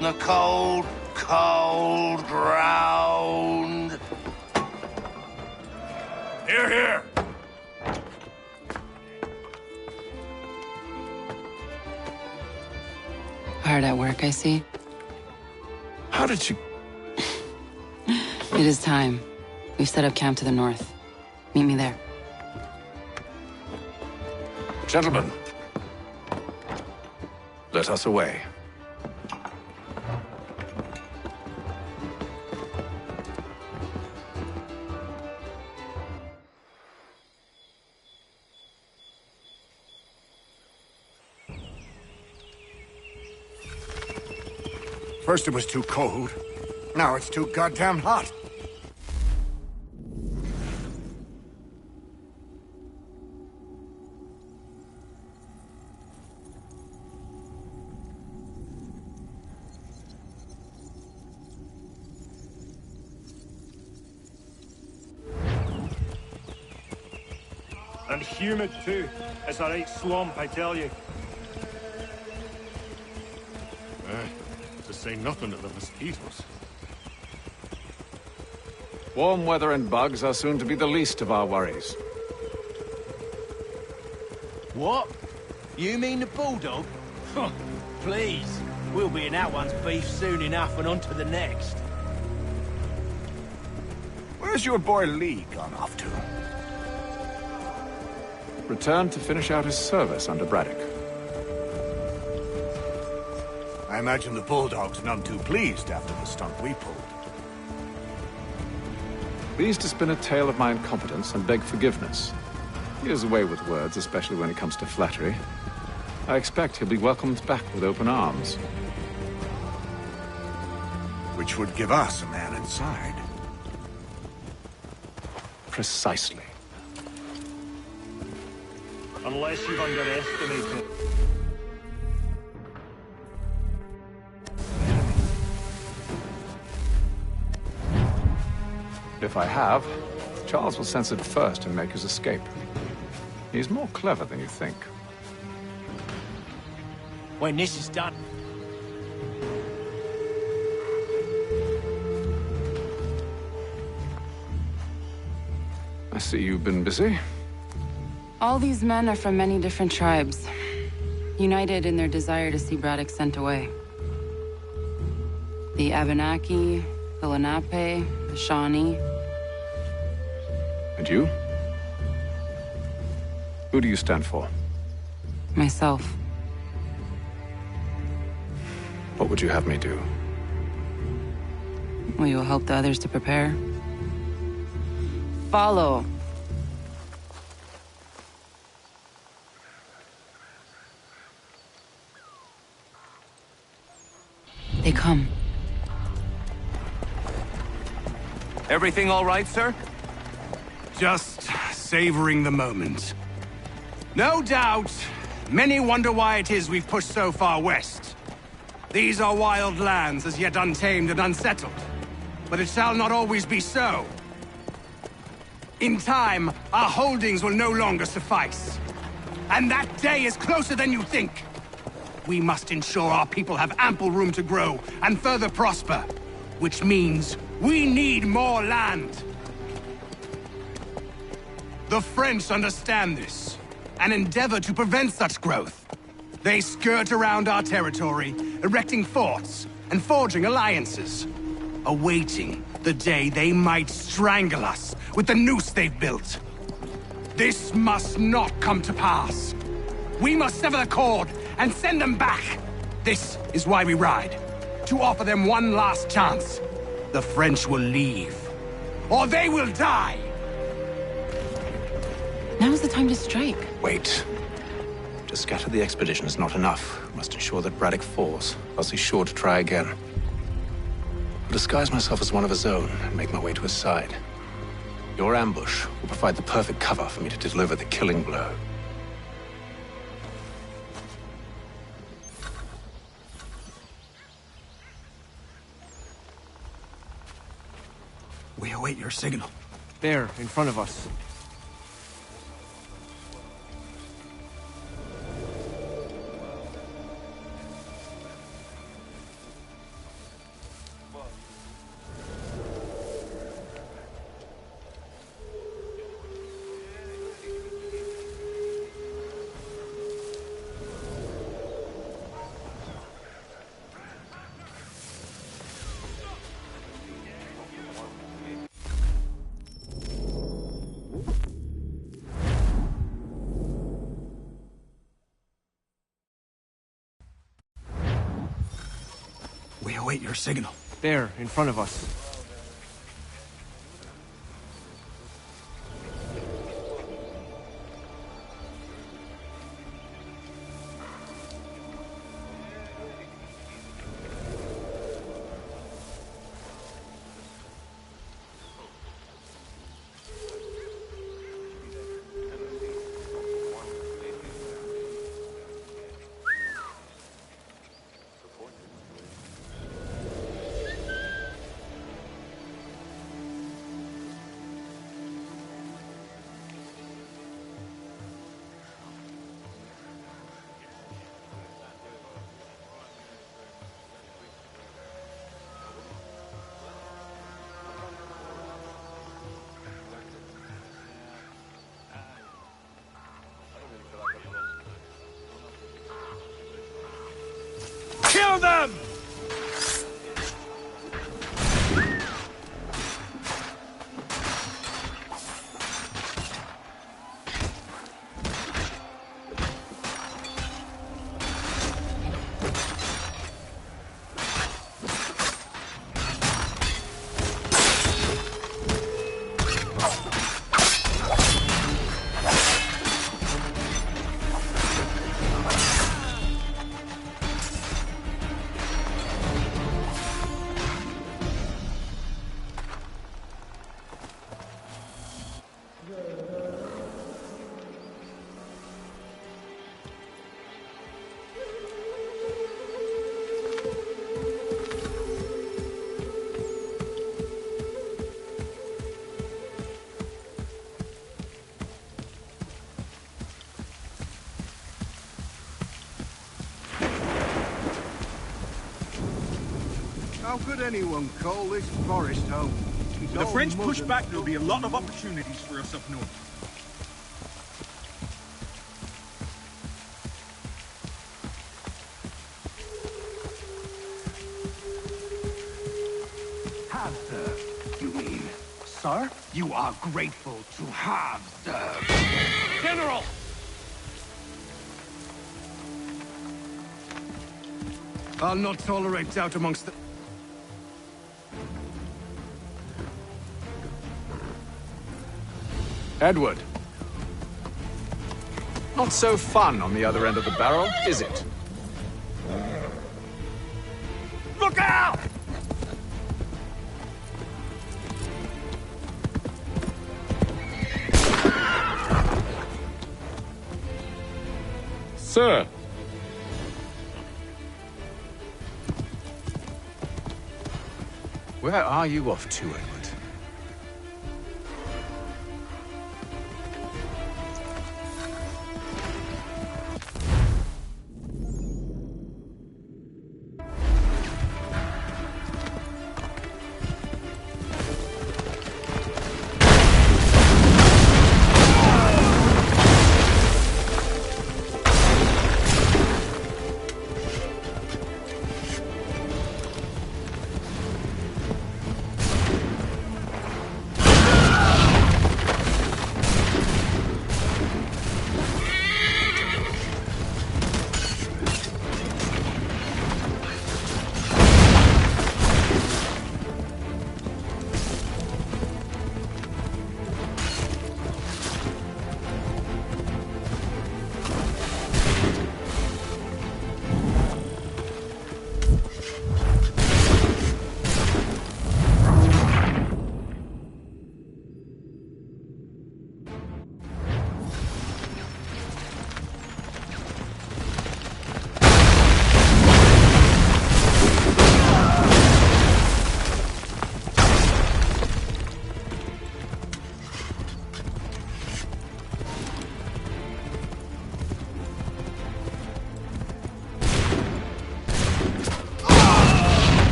The cold, cold ground. Here, here. Hard at work, I see. How did you... It is time. We've set up camp to the north. Meet me there. Gentlemen, let us away. First it was too cold. Now it's too goddamn hot. And humid too. It's a right swamp, I tell you. To say nothing of the mosquitoes. Warm weather and bugs are soon to be the least of our worries. What? You mean the bulldog? Please. We'll be in that one's beef soon enough and on to the next. Where's your boy Lee gone off to? Returned to finish out his service under Braddock. I imagine the Bulldog's none too pleased after the stunt we pulled. Pleased to spin a tale of my incompetence and beg forgiveness. He is away with words, especially when it comes to flattery. I expect he'll be welcomed back with open arms. Which would give us a man inside. Precisely. Unless you've underestimated. If I have, Charles will sense it first and make his escape. He's more clever than you think. When this is done... I see you've been busy. All these men are from many different tribes, united in their desire to see Braddock sent away. The Abenaki, the Lenape, the Shawnee. And you? Who do you stand for? Myself. What would you have me do? Will you help the others to prepare? Follow. They come. Everything all right, sir? Just savoring the moment. No doubt, many wonder why it is we've pushed so far west. These are wild lands, as yet untamed and unsettled. But it shall not always be so. In time, our holdings will no longer suffice. And that day is closer than you think. We must ensure our people have ample room to grow and further prosper. Which means we need more land. The French understand this, and endeavor to prevent such growth. They skirt around our territory, erecting forts and forging alliances, awaiting the day they might strangle us with the noose they've built. This must not come to pass. We must sever the cord and send them back. This is why we ride, to offer them one last chance. The French will leave, or they will die. Now's the time to strike. Wait. To scatter the expedition is not enough. We must ensure that Braddock falls, else he's sure to try again. I'll disguise myself as one of his own and make my way to his side. Your ambush will provide the perfect cover for me to deliver the killing blow. We await your signal. There, in front of us. await your signal. There, in front of us. Kill them! How could anyone call this forest home? If the French push back, there'll be a lot of opportunities for us up north. Have served, you mean? Sir, you are grateful to have served. General! I'll not tolerate doubt amongst the... Edward. Not so fun on the other end of the barrel, is it? Look out! Sir! Where are you off to, Edward?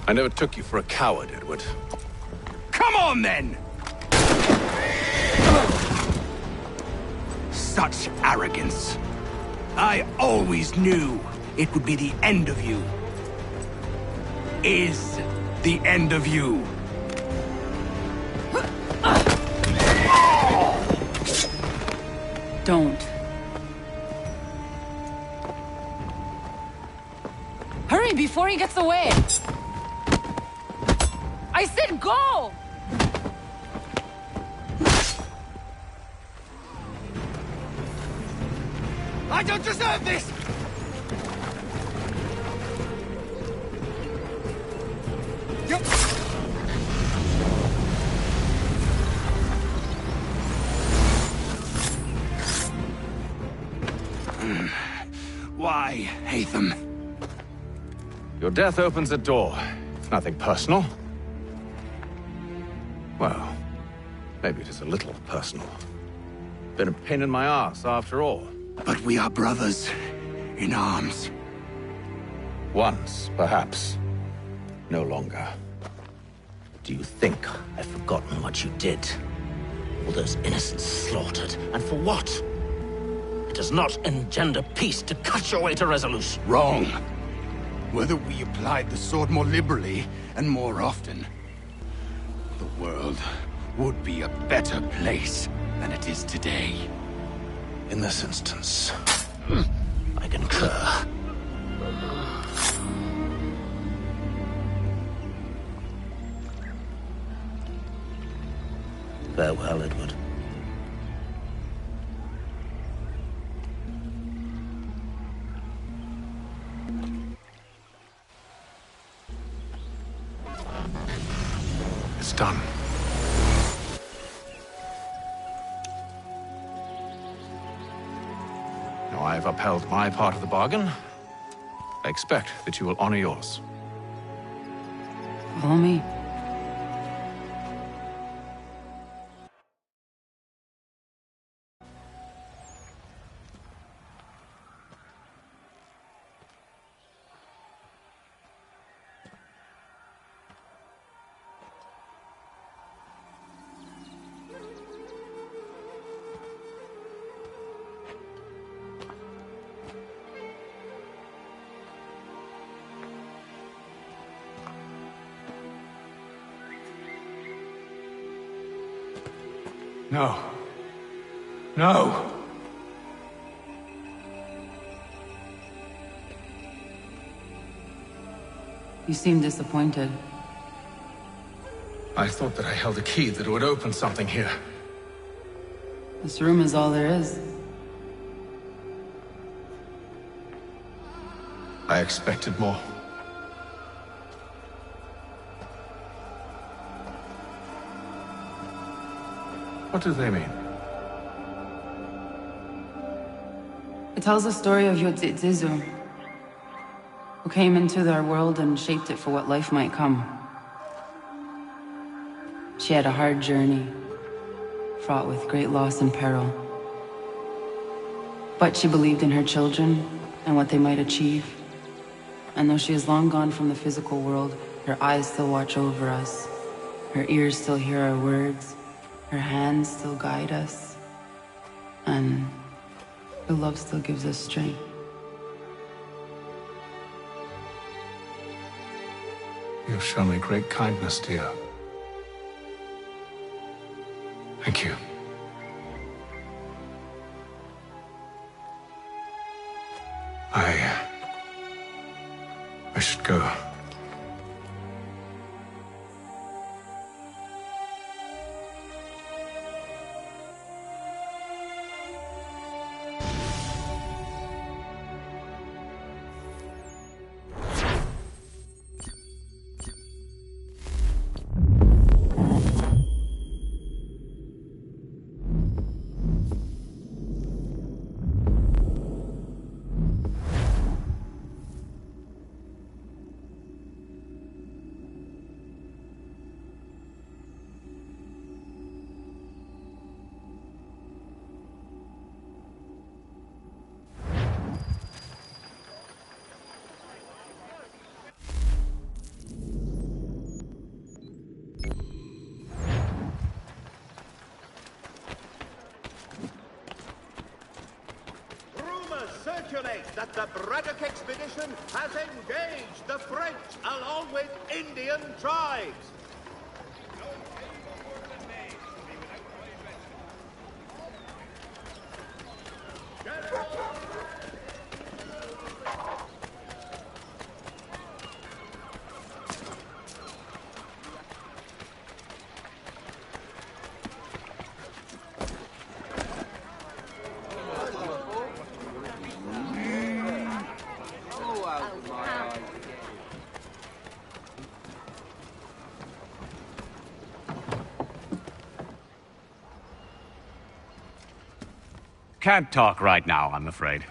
I never took you for a coward, Edward. Come on, then! Such arrogance. I always knew it would be the end of you. Is the end of you. Don't. Hurry before he gets away! I said go! I don't deserve this! Why, Hatham? Your death opens a door. It's nothing personal. Well, maybe it is a little personal. Been a pain in my ass, after all. But we are brothers in arms. Once, perhaps. No longer. Do you think I've forgotten what you did? All those innocents slaughtered, and for what? It does not engender peace to cut your way to resolution. Wrong. Whether we applied the sword more liberally and more often, the world would be a better place than it is today. In this instance, I concur. Farewell, Edward. It's done. Now I've upheld my part of the bargain. I expect that you will honor yours. Follow me. No. No! You seem disappointed. I thought that I held a key that would open something here. This room is all there is. I expected more. What do they mean? It tells the story of Yodzizu, who came into their world and shaped it for what life might come. She had a hard journey, fraught with great loss and peril. But she believed in her children and what they might achieve. And though she is long gone from the physical world, her eyes still watch over us. Her ears still hear our words. Her hands still guide us. And her love still gives us strength. You've shown me great kindness, dear. Thank you. I should go. congratulate that the Braddock expedition has engaged the French along with Indian tribes. Can't talk right now, I'm afraid.